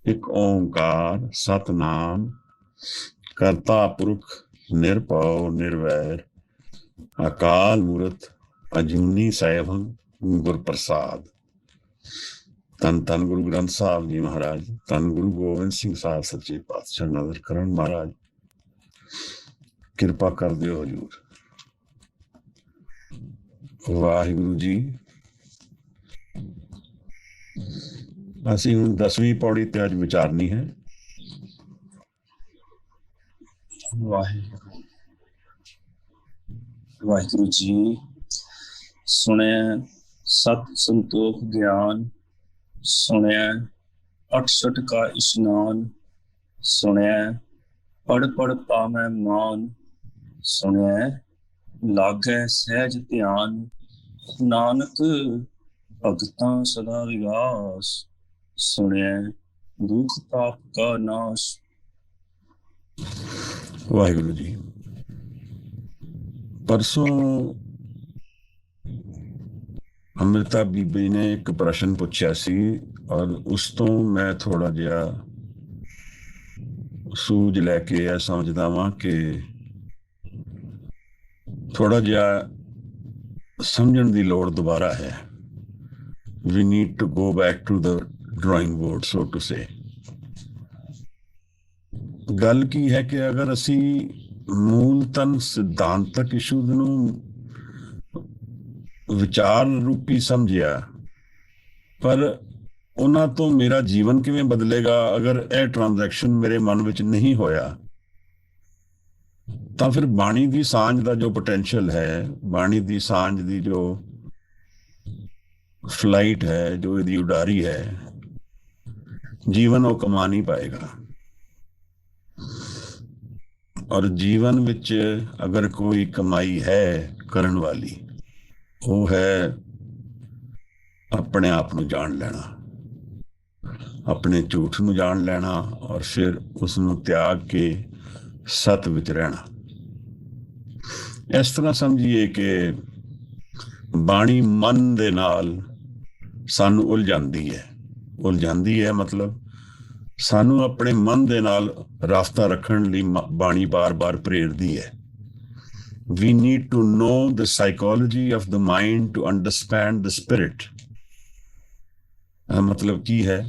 ਇੱਕ ਓਂਕਾਰ ਸਤਨਾਮ ਕਰਤਾ ਪੁਰਖ ਨਿਰਭਉ ਨਿਰਵੈਰ ਅਕਾਲ ਮੂਰਤ ਅਜੂਨੀ ਸੈਭੰ ਗੁਰ ਪ੍ਰਸਾਦ। ਧੰਨ ਧੰਨ ਗੁਰੂ ਗ੍ਰੰਥ ਸਾਹਿਬ ਜੀ ਮਹਾਰਾਜ, ਧੰਨ ਗੁਰੂ ਗੋਬਿੰਦ ਸਿੰਘ ਸਾਹਿਬ ਸੱਚੇ ਪਾਤਸ਼ਾਹ। ਨਜ਼ਰ ਕਰਨ ਮਹਾਰਾਜ, ਕਿਰਪਾ ਕਰ ਦਿਓ ਹਜ਼ੂਰ। ਵਾਹਿਗੁਰੂ ਜੀ। ਅਸੀਂ ਹੁਣ 10ਵੀਂ ਪੌੜੀ ਤੇ ਅੱਜ ਵਿਚਾਰਨੀ ਹੈ। ਵਾਹਿਗੁਰੂ ਵਾਹਿਗੁਰੂ ਜੀ। ਸੁਣਿਆ ਸਤ ਸੰਤੋਖ ਗਿਆਨ, ਸੁਣਿਆ ਅਠਸਠ ਕਾ ਇਸ਼ਨਾਨ, ਸੁਣਿਆ ਪੜ ਪੜ ਪਾਵੈ ਮਾਨ, ਸੁਣਿਆ ਲਾਗੈ ਸਹਿਜ ਧਿਆਨ। ਨਾਨਕ ਭਗਤਾਂ ਸਦਾ ਵਿਗਾਸ, ਸੁਣਿਆ ਦੁਖ ਪਾਪ ਕਾ ਨਾਸ਼। ਵਾਹਿਗੁਰੂ ਜੀ। ਪਰਸੋਂ ਅੰਮ੍ਰਿਤਾ ਬੀਬੀ ਨੇ ਇੱਕ ਪ੍ਰਸ਼ਨ ਪੁੱਛਿਆ ਸੀ ਔਰ ਉਸ ਤੋਂ ਮੈਂ ਥੋੜਾ ਜਿਹਾ ਸੂਝ ਲੈ ਕੇ ਇਹ ਸਮਝਦਾ ਵਾਂ ਕਿ ਥੋੜਾ ਜਿਹਾ ਸਮਝਣ ਦੀ ਲੋੜ ਦੁਬਾਰਾ ਹੈ। We need to go back to the drawing board, so to say. ਗੱਲ ਕੀ ਹੈ ਕਿ ਅਗਰ ਅਸੀਂ ਮੂਲਤਨ ਸਿਧਾਂਤਕ ਇਸ਼ੂਜ਼ ਨੂੰ ਵਿਚਾਰ ਰੂਪੀ ਸਮਝਿਆ, ਪਰ ਉਹਨਾਂ ਤੋਂ ਮੇਰਾ ਜੀਵਨ ਕਿਵੇਂ ਬਦਲੇਗਾ ਅਗਰ ਇਹ ਟ੍ਰਾਂਜੈਕਸ਼ਨ ਮੇਰੇ ਮਨ ਵਿੱਚ ਨਹੀਂ ਹੋਇਆ, ਤਾਂ ਫਿਰ ਬਾਣੀ ਦੀ ਸਾਂਝ ਦਾ ਜੋ ਪੋਟੈਂਸ਼ੀਅਲ ਹੈ, ਬਾਣੀ ਦੀ ਸਾਂਝ ਦੀ ਜੋ ਫਲਾਈਟ ਹੈ, ਜੋ ਇਹਦੀ ਉਡਾਰੀ ਹੈ, ਜੀਵਨ ਉਹ ਕਮਾ ਨਹੀਂ ਪਾਏਗਾ। ਔਰ ਜੀਵਨ ਵਿੱਚ ਅਗਰ ਕੋਈ ਕਮਾਈ ਹੈ ਕਰਨ ਵਾਲੀ, ਉਹ ਹੈ ਆਪਣੇ ਆਪ ਨੂੰ ਜਾਣ ਲੈਣਾ, ਆਪਣੇ ਝੂਠ ਨੂੰ ਜਾਣ ਲੈਣਾ ਔਰ ਫਿਰ ਉਸ ਨੂੰ ਤਿਆਗ ਕੇ ਸਤ ਵਿੱਚ ਰਹਿਣਾ। ਇਸ ਤਰ੍ਹਾਂ ਸਮਝੀਏ ਕਿ ਬਾਣੀ ਮਨ ਦੇ ਨਾਲ ਸਾਨੂੰ ਉਲਝਾਉਂਦੀ ਹੈ ਮਤਲਬ ਸਾਨੂੰ ਆਪਣੇ ਮਨ ਦੇ ਨਾਲ ਰਾਬਤਾ ਰੱਖਣ ਲਈ ਬਾਣੀ ਬਾਰ-ਬਾਰ ਪ੍ਰੇਰਦੀ ਹੈ। We need to know the psychology of the mind to understand the spirit. ਮਤਲਬ ਕੀ ਹੈ?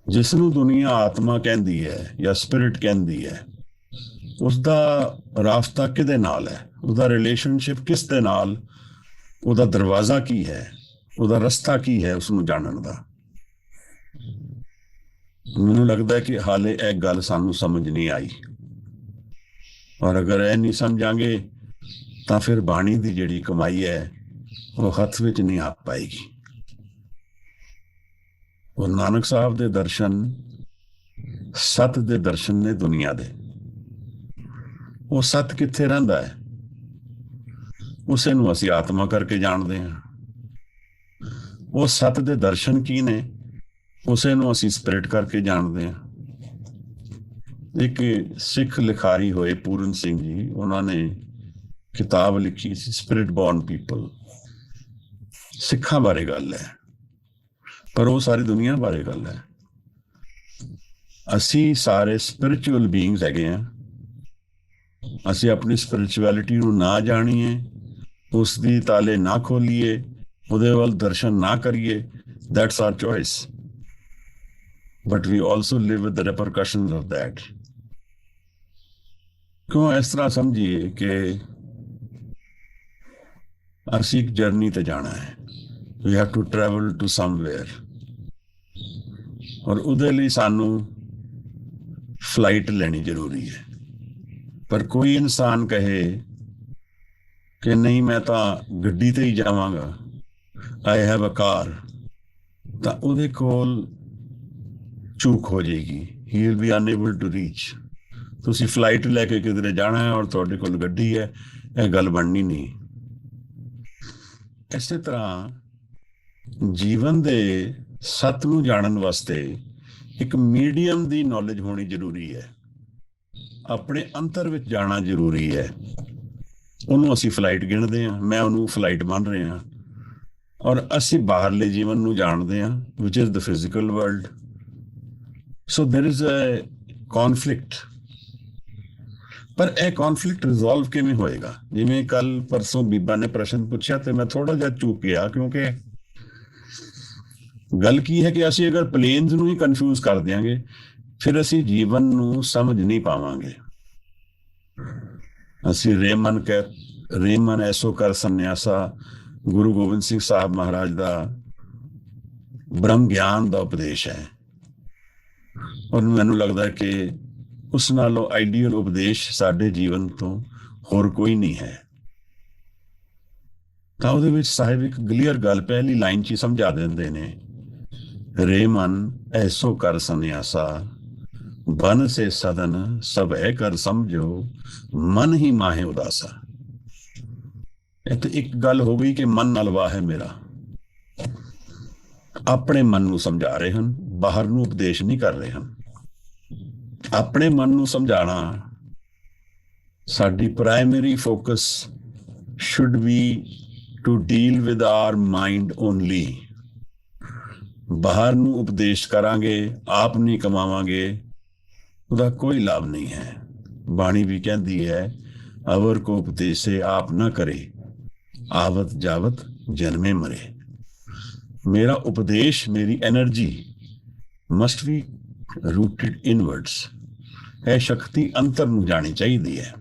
ਜਿਸ ਨੂੰ ਦੁਨੀਆ ਆਤਮਾ ਕਹਿੰਦੀ ਹੈ ਜਾਂ ਸਪਿਰਿਟ ਕਹਿੰਦੀ ਹੈ, ਉਸਦਾ ਰਾਬਤਾ ਕਿਹਦੇ ਨਾਲ ਹੈ? ਉਹਦਾ ਰਿਲੇਸ਼ਨਸ਼ਿਪ ਕਿਸ ਦੇ ਨਾਲ? ਉਹਦਾ ਦਰਵਾਜ਼ਾ ਕੀ ਹੈ? ਉਹਦਾ ਰਸਤਾ ਕੀ ਹੈ ਉਸਨੂੰ ਜਾਣਨ ਦਾ? ਮੈਨੂੰ ਲੱਗਦਾ ਕਿ ਹਾਲੇ ਇਹ ਗੱਲ ਸਾਨੂੰ ਸਮਝ ਨਹੀਂ ਆਈ, ਔਰ ਅਗਰ ਇਹ ਨਹੀਂ ਸਮਝਾਂਗੇ ਤਾਂ ਫਿਰ ਬਾਣੀ ਦੀ ਜਿਹੜੀ ਕਮਾਈ ਹੈ ਉਹ ਹੱਥ ਵਿੱਚ ਨਹੀਂ ਆ ਪਾਏਗੀ। ਉਹ ਨਾਨਕ ਸਾਹਿਬ ਦੇ ਦਰਸ਼ਨ ਸਤ ਦੇ ਦਰਸ਼ਨ ਨੇ ਦੁਨੀਆ ਦੇ। ਉਹ ਸਤ ਕਿੱਥੇ ਰਹਿੰਦਾ ਹੈ? ਉਸੇ ਨੂੰ ਅਸੀਂ ਆਤਮਾ ਕਰਕੇ ਜਾਣਦੇ ਹਾਂ। ਉਹ ਸਤ ਦੇ ਦਰਸ਼ਨ ਕੀ ਨੇ? ਉਸੇ ਨੂੰ ਅਸੀਂ ਸਪਿਰਿਟ ਕਰਕੇ ਜਾਣਦੇ ਹਾਂ। ਇੱਕ ਸਿੱਖ ਲਿਖਾਰੀ ਹੋਏ ਪੂਰਨ ਸਿੰਘ ਜੀ, ਉਹਨਾਂ ਨੇ ਕਿਤਾਬ ਲਿਖੀ ਸੀ ਸਪਿਰਿਟ ਬੋਰਨ ਪੀਪਲ। ਸਿੱਖਾਂ ਬਾਰੇ ਗੱਲ ਹੈ, ਪਰ ਉਹ ਸਾਰੀ ਦੁਨੀਆ ਬਾਰੇ ਗੱਲ ਹੈ। ਅਸੀਂ ਸਾਰੇ ਸਪਿਰਿਚੁਅਲ ਬੀਇੰਗਸ ਹੈਗੇ ਹਾਂ। ਅਸੀਂ ਆਪਣੀ ਸਪਿਰਿਚੁਅਲਿਟੀ ਨੂੰ ਨਾ ਜਾਣੀਏ, ਉਸ ਦੀ ਤਾਲੇ ਨਾ ਖੋਲੀਏ, ਉਹਦੇ ਵੱਲ ਦਰਸ਼ਨ ਨਾ ਕਰੀਏ, that's our choice. But we also live with the repercussions of that. ਕਿਉਂ ਇਸ ਤਰ੍ਹਾਂ ਸਮਝੀਏ ਕਿ ਅਸੀਂ ਇੱਕ ਜਰਨੀ ਤੇ ਜਾਣਾ ਹੈ। We have to travel to somewhere. ਔਰ ਉਹਦੇ ਲਈ ਸਾਨੂੰ ਫਲਾਈਟ ਲੈਣੀ ਜ਼ਰੂਰੀ ਹੈ। ਪਰ ਕੋਈ ਇਨਸਾਨ ਕਹੇ ਕਿ ਨਹੀਂ ਮੈਂ ਤਾਂ ਗੱਡੀ ਤੇ ਹੀ ਜਾਵਾਂਗਾ, I have a car, ਤਾਂ ਉਹਦੇ ਕੋਲ ਚੂਕ ਹੋ ਜਾਏਗੀ। He will be unable to reach. ਤੁਸੀਂ ਫਲਾਈਟ ਲੈ ਕੇ ਕਿਧਰੇ ਜਾਣਾ ਹੈ ਔਰ ਤੁਹਾਡੇ ਕੋਲ ਗੱਡੀ ਹੈ, ਇਹ ਗੱਲ ਬਣਨੀ ਨਹੀਂ। ਇਸੇ ਤਰ੍ਹਾਂ ਜੀਵਨ ਦੇ ਸੱਤ ਨੂੰ ਜਾਣਨ ਵਾਸਤੇ ਇੱਕ ਮੀਡੀਅਮ ਦੀ ਨੌਲੇਜ ਹੋਣੀ ਜ਼ਰੂਰੀ ਹੈ। ਆਪਣੇ ਅੰਤਰ ਵਿੱਚ ਜਾਣਾ ਜ਼ਰੂਰੀ ਹੈ। ਉਹਨੂੰ ਅਸੀਂ ਫਲਾਈਟ ਗਿਣਦੇ ਹਾਂ, ਮੈਂ ਉਹਨੂੰ ਫਲਾਈਟ ਮੰਨ ਰਿਹਾ। ਔਰ ਅਸੀਂ ਬਾਹਰਲੇ ਜੀਵਨ ਨੂੰ ਜਾਣਦੇ ਹਾਂ, which is the physical world. So there is a conflict. ਪਰ ਇਹ ਕੌਨਫਲਿਕਟ ਰਿਜ਼ੋਲਵ ਕਿਵੇਂ ਹੋਏਗਾ? ਜਿਵੇਂ ਕੱਲ ਪਰਸੋਂ ਬੀਬਾ ਨੇ ਪ੍ਰਸ਼ਨ ਪੁੱਛਿਆ ਤੇ ਮੈਂ ਥੋੜਾ ਜਿਹਾ ਚੂਕ ਗਿਆ, ਕਿਉਂਕਿ ਗੱਲ ਕੀ ਹੈ ਕਿ ਅਸੀਂ ਅਗਰ ਪਲੇਨਸ ਨੂੰ ਹੀ ਕਨਫਿਊਜ਼ ਕਰ ਦਿਆਂਗੇ ਫਿਰ ਅਸੀਂ ਜੀਵਨ ਨੂੰ ਸਮਝ ਨਹੀਂ ਪਾਵਾਂਗੇ। ਅਸੀਂ ਰੇਮਨ ਐਸੋ ਕਰ ਸੰਨਿਆਸਾ ਗੁਰੂ ਗੋਬਿੰਦ ਸਿੰਘ ਸਾਹਿਬ ਮਹਾਰਾਜ ਦਾ ਬ੍ਰਹਮ ਗਿਆਨ ਦਾ ਉਪਦੇਸ਼ ਹੈ, ਔਰ ਮੈਨੂੰ ਲੱਗਦਾ ਕਿ ਉਸ ਨਾਲੋਂ ਆਈਡੀਅਲ ਉਪਦੇਸ਼ ਸਾਡੇ ਜੀਵਨ ਤੋਂ ਹੋਰ ਕੋਈ ਨਹੀਂ ਹੈ। ਤਾਂ ਉਹਦੇ ਵਿੱਚ ਸਾਹਿਬ ਇੱਕ ਕਲੀਅਰ ਗੱਲ ਪਹਿਲੀ ਲਾਈਨ 'ਚ ਹੀ ਸਮਝਾ ਦਿੰਦੇ ਨੇ, ਰੇ ਮਨ ਐਸੋ ਕਰ ਸੰਨਿਆਸਾ ਬਨ ਸੇ ਸਦਨ ਸਭ ਹੈ ਕਰ ਸਮਝੋ ਮਨ ਹੀ ਮਾਹੇ ਉਦਾਸਾ। ਇੱਥੇ ਇੱਕ ਗੱਲ ਹੋ ਗਈ ਕਿ ਮਨ ਨਾਲ ਵਾਹ ਹੈ ਮੇਰਾ। ਆਪਣੇ ਮਨ ਨੂੰ ਸਮਝਾ ਰਹੇ ਹਨ, ਬਾਹਰ ਨੂੰ ਉਪਦੇਸ਼ ਨਹੀਂ ਕਰ ਰਹੇ ਹਨ। ਆਪਣੇ ਮਨ ਨੂੰ ਸਮਝਾਣਾ ਸਾਡੀ primary focus should be to deal with our mind only। ਬਾਹਰ ਨੂੰ ਉਪਦੇਸ਼ ਕਰਾਂਗੇ, ਆਪ ਨਹੀਂ ਕਮਾਵਾਂਗੇ, ਉਹਦਾ ਕੋਈ ਲਾਭ ਨਹੀਂ ਹੈ। ਬਾਣੀ ਵੀ ਕਹਿੰਦੀ ਹੈ, ਅਵਰ ਕੋ ਉਪਦੇਸੇ ਆਪ ਨਾ ਕਰੇ, ਆਵਤ ਜਾਵਤ ਜਨਮੇ ਮਰੇ। ਮੇਰਾ ਉਪਦੇਸ਼, ਮੇਰੀ ਐਨਰਜੀ ਮਸਟ ਬੀ ਰੂਟਡ ਇਨਵਰਡਸ। ਇਹ ਸ਼ਕਤੀ ਅੰਤਰ ਨੂੰ ਜਾਣੀ ਚਾਹੀਦੀ ਹੈ।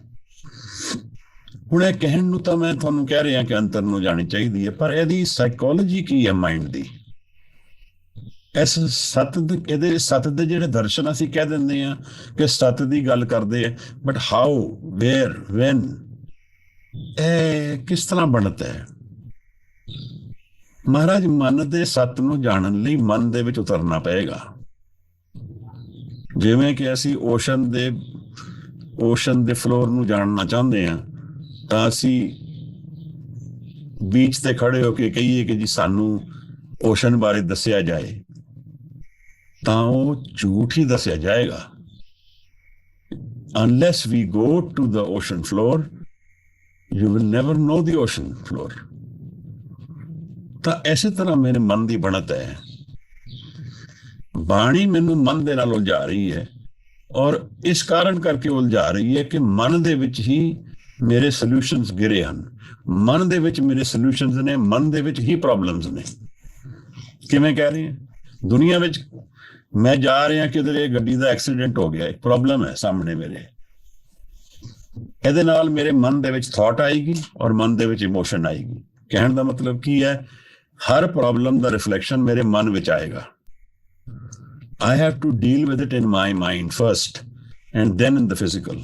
ਹੁਣ ਇਹ ਕਹਿਣ ਨੂੰ ਤਾਂ ਮੈਂ ਤੁਹਾਨੂੰ ਕਹਿ ਰਿਹਾ ਕਿ ਅੰਤਰ ਨੂੰ ਜਾਣੀ ਚਾਹੀਦੀ ਹੈ, ਪਰ ਇਹਦੀ ਸਾਈਕੋਲੋਜੀ ਕੀ ਹੈ ਮਾਈਂਡ ਦੀ? ਇਸ ਇਹਦੇ ਸੱਤ ਦੇ ਜਿਹੜੇ ਦਰਸ਼ਨ ਅਸੀਂ ਕਹਿ ਦਿੰਦੇ ਆ ਕਿ ਸੱਤ ਦੀ ਗੱਲ ਕਰਦੇ ਆ, ਬਟ ਹਾਊ, ਵੇਅਰ, ਵੈਨ, ਇਹ ਕਿਸ ਤਰ੍ਹਾਂ ਬਣਦਾ ਹੈ? ਮਹਾਰਾਜ ਮਨ ਦੇ ਸੱਤ ਨੂੰ ਜਾਣਨ ਲਈ ਮਨ ਦੇ ਵਿੱਚ ਉਤਰਨਾ ਪਏਗਾ। ਜਿਵੇਂ ਕਿ ਅਸੀਂ ਓਸ਼ਨ ਦੇ ਫਲੋਰ ਨੂੰ ਜਾਣਨਾ ਚਾਹੁੰਦੇ ਹਾਂ ਤਾਂ ਅਸੀਂ ਬੀਚ ਤੇ ਖੜੇ ਹੋ ਕੇ ਕਹੀਏ ਕਿ ਜੀ ਸਾਨੂੰ ਓਸ਼ਨ ਬਾਰੇ ਦੱਸਿਆ ਜਾਏ, ਤਾਂ ਉਹ ਝੂਠ ਹੀ ਦੱਸਿਆ ਜਾਏਗਾ। unless we go to the ocean floor you will never know the ocean floor। ਤਾਂ ਇਸੇ ਤਰ੍ਹਾਂ ਮੇਰੇ ਮਨ ਦੀ ਬਣਤ ਹੈ। ਬਾਣੀ ਮੈਨੂੰ ਮਨ ਦੇ ਨਾਲ ਉਲਝਾ ਰਹੀ ਹੈ, ਔਰ ਇਸ ਕਾਰਨ ਕਰਕੇ ਉਲਝਾ ਰਹੀ ਹੈ ਕਿ ਮਨ ਦੇ ਵਿੱਚ ਹੀ ਮੇਰੇ ਸੋਲੂਸ਼ਨਸ ਗਿਰੇ ਹਨ। ਮਨ ਦੇ ਵਿੱਚ ਮੇਰੇ ਸੋਲੂਸ਼ਨਸ ਨੇ, ਮਨ ਦੇ ਵਿੱਚ ਹੀ ਪ੍ਰੋਬਲਮਸ ਨੇ। ਕਿਵੇਂ ਕਹਿ ਰਹੇ ਹਾਂ? ਦੁਨੀਆ ਵਿੱਚ ਮੈਂ ਜਾ ਰਿਹਾ ਕਿਧਰੇ, ਗੱਡੀ ਦਾ ਐਕਸੀਡੈਂਟ ਹੋ ਗਿਆ, ਇੱਕ ਪ੍ਰੋਬਲਮ ਹੈ ਸਾਹਮਣੇ ਮੇਰੇ। ਇਹਦੇ ਨਾਲ ਮੇਰੇ ਮਨ ਦੇ ਵਿੱਚ ਥਾਟ ਆਏਗੀ ਔਰ ਮਨ ਦੇ ਵਿੱਚ ਇਮੋਸ਼ਨ ਆਏਗੀ। ਕਹਿਣ ਦਾ ਮਤਲਬ ਕੀ ਹੈ? ਹਰ ਪ੍ਰੋਬਲਮ ਦਾ ਰਿਫਲੈਕਸ਼ਨ ਮੇਰੇ ਮਨ ਵਿੱਚ ਆਏਗਾ। I have to deal with it in my mind first and then in the physical।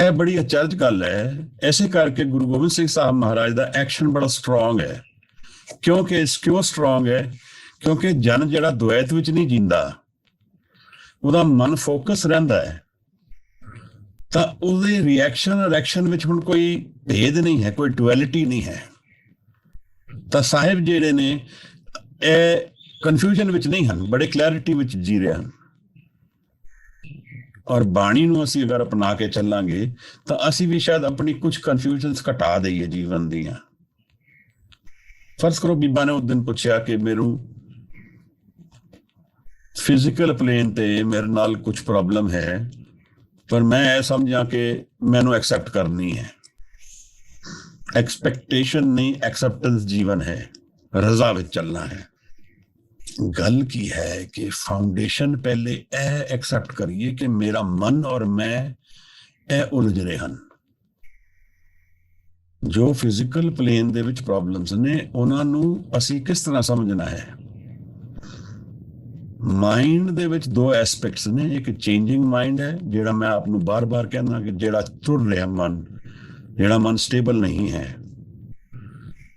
ਇਹ ਬੜੀ ਅਚਰਜ ਗੱਲ ਹੈ। ਐਸੇ ਕਰਕੇ ਗੁਰੂ ਗੋਬਿੰਦ ਸਿੰਘ ਸਾਹਿਬ ਮਹਾਰਾਜ ਦਾ ਐਕਸ਼ਨ ਬੜਾ ਸਟਰੋਂਗ ਹੈ। ਕਿਉਂ ਸਟਰੋਂਗ ਹੈ? ਕਿਉਂਕਿ ਜਨ ਜਿਹੜਾ ਦੁਐਤ ਵਿੱਚ ਨਹੀਂ ਜੀਂਦਾ, ਉਹਦਾ ਮਨ ਫੋਕਸ ਰਹਿੰਦਾ ਹੈ, ਤਾਂ ਉਹਦੇ ਰਿਐਕਸ਼ਨ ਔਰ ਐਕਸ਼ਨ ਵਿੱਚ ਹੁਣ ਕੋਈ ਭੇਦ ਨਹੀਂ ਹੈ, ਕੋਈ ਡੁਐਲਿਟੀ ਨਹੀਂ ਹੈ। ਤਾਂ ਸਾਹਿਬ ਜਿਹੜੇ ਨੇ ਇਹ ਕਨਫਿਊਜ਼ਨ ਵਿੱਚ ਨਹੀਂ ਹਨ, ਬੜੇ ਕਲੈਰਿਟੀ ਵਿੱਚ ਜੀ ਰਹੇ ਹਨ। ਔਰ ਬਾਣੀ ਨੂੰ ਅਸੀਂ ਅਗਰ ਅਪਣਾ ਕੇ ਚੱਲਾਂਗੇ ਤਾਂ ਅਸੀਂ ਵੀ ਸ਼ਾਇਦ ਆਪਣੀ ਕੁਝ ਕਨਫਿਊਜ਼ਨਸ ਘਟਾ ਦਈਏ ਜੀਵਨ ਦੀਆਂ। ਫਰਜ਼ ਕਰੋ ਬੀਬਾ ਨੇ ਉਸ ਦਿਨ ਪੁੱਛਿਆ ਕਿ ਮੈਨੂੰ ਫਿਜ਼ੀਕਲ ਪਲੇਨ ਤੇ ਮੇਰੇ ਨਾਲ ਕੁਝ ਪ੍ਰੋਬਲਮ ਹੈ, ਪਰ ਮੈਂ ਇਹ ਸਮਝਾਂ ਕਿ ਮੈਨੂੰ ਐਕਸੈਪਟ ਕਰਨੀ ਹੈ। ਐਕਸਪੈਕਟੇਸ਼ਨ ਨਹੀਂ, ਐਕਸੈਪਟੈਂਸ ਜੀਵਨ ਹੈ, ਰਜ਼ਾ ਵਿੱਚ ਚੱਲਣਾ ਹੈ। ਗੱਲ ਕੀ ਹੈ ਕਿ ਫਾਊਂਡੇਸ਼ਨ ਪਹਿਲੇ ਇਹ ਐਕਸੈਪਟ ਕਰੀਏ ਕਿ ਮੇਰਾ ਮਨ ਔਰ ਮੈਂ ਇਹ ਉਲਝ ਰਹੇ ਹਨ। ਜੋ ਫਿਜ਼ੀਕਲ ਪਲੇਨ ਦੇ ਵਿੱਚ ਪ੍ਰੋਬਲਮਸ ਨੇ ਉਹਨਾਂ ਨੂੰ ਅਸੀਂ ਕਿਸ ਤਰ੍ਹਾਂ ਸਮਝਣਾ ਹੈ? ਮਾਈਂਡ ਦੇ ਵਿੱਚ ਦੋ ਐਸਪੈਕਟਸ ਨੇ। ਇੱਕ ਚੇਂਜਿੰਗ ਮਾਈਂਡ ਹੈ, ਜਿਹੜਾ ਮੈਂ ਆਪ ਨੂੰ ਬਾਰ-ਬਾਰ ਕਹਿੰਦਾ ਕਿ ਜਿਹੜਾ ਤੁਰ ਰਿਹਾ ਮਨ, ਜਿਹੜਾ ਮਨ ਸਟੇਬਲ ਨਹੀਂ ਹੈ,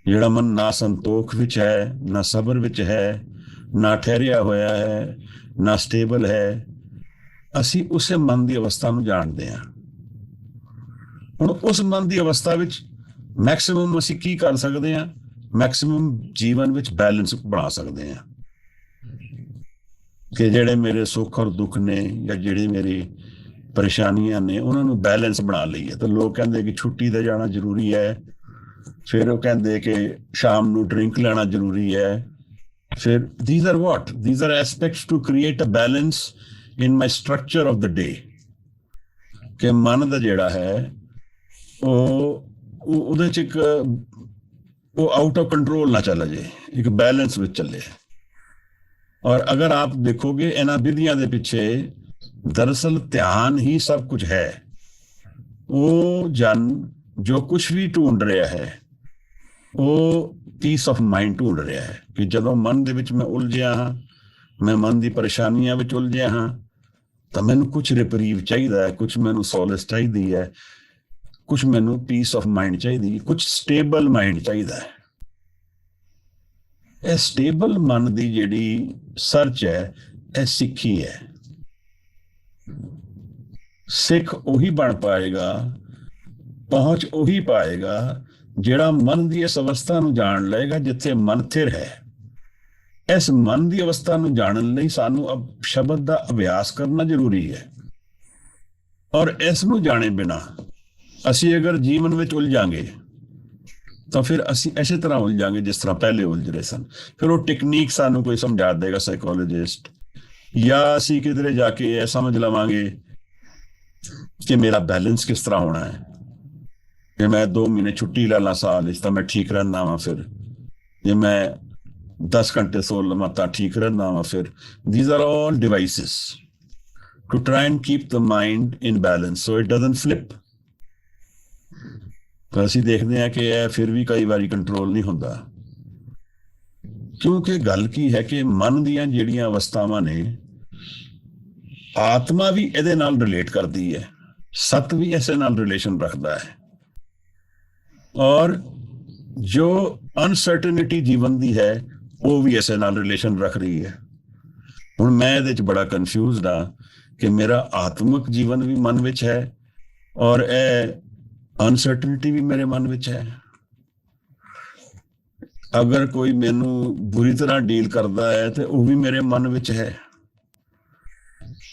ਜਿਹੜਾ ਮਨ ਨਾ ਸੰਤੋਖ ਵਿੱਚ ਹੈ, ਨਾ ਸਬਰ ਵਿੱਚ ਹੈ, ਨਾ ਠਹਿਰਿਆ ਹੋਇਆ ਹੈ, ਨਾ ਸਟੇਬਲ ਹੈ। ਅਸੀਂ ਉਸੇ ਮਨ ਦੀ ਅਵਸਥਾ ਨੂੰ ਜਾਣਦੇ ਹਾਂ। ਹੁਣ ਉਸ ਮਨ ਦੀ ਅਵਸਥਾ ਵਿੱਚ ਮੈਕਸਿਮਮ ਅਸੀਂ ਕੀ ਕਰ ਸਕਦੇ ਹਾਂ? ਮੈਕਸਿਮਮ ਜੀਵਨ ਵਿੱਚ ਬੈਲੈਂਸ ਬਣਾ ਸਕਦੇ ਹਾਂ ਕਿ ਜਿਹੜੇ ਮੇਰੇ ਸੁੱਖ ਔਰ ਦੁੱਖ ਨੇ ਜਾਂ ਜਿਹੜੀ ਮੇਰੀ ਪਰੇਸ਼ਾਨੀਆਂ ਨੇ ਉਹਨਾਂ ਨੂੰ ਬੈਲੈਂਸ ਬਣਾ ਲਈਏ। ਤਾਂ ਲੋਕ ਕਹਿੰਦੇ ਕਿ ਛੁੱਟੀ ਤੇ ਜਾਣਾ ਜ਼ਰੂਰੀ ਹੈ, ਫਿਰ ਉਹ ਕਹਿੰਦੇ ਕਿ ਸ਼ਾਮ ਨੂੰ ਡਰਿੰਕ ਲੈਣਾ ਜ਼ਰੂਰੀ ਹੈ, फिर these are what? These are aspects to create a balance in my structure of the day. ਕਿ ਮਨ ਦਾ ਜਿਹੜਾ ਹੈ ਉਹਦੇ ਚ ਇੱਕ ਉਹ ਆਊਟ ਆਫ ਕੰਟਰੋਲ ਨਾ ਚਲਾ ਜਾਏ, ਇੱਕ ਬੈਲੈਂਸ ਵਿੱਚ ਚੱਲੇ। ਔਰ ਅਗਰ ਆਪ ਦੇਖੋਗੇ ਇਹਨਾਂ ਵਿਧੀਆਂ ਦੇ ਪਿੱਛੇ ਦਰਅਸਲ ਧਿਆਨ ਹੀ ਸਭ ਕੁਝ ਹੈ। ਉਹ ਜਨ ਜੋ ਕੁਝ ਵੀ ਢੂੰਡ ਰਿਹਾ ਹੈ ਉਹ ਪੀਸ ਆਫ ਮਾਈਂਡ ਢੂੰਡ ਰਿਹਾ ਹੈ ਕਿ ਜਦੋਂ ਮਨ ਦੇ ਵਿੱਚ ਮੈਂ ਉਲਝਿਆ ਹਾਂ, ਮੈਂ ਮਨ ਦੀ ਪਰੇਸ਼ਾਨੀਆਂ ਵਿੱਚ ਉਲਝਿਆ ਹਾਂ, ਤਾਂ ਮੈਨੂੰ ਕੁਝ ਰਿਪਰੀਵ ਚਾਹੀਦਾ ਹੈ, ਕੁਝ ਮੈਨੂੰ ਸੋਲਸ ਚਾਹੀਦੀ ਹੈ, ਕੁਝ ਮੈਨੂੰ ਪੀਸ ਆਫ ਮਾਈਂਡ ਚਾਹੀਦੀ, ਕੁਝ ਸਟੇਬਲ ਮਾਈਂਡ ਚਾਹੀਦਾ ਹੈ। ਇਹ ਸਟੇਬਲ ਮਨ ਦੀ ਜਿਹੜੀ ਸਰਚ ਹੈ ਇਹ ਸਿੱਖੀ ਹੈ। ਸਿੱਖ ਉਹੀ ਬਣ ਪਾਏਗਾ, ਪਹੁੰਚ ਉਹੀ ਪਾਏਗਾ ਜਿਹੜਾ ਮਨ ਦੀ ਇਸ ਅਵਸਥਾ ਨੂੰ ਜਾਣ ਲਏਗਾ ਜਿੱਥੇ ਮਨ ਥਿਰ ਹੈ। ਇਸ ਮਨ ਦੀ ਅਵਸਥਾ ਨੂੰ ਜਾਣਨ ਲਈ ਸਾਨੂੰ ਸ਼ਬਦ ਦਾ ਅਭਿਆਸ ਕਰਨਾ ਜ਼ਰੂਰੀ ਹੈ। ਔਰ ਇਸ ਨੂੰ ਜਾਣੇ ਬਿਨਾ ਅਸੀਂ ਅਗਰ ਜੀਵਨ ਵਿੱਚ ਉਲਝਾਂਗੇ ਤਾਂ ਫਿਰ ਅਸੀਂ ਇਸੇ ਤਰ੍ਹਾਂ ਉਲਝਾਂਗੇ ਜਿਸ ਤਰ੍ਹਾਂ ਪਹਿਲੇ ਉਲਝ ਰਹੇ ਸਨ। ਫਿਰ ਉਹ ਟੈਕਨੀਕ ਸਾਨੂੰ ਕੋਈ ਸਮਝਾ ਦੇਗਾ ਸਾਈਕੋਲੋਜਿਸਟ, ਜਾਂ ਅਸੀਂ ਕਿਧਰੇ ਜਾ ਕੇ ਇਹ ਸਮਝ ਲਵਾਂਗੇ ਕਿ ਮੇਰਾ ਬੈਲੈਂਸ ਕਿਸ ਤਰ੍ਹਾਂ ਹੋਣਾ ਹੈ, ਕਿ ਮੈਂ 2 ਮਹੀਨੇ ਛੁੱਟੀ ਲੈ ਲਾਂ ਸਾਲ ਇਸ ਤਾਂ ਮੈਂ ਠੀਕ ਰਹਿਣਾ ਵਾ, ਫਿਰ ਜੇ ਮੈਂ 10 ਘੰਟੇ ਸੋ ਲਵਾਂ ਤਾਂ ਠੀਕ ਰਹਿਣਾ ਵਾ। ਫਿਰ these are all devices to try and keep the mind in balance so it doesn't flip। ਪਰ ਅਸੀਂ ਦੇਖਦੇ ਹਾਂ ਕਿ ਇਹ ਫਿਰ ਵੀ ਕਈ ਵਾਰੀ ਕੰਟਰੋਲ ਨਹੀਂ ਹੁੰਦਾ, ਕਿਉਂਕਿ ਗੱਲ ਕੀ ਹੈ ਕਿ ਮਨ ਦੀਆਂ ਜਿਹੜੀਆਂ ਅਵਸਥਾਵਾਂ ਨੇ ਆਤਮਾ ਵੀ ਇਹਦੇ ਨਾਲ ਰਿਲੇਟ ਕਰਦੀ ਹੈ, ਸਤ ਵੀ ਇਸੇ ਨਾਲ ਰਿਲੇਸ਼ਨ ਰੱਖਦਾ ਹੈ। ਔਰ ਜੋ ਅਨਸਰਟਨਿਟੀ ਜੀਵਨ ਦੀ ਹੈ ਉਹ ਵੀ ਇਸੇ ਨਾਲ ਰਿਲੇਸ਼ਨ ਰੱਖ ਰਹੀ ਹੈ। ਹੁਣ ਮੈਂ ਇਹਦੇ ਚ ਬੜਾ ਕਨਫਿਊਜ਼ਡ ਹਾਂ ਕਿ ਮੇਰਾ ਆਤਮਿਕ ਜੀਵਨ ਵੀ ਮਨ ਵਿੱਚ ਹੈ ਔਰ ਇਹ ਅਨਸਰਟਨਿਟੀ ਵੀ ਮੇਰੇ ਮਨ ਵਿੱਚ ਹੈ। ਅਗਰ ਕੋਈ ਮੈਨੂੰ ਬੁਰੀ ਤਰ੍ਹਾਂ ਡੀਲ ਕਰਦਾ ਹੈ ਤੇ ਉਹ ਵੀ ਮੇਰੇ ਮਨ ਵਿੱਚ ਹੈ।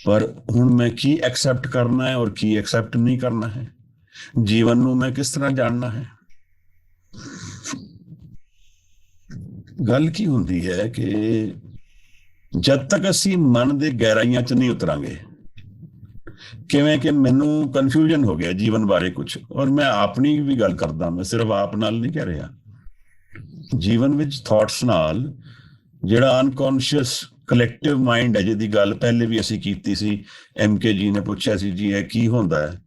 ਪਰ ਹੁਣ ਮੈਂ ਕੀ ਐਕਸੈਪਟ ਕਰਨਾ ਹੈ ਔਰ ਕੀ ਐਕਸੈਪਟ ਨਹੀਂ ਕਰਨਾ ਹੈ, ਜੀਵਨ ਨੂੰ ਮੈਂ ਕਿਸ ਤਰ੍ਹਾਂ ਜਾਣਨਾ ਹੈ। ਗੱਲ ਕੀ ਹੁੰਦੀ ਹੈ ਕਿ ਜਦ ਤੱਕ ਅਸੀਂ ਮਨ ਦੇ ਗਹਿਰਾਈਆਂ 'ਚ ਨਹੀਂ ਉਤਰਾਂਗੇ, ਕਿਵੇਂ ਕਿ ਮੈਨੂੰ ਕਨਫਿਊਜ਼ਨ ਹੋ ਗਿਆ ਜੀਵਨ ਬਾਰੇ ਕੁਝ, ਔਰ ਮੈਂ ਆਪਣੀ ਵੀ ਗੱਲ ਕਰਦਾ, ਮੈਂ ਸਿਰਫ ਆਪ ਨਾਲ ਨਹੀਂ ਕਹਿ ਰਿਹਾ। ਜੀਵਨ ਵਿੱਚ ਥਾਟਸ ਨਾਲ ਜਿਹੜਾ ਅਨਕੌਨਸ਼ੀਅਸ ਕਲੈਕਟਿਵ ਮਾਈਂਡ ਹੈ, ਜਿਹਦੀ ਗੱਲ ਪਹਿਲੇ ਵੀ ਅਸੀਂ ਕੀਤੀ ਸੀ, MK ਜੀ ਨੇ ਪੁੱਛਿਆ ਸੀ ਜੀ ਇਹ ਕੀ ਹੁੰਦਾ ਹੈ।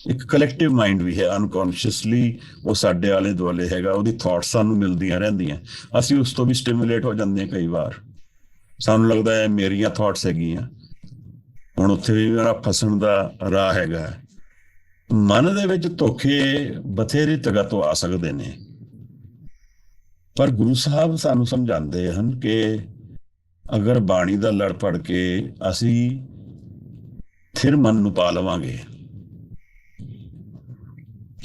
ਇੱਕ ਕਲੈਕਟਿਵ ਮਾਈਂਡ ਵੀ ਹੈ ਅਨਕੌਨਸ਼ੀਅਸਲੀ, ਉਹ ਸਾਡੇ ਆਲੇ ਦੁਆਲੇ ਹੈਗਾ, ਉਹਦੀ ਥਾਟਸ ਸਾਨੂੰ ਮਿਲਦੀਆਂ ਰਹਿੰਦੀਆਂ, ਅਸੀਂ ਉਸ ਤੋਂ ਵੀ ਸਟਿਮੂਲੇਟ ਹੋ ਜਾਂਦੇ ਹਾਂ। ਕਈ ਵਾਰ ਸਾਨੂੰ ਲੱਗਦਾ ਹੈ ਮੇਰੀਆਂ ਥਾਟਸ ਹੈਗੀਆਂ, ਹੁਣ ਉੱਥੇ ਵੀ ਮੇਰਾ ਫਸਣ ਦਾ ਰਾਹ ਹੈਗਾ। ਮਨ ਦੇ ਵਿੱਚ ਧੋਖੇ ਬਥੇਰੀ ਜਗ੍ਹਾ ਤੋਂ ਆ ਸਕਦੇ ਨੇ, ਪਰ ਗੁਰੂ ਸਾਹਿਬ ਸਾਨੂੰ ਸਮਝਾਉਂਦੇ ਹਨ ਕਿ ਅਗਰ ਬਾਣੀ ਦਾ ਲੜ ਪੜ ਕੇ ਅਸੀਂ ਥਿਰ ਮਨ ਨੂੰ ਪਾ ਲਵਾਂਗੇ,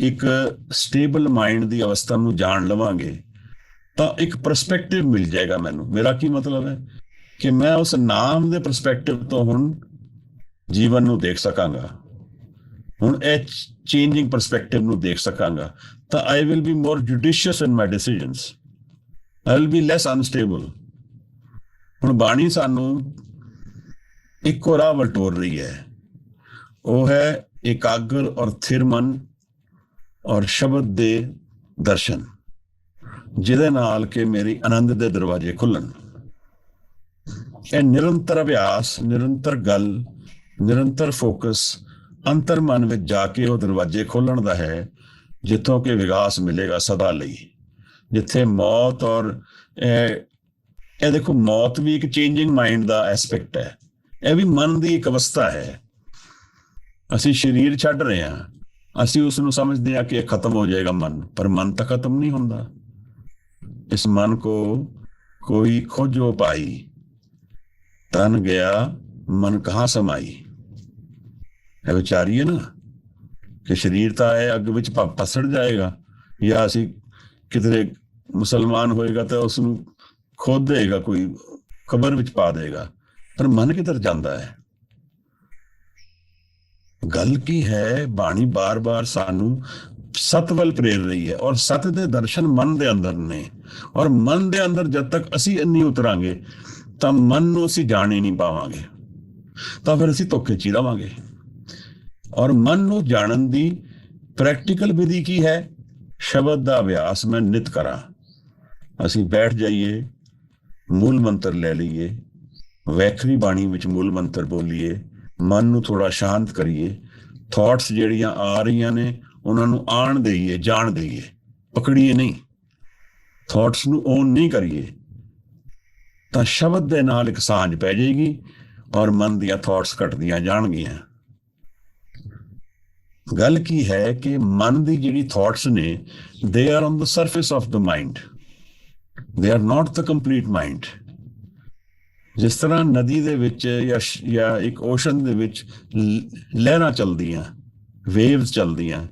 ਇੱਕ ਸਟੇਬਲ ਮਾਈਂਡ ਦੀ ਅਵਸਥਾ ਨੂੰ ਜਾਣ ਲਵਾਂਗੇ, ਤਾਂ ਇੱਕ ਪਰਸਪੈਕਟਿਵ ਮਿਲ ਜਾਏਗਾ ਮੈਨੂੰ। ਮੇਰਾ ਕੀ ਮਤਲਬ ਹੈ ਕਿ ਮੈਂ ਉਸ ਨਾਮ ਦੇ ਪਰਸਪੈਕਟਿਵ ਤੋਂ ਹੁਣ ਜੀਵਨ ਨੂੰ ਦੇਖ ਸਕਾਂਗਾ, ਹੁਣ ਇਹ ਚੇਂਜਿੰਗ ਪਰਸਪੈਕਟਿਵ ਨੂੰ ਦੇਖ ਸਕਾਂਗਾ, ਤਾਂ I will be more judicious in my decisions, I will be less unstable। ਹੁਣ ਬਾਣੀ ਸਾਨੂੰ ਇੱਕੋ ਰਾਹ ਵੱਲ ਤੋਰ ਰਹੀ ਹੈ, ਉਹ ਹੈ ਇਕਾਗਰ ਔਰ ਥਿਰ ਮਨ ਔਰ ਸ਼ਬਦ ਦੇ ਦਰਸ਼ਨ, ਜਿਹਦੇ ਨਾਲ ਕਿ ਮੇਰੀ ਆਨੰਦ ਦੇ ਦਰਵਾਜ਼ੇ ਖੁੱਲਣ। ਇਹ ਨਿਰੰਤਰ ਅਭਿਆਸ, ਨਿਰੰਤਰ ਗੱਲ, ਨਿਰੰਤਰ ਫੋਕਸ ਅੰਤਰ ਮਨ ਵਿੱਚ ਜਾ ਕੇ ਉਹ ਦਰਵਾਜ਼ੇ ਖੋਲਣ ਦਾ ਹੈ, ਜਿੱਥੋਂ ਕਿ ਵਿਕਾਸ ਮਿਲੇਗਾ ਸਦਾ ਲਈ। ਜਿੱਥੇ ਮੌਤ ਔਰ ਇਹ ਦੇਖੋ, ਮੌਤ ਵੀ ਇੱਕ ਚੇਂਜਿੰਗ ਮਾਈਂਡ ਦਾ ਐਸਪੈਕਟ ਹੈ, ਇਹ ਵੀ ਮਨ ਦੀ ਇੱਕ ਅਵਸਥਾ ਹੈ। ਅਸੀਂ ਸਰੀਰ ਛੱਡ ਰਹੇ ਹਾਂ, ਅਸੀਂ ਉਸ ਨੂੰ ਸਮਝਦੇ ਹਾਂ ਕਿ ਇਹ ਖਤਮ ਹੋ ਜਾਏਗਾ ਮਨ, ਪਰ ਮਨ ਤਾਂ ਖਤਮ ਨਹੀਂ ਹੁੰਦਾ। ਇਸ ਮਨ ਕੋ ਕੋਈ ਖੋਜੋ ਪਾਈ, ਤਨ ਗਿਆ ਮਨ ਕਹਾਂ ਸਮਾਈ। ਇਹ ਵਿਚਾਰੀ ਹੈ ਨਾ ਕਿ ਸਰੀਰ ਤਾਂ ਇਹ ਅੱਗ ਵਿੱਚ ਪਸੜ ਜਾਏਗਾ, ਜਾਂ ਅਸੀਂ ਕਿਧਰੇ ਮੁਸਲਮਾਨ ਹੋਏਗਾ ਤਾਂ ਉਸ ਨੂੰ ਖੋਦ ਦੇਗਾ, ਕੋਈ ਕਬਰ ਵਿੱਚ ਪਾ ਦੇਗਾ, ਪਰ ਮਨ ਕਿਧਰ ਜਾਂਦਾ ਹੈ। ਗੱਲ ਕੀ ਹੈ, ਬਾਣੀ ਬਾਰ-ਬਾਰ ਸਾਨੂੰ ਸਤ ਵੱਲ ਪ੍ਰੇਰ ਰਹੀ ਹੈ, ਔਰ ਸਤ ਦੇ ਦਰਸ਼ਨ ਮਨ ਦੇ ਅੰਦਰ ਨੇ। ਔਰ ਮਨ ਦੇ ਅੰਦਰ ਜਦ ਤੱਕ ਅਸੀਂ ਨਹੀਂ ਉਤਰਾਂਗੇ ਤਾਂ ਮਨ ਨੂੰ ਅਸੀਂ ਜਾਣ ਹੀ ਨਹੀਂ ਪਾਵਾਂਗੇ, ਤਾਂ ਫਿਰ ਅਸੀਂ ਧੋਖੇ 'ਚ ਹੀ ਰਵਾਂਗੇ। ਔਰ ਮਨ ਨੂੰ ਜਾਣਨ ਦੀ ਪ੍ਰੈਕਟੀਕਲ ਵਿਧੀ ਕੀ ਹੈ? ਸ਼ਬਦ ਦਾ ਅਭਿਆਸ ਮੈਂ ਨਿਤ ਕਰਾਂ। ਅਸੀਂ ਬੈਠ ਜਾਈਏ, ਮੂਲ ਮੰਤਰ ਲੈ ਲਈਏ, ਵੈਖਰੀ ਬਾਣੀ ਵਿੱਚ ਮੂਲ ਮੰਤਰ ਬੋਲੀਏ, ਮਨ ਨੂੰ ਥੋੜਾ ਸ਼ਾਂਤ ਕਰੀਏ, ਥਾਟਸ ਜਿਹੜੀਆਂ ਆ ਰਹੀਆਂ ਨੇ ਉਹਨਾਂ ਨੂੰ ਆਣ ਦੇਈਏ, ਜਾਣ ਦੇਈਏ, ਪਕੜੀਏ ਨਹੀਂ, ਥਾਟਸ ਨੂੰ ਓਨ ਨਹੀਂ ਕਰੀਏ, ਤਾਂ ਸ਼ਬਦ ਦੇ ਨਾਲ ਇੱਕ ਸਾਂਝ ਪੈ ਜਾਏਗੀ ਔਰ ਮਨ ਦੀਆਂ ਥਾਟਸ ਘਟਦੀਆਂ ਜਾਣਗੀਆਂ। ਗੱਲ ਕੀ ਹੈ ਕਿ ਮਨ ਦੀ ਜਿਹੜੀ ਥਾਟਸ ਨੇ, they are on the surface of the mind, they are not the complete mind. ਜਿਸ ਤਰ੍ਹਾਂ ਨਦੀ ਦੇ ਵਿੱਚ ਜਾਂ ਇੱਕ ਓਸ਼ਨ ਦੇ ਵਿੱਚ ਲਹਿਰਾਂ ਚੱਲਦੀਆਂ, ਵੇਵਸ ਚੱਲਦੀਆਂ,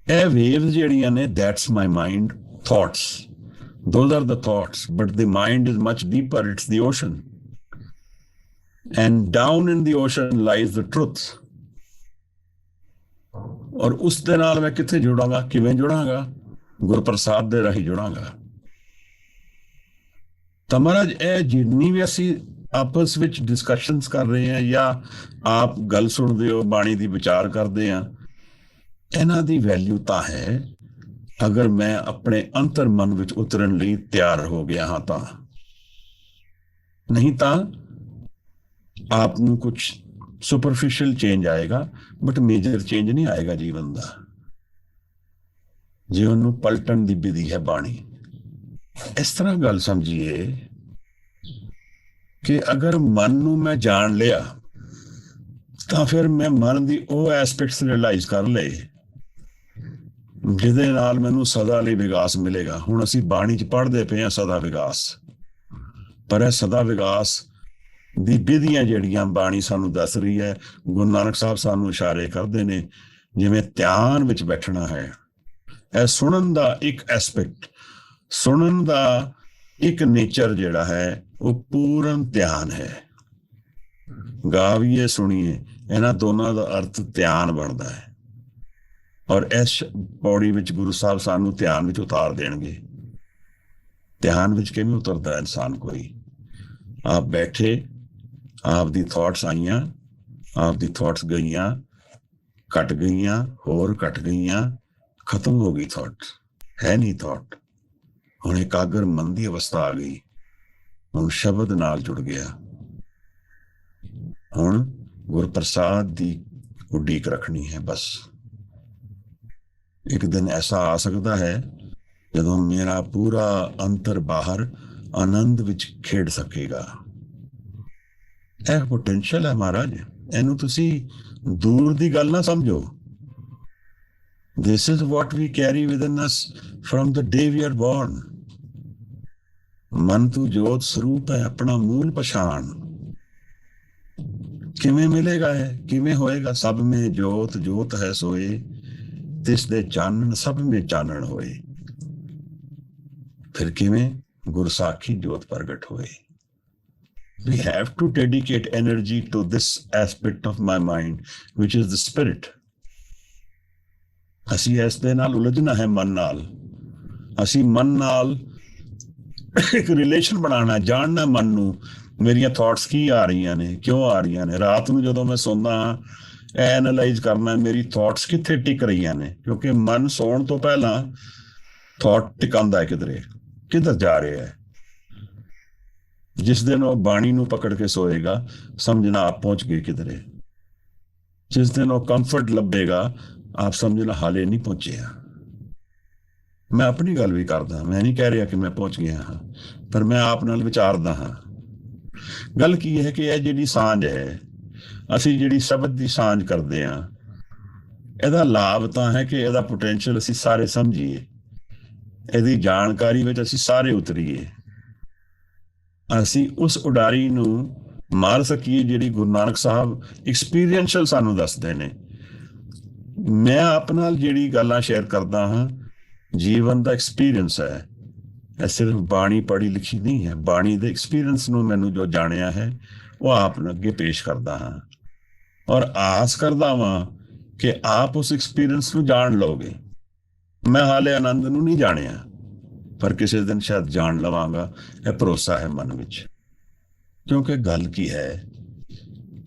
ਇਹ ਵੇਵਸ ਜਿਹੜੀਆਂ ਨੇ, that's my mind thoughts, those are the thoughts, but the mind is much deeper, it's the ocean, and down in the ocean lies the truth। ਔਰ ਉਸ ਦੇ ਨਾਲ ਮੈਂ ਕਿੱਥੇ ਜੁੜਾਂਗਾ, ਕਿਵੇਂ ਜੁੜਾਂਗਾ? ਗੁਰਪ੍ਰਸਾਦ ਦੇ ਰਾਹੀਂ ਜੁੜਾਂਗਾ। ਤਾਂ ਮਹਾਰਾਜ ਇਹ ਜਿੰਨੀ ਵੀ ਅਸੀਂ ਆਪਸ ਵਿੱਚ ਡਿਸਕਸ਼ਨਸ ਕਰ ਰਹੇ ਹਾਂ ਜਾਂ ਆਪ ਗੱਲ ਸੁਣਦੇ ਹੋ, ਬਾਣੀ ਦੀ ਵਿਚਾਰ ਕਰਦੇ ਹਾਂ, ਇਹਨਾਂ ਦੀ ਵੈਲਿਊ ਤਾਂ ਹੈ ਅਗਰ ਮੈਂ ਆਪਣੇ ਅੰਤਰ ਮਨ ਵਿੱਚ ਉਤਰਨ ਲਈ ਤਿਆਰ ਹੋ ਗਿਆ ਹਾਂ ਤਾਂ। ਨਹੀਂ ਤਾਂ ਆਪ ਨੂੰ ਕੁਝ ਸੁਪਰਫਿਸ਼ੀਅਲ ਚੇਂਜ ਆਏਗਾ, ਬਟ ਮੇਜਰ ਚੇਂਜ ਨਹੀਂ ਆਏਗਾ ਜੀਵਨ ਦਾ। ਜੀਵਨ ਨੂੰ ਪਲਟਣ ਦੀ ਵਿਧੀ ਹੈ ਬਾਣੀ। ਇਸ ਤਰ੍ਹਾਂ ਗੱਲ ਸਮਝੀਏ ਕਿ ਅਗਰ ਮਨ ਨੂੰ ਮੈਂ ਜਾਣ ਲਿਆ ਤਾਂ ਫਿਰ ਮੈਂ ਮਨ ਦੀ ਉਹ ਐਸਪੈਕਟਸ ਰਿਅਲਾਈਜ਼ ਕਰ ਲਏ ਜਿਹਦੇ ਨਾਲ ਮੈਨੂੰ ਸਦਾ ਲਈ ਵਿਕਾਸ ਮਿਲੇਗਾ। ਹੁਣ ਅਸੀਂ ਬਾਣੀ 'ਚ ਪੜ੍ਹਦੇ ਪਏ ਹਾਂ ਸਦਾ ਵਿਕਾਸ, ਪਰ ਇਹ ਸਦਾ ਵਿਕਾਸ ਦੀ ਵਿਧੀਆਂ ਜਿਹੜੀਆਂ ਬਾਣੀ ਸਾਨੂੰ ਦੱਸ ਰਹੀ ਹੈ, ਗੁਰੂ ਨਾਨਕ ਸਾਹਿਬ ਸਾਨੂੰ ਇਸ਼ਾਰੇ ਕਰਦੇ ਨੇ, ਜਿਵੇਂ ਧਿਆਨ ਵਿੱਚ ਬੈਠਣਾ ਹੈ। ਇਹ ਸੁਣਨ ਦਾ ਇੱਕ ਐਸਪੈਕਟ, ਸੁਣਨ ਦਾ ਇੱਕ ਨੇਚਰ ਜਿਹੜਾ ਹੈ ਉਹ ਪੂਰਨ ਧਿਆਨ ਹੈ। ਗਾਵੀਏ ਸੁਣੀਏ, ਇਹਨਾਂ ਦੋਨਾਂ ਦਾ ਅਰਥ ਧਿਆਨ ਬਣਦਾ ਹੈ। ਔਰ ਇਸ ਪੌੜੀ ਵਿੱਚ ਗੁਰੂ ਸਾਹਿਬ ਸਾਨੂੰ ਧਿਆਨ ਵਿੱਚ ਉਤਾਰ ਦੇਣਗੇ। ਧਿਆਨ ਵਿੱਚ ਕਿਵੇਂ ਉਤਰਦਾ ਇਨਸਾਨ? ਕੋਈ ਆਪ ਬੈਠੇ, ਆਪ ਦੀ ਥਾਟਸ ਆਈਆਂ, ਆਪ ਦੀ ਥਾਟਸ ਗਈਆਂ, ਘਟ ਗਈਆਂ, ਹੋਰ ਘਟ ਗਈਆਂ, ਖਤਮ ਹੋ ਗਈ ਥਾਟ, ਹੈ ਨਹੀਂ ਥਾਟ। ਹੁਣ ਇਕਾਗਰ ਮਨ ਦੀ ਅਵਸਥਾ ਆ ਗਈ, ਹੁਣ ਸ਼ਬਦ ਨਾਲ ਜੁੜ ਗਿਆ, ਹੁਣ ਗੁਰਪ੍ਰਸਾਦ ਦੀ ਉਡੀਕ ਰੱਖਣੀ ਹੈ ਬਸ। ਇੱਕ ਦਿਨ ਐਸਾ ਆ ਸਕਦਾ ਹੈ ਜਦੋਂ ਮੇਰਾ ਪੂਰਾ ਅੰਤਰ ਬਾਹਰ ਆਨੰਦ ਵਿੱਚ ਖੇਡ ਸਕੇਗਾ। ਇਹ ਪੋਟੈਂਸ਼ੀਅਲ ਹੈ ਮਹਾਰਾਜ, ਇਹਨੂੰ ਤੁਸੀਂ ਦੂਰ ਦੀ ਗੱਲ ਨਾ ਸਮਝੋ। This is what we carry within us from the day we are born। ਮਨ ਤੂੰ ਜੋਤ ਸਰੂਪ ਹੈ, ਆਪਣਾ ਮੂਲ ਪਛਾਣ। ਕਿਵੇਂ ਮਿਲੇਗਾ ਹੈ, ਕਿਵੇਂ ਹੋਏਗਾ? ਸਭ ਮੇਂ ਜੋਤ ਜੋਤ ਹੈ ਸੋਏ, ਤਿਸ ਦੇ ਚਾਨਣ ਸਭ ਮੇਂ ਚਾਨਣ ਹੋਏ। ਫਿਰ ਕਿਵੇਂ? ਗੁਰਸਾਖੀ ਜੋਤ ਪ੍ਰਗਟ ਹੋਏ। We have to dedicate energy to this aspect of my mind, which is the spirit। ਅਸੀਂ ਇਸ ਦੇ ਨਾਲ ਉਲਝਣਾ ਹੈ, ਮਨ ਨਾਲ। ਅਸੀਂ ਮਨ ਨਾਲ ਇੱਕ ਰਿਲੇਸ਼ਨ ਬਣਾਉਣਾ, ਜਾਣਨਾ ਮਨ ਨੂੰ, ਮੇਰੀਆਂ ਥਾਟਸ ਕੀ ਆ ਰਹੀਆਂ ਨੇ, ਕਿਉਂ ਆ ਰਹੀਆਂ ਨੇ। ਰਾਤ ਨੂੰ ਜਦੋਂ ਮੈਂ ਸੌਂਦਾ ਹਾਂ, ਐਨਾਲਾਈਜ਼ ਕਰਨਾ ਮੇਰੀ ਥਾਟਸ ਕਿੱਥੇ ਟਿਕ ਰਹੀਆਂ ਨੇ, ਕਿਉਂਕਿ ਮਨ ਸੌਣ ਤੋਂ ਪਹਿਲਾਂ ਥਾਟ ਟਿਕਾਉਂਦਾ ਹੈ ਕਿਧਰੇ, ਕਿੱਧਰ ਜਾ ਰਿਹਾ ਹੈ। ਜਿਸ ਦਿਨ ਉਹ ਬਾਣੀ ਨੂੰ ਪਕੜ ਕੇ ਸੋਏਗਾ, ਸਮਝਣਾ ਆਪ ਪਹੁੰਚ ਗਏ ਕਿਧਰੇ। ਜਿਸ ਦਿਨ ਉਹ ਕੰਫਰਟ ਲੱਭੇਗਾ, ਆਪ ਸਮਝਣਾ ਹਾਲੇ ਨਹੀਂ ਪਹੁੰਚਿਆ। ਮੈਂ ਆਪਣੀ ਗੱਲ ਵੀ ਕਰਦਾ, ਮੈਂ ਨਹੀਂ ਕਹਿ ਰਿਹਾ ਕਿ ਮੈਂ ਪਹੁੰਚ ਗਿਆ ਹਾਂ, ਪਰ ਮੈਂ ਆਪ ਨਾਲ ਵਿਚਾਰਦਾ ਹਾਂ। ਗੱਲ ਕੀ ਹੈ ਕਿ ਇਹ ਜਿਹੜੀ ਸਾਂਝ ਹੈ, ਅਸੀਂ ਜਿਹੜੀ ਸ਼ਬਦ ਦੀ ਸਾਂਝ ਕਰਦੇ ਹਾਂ, ਇਹਦਾ ਲਾਭ ਤਾਂ ਹੈ ਕਿ ਇਹਦਾ ਪੋਟੈਂਸ਼ੀਅਲ ਅਸੀਂ ਸਾਰੇ ਸਮਝੀਏ, ਇਹਦੀ ਜਾਣਕਾਰੀ ਵਿੱਚ ਅਸੀਂ ਸਾਰੇ ਉਤਰੀਏ, ਅਸੀਂ ਉਸ ਉਡਾਰੀ ਨੂੰ ਮਾਰ ਸਕੀਏ ਜਿਹੜੀ ਗੁਰੂ ਨਾਨਕ ਸਾਹਿਬ ਐਕਸਪੀਰੀਐਂਸ਼ੀਅਲ ਸਾਨੂੰ ਦੱਸਦੇ ਨੇ। ਮੈਂ ਆਪ ਨਾਲ ਜਿਹੜੀ ਗੱਲਾਂ ਸ਼ੇਅਰ ਕਰਦਾ ਹਾਂ, ਜੀਵਨ ਦਾ ਐਕਸਪੀਰੀਅੰਸ ਹੈ। ਇਹ ਸਿਰਫ ਬਾਣੀ ਪੜ੍ਹੀ ਲਿਖੀ ਨਹੀਂ ਹੈ, ਬਾਣੀ ਦੇ ਐਕਸਪੀਰੀਅੰਸ ਨੂੰ ਮੈਨੂੰ ਜੋ ਜਾਣਿਆ ਹੈ ਉਹ ਆਪ ਨੂੰ ਅੱਗੇ ਪੇਸ਼ ਕਰਦਾ ਹਾਂ। ਔਰ ਆਸ ਕਰਦਾ ਵਾਂ ਕਿ ਆਪ ਉਸ ਐਕਸਪੀਰੀਅੰਸ ਨੂੰ ਜਾਣ ਲਓਗੇ। ਮੈਂ ਹਾਲੇ ਆਨੰਦ ਨੂੰ ਨਹੀਂ ਜਾਣਿਆ, ਪਰ ਕਿਸੇ ਦਿਨ ਸ਼ਾਇਦ ਜਾਣ ਲਵਾਂਗਾ, ਇਹ ਭਰੋਸਾ ਹੈ ਮਨ ਵਿੱਚ। ਕਿਉਂਕਿ ਗੱਲ ਕੀ ਹੈ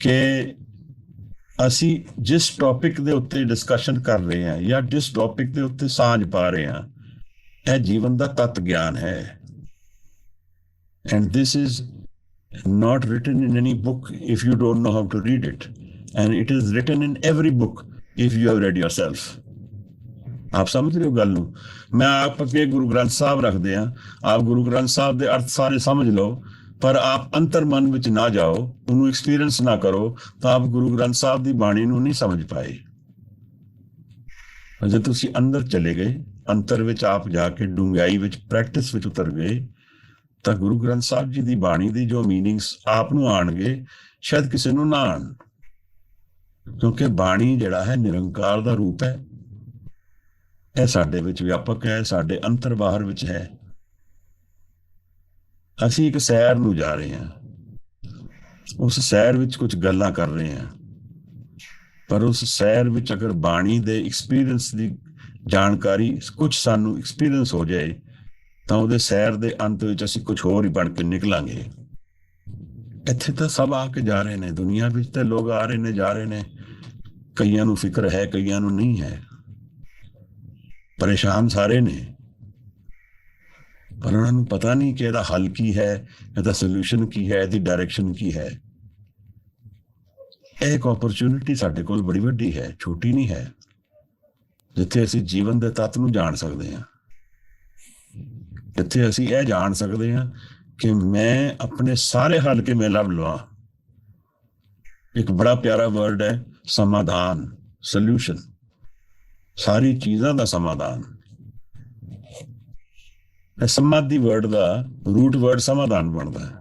ਕਿ ਅਸੀਂ ਜਿਸ ਟੌਪਿਕ ਦੇ ਉੱਤੇ ਡਿਸਕਸ਼ਨ ਕਰ ਰਹੇ ਹਾਂ ਜਾਂ ਜਿਸ ਟੌਪਿਕ ਦੇ ਉੱਤੇ ਸਾਂਝ ਪਾ ਰਹੇ ਹਾਂ, ਇਹ ਜੀਵਨ ਦਾ ਤੱਤ ਗਿਆਨ ਹੈ। And this is not written in any book if you don't know how to read it, and it is written in every book if you have read yourself. आप समझ रहे हो गल नूं? मैं आप अगे गुरु ग्रंथ साहब रखते हैं, आप गुरु ग्रंथ साहब के अर्थ सारे समझ लो, पर आप अंतर मन विच ना जाओ, उन्होंने एक्सपीरियंस ना करो, तो आप गुरु ग्रंथ साहब की बाणी नूं नहीं समझ पाए। जो तुसी अंदर चले गए, अंतर विच आप जाके डूंघाई विच प्रैक्टिस विच उतर गए, तो गुरु ग्रंथ साहब जी की बाणी की जो मीनिंग्स आप नूं आणगे, शायद किसी नूं ना आण, क्योंकि बाणी जिहड़ा है निरंकार का रूप है। यह साडे विच व्यापक है, साडे अंतर बाहर विच है। असीं एक सैर नूं जा रहे हैं, उस सैर विच कुछ गल्लां कर रहे हैं, पर उस सैर विच अगर बाणी दे एक्सपीरियंस की जानकारी कुछ सानू एक्सपीरियंस हो जाए, तो उहदे सैर दे अंत विच असीं कुछ होर ही बन के निकलांगे। इत्थे तो सब आके जा रहे हैं, दुनिया विच तो लोग आ रहे ने, जा रहे ने, कईयां नूं फिक्र है, कईयां नूं नहीं है, परेशान सारे ने, पर उन्होंने पता नहीं कि इहदा हल की है, इहदा सोल्यूशन की है, इहदी डायरेक्शन की है। एक अपॉर्चुनिटी साडे कोल बड़ी वड्डी है, छोटी नहीं है, जिथे असीं जीवन दे तत्त नूं जाण सकदे हां, जिथे असीं यह जाण सकदे हां कि मैं अपने सारे हल के मैं लभ लवां। एक बड़ा प्यारा वर्ड है समाधान, सोल्यूशन, सारी चीज़ों का समाधान। समाधि वर्ड का रूट वर्ड समाधान बनता है।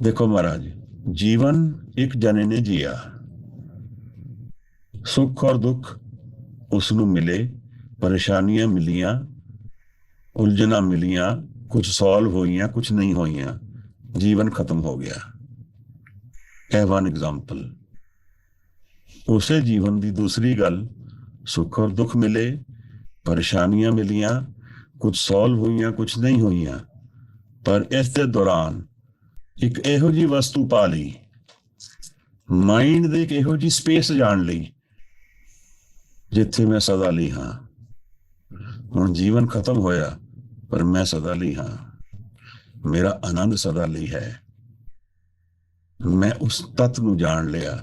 देखो महाराज, जीवन एक जने ने जिया, सुख और दुख उसनू मिले, परेशानियां मिलियां, उलझना मिलियां, कुछ सॉल्व होइयां, कुछ नहीं होइयां, जीवन खत्म हो गया। है वन एग्जाम्पल। उसे जीवन की दूसरी गल, सुख और दुख मिले, परेशानियां मिलियां, कुछ सॉल्व हुई, कुछ नहीं हुई, पर इस दे दौरान एक इहो जी वस्तु पा ली, माइंड दे एक इहो जी स्पेस जान ली जिथे मैं सदा ली हाँ। हुण जीवन खत्म होया, पर मैं सदा ली हाँ, मेरा आनंद सदा ली है। मैं उस तत्व नूं जान लिया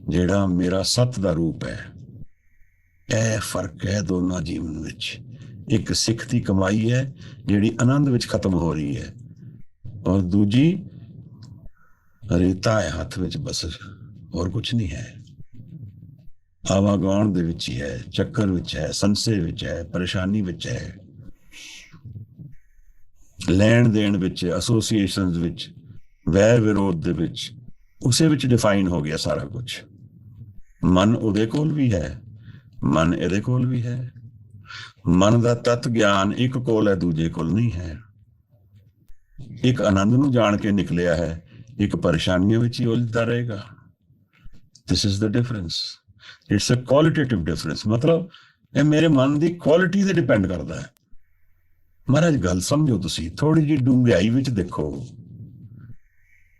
जिहड़ा मेरा सत दा रूप है। यह फर्क है दोनों जीवन विच। एक सिख की कमाई है जिहड़ी आनंद विच खत्म हो रही है, और दूजी रेता है हाथ विच, बस और कुछ नहीं है। आवागौण दे विच ही है, चक्कर विच है, संसे विच है, परेशानी विच है, लैण देण विच, एसोसीएशनस विच, वैर विरोध दे विच, उसे विच डिफाइन हो गया सारा कुछ। मन उहदे कोल भी है, मन इहदे कोल भी है। मन का तत्त ज्ञान एक कोल है, दूजे कोल नहीं है। एक आनंद नूं जान के निकलिया है, एक परेशानियों विच ही उलझदा रहेगा। This is the difference. It's a qualitative difference. मतलब ये मेरे मन की क्वालिटी से डिपेंड करता है। महाराज गल समझो, तुसी थोड़ी जी डूंघाई विच देखो।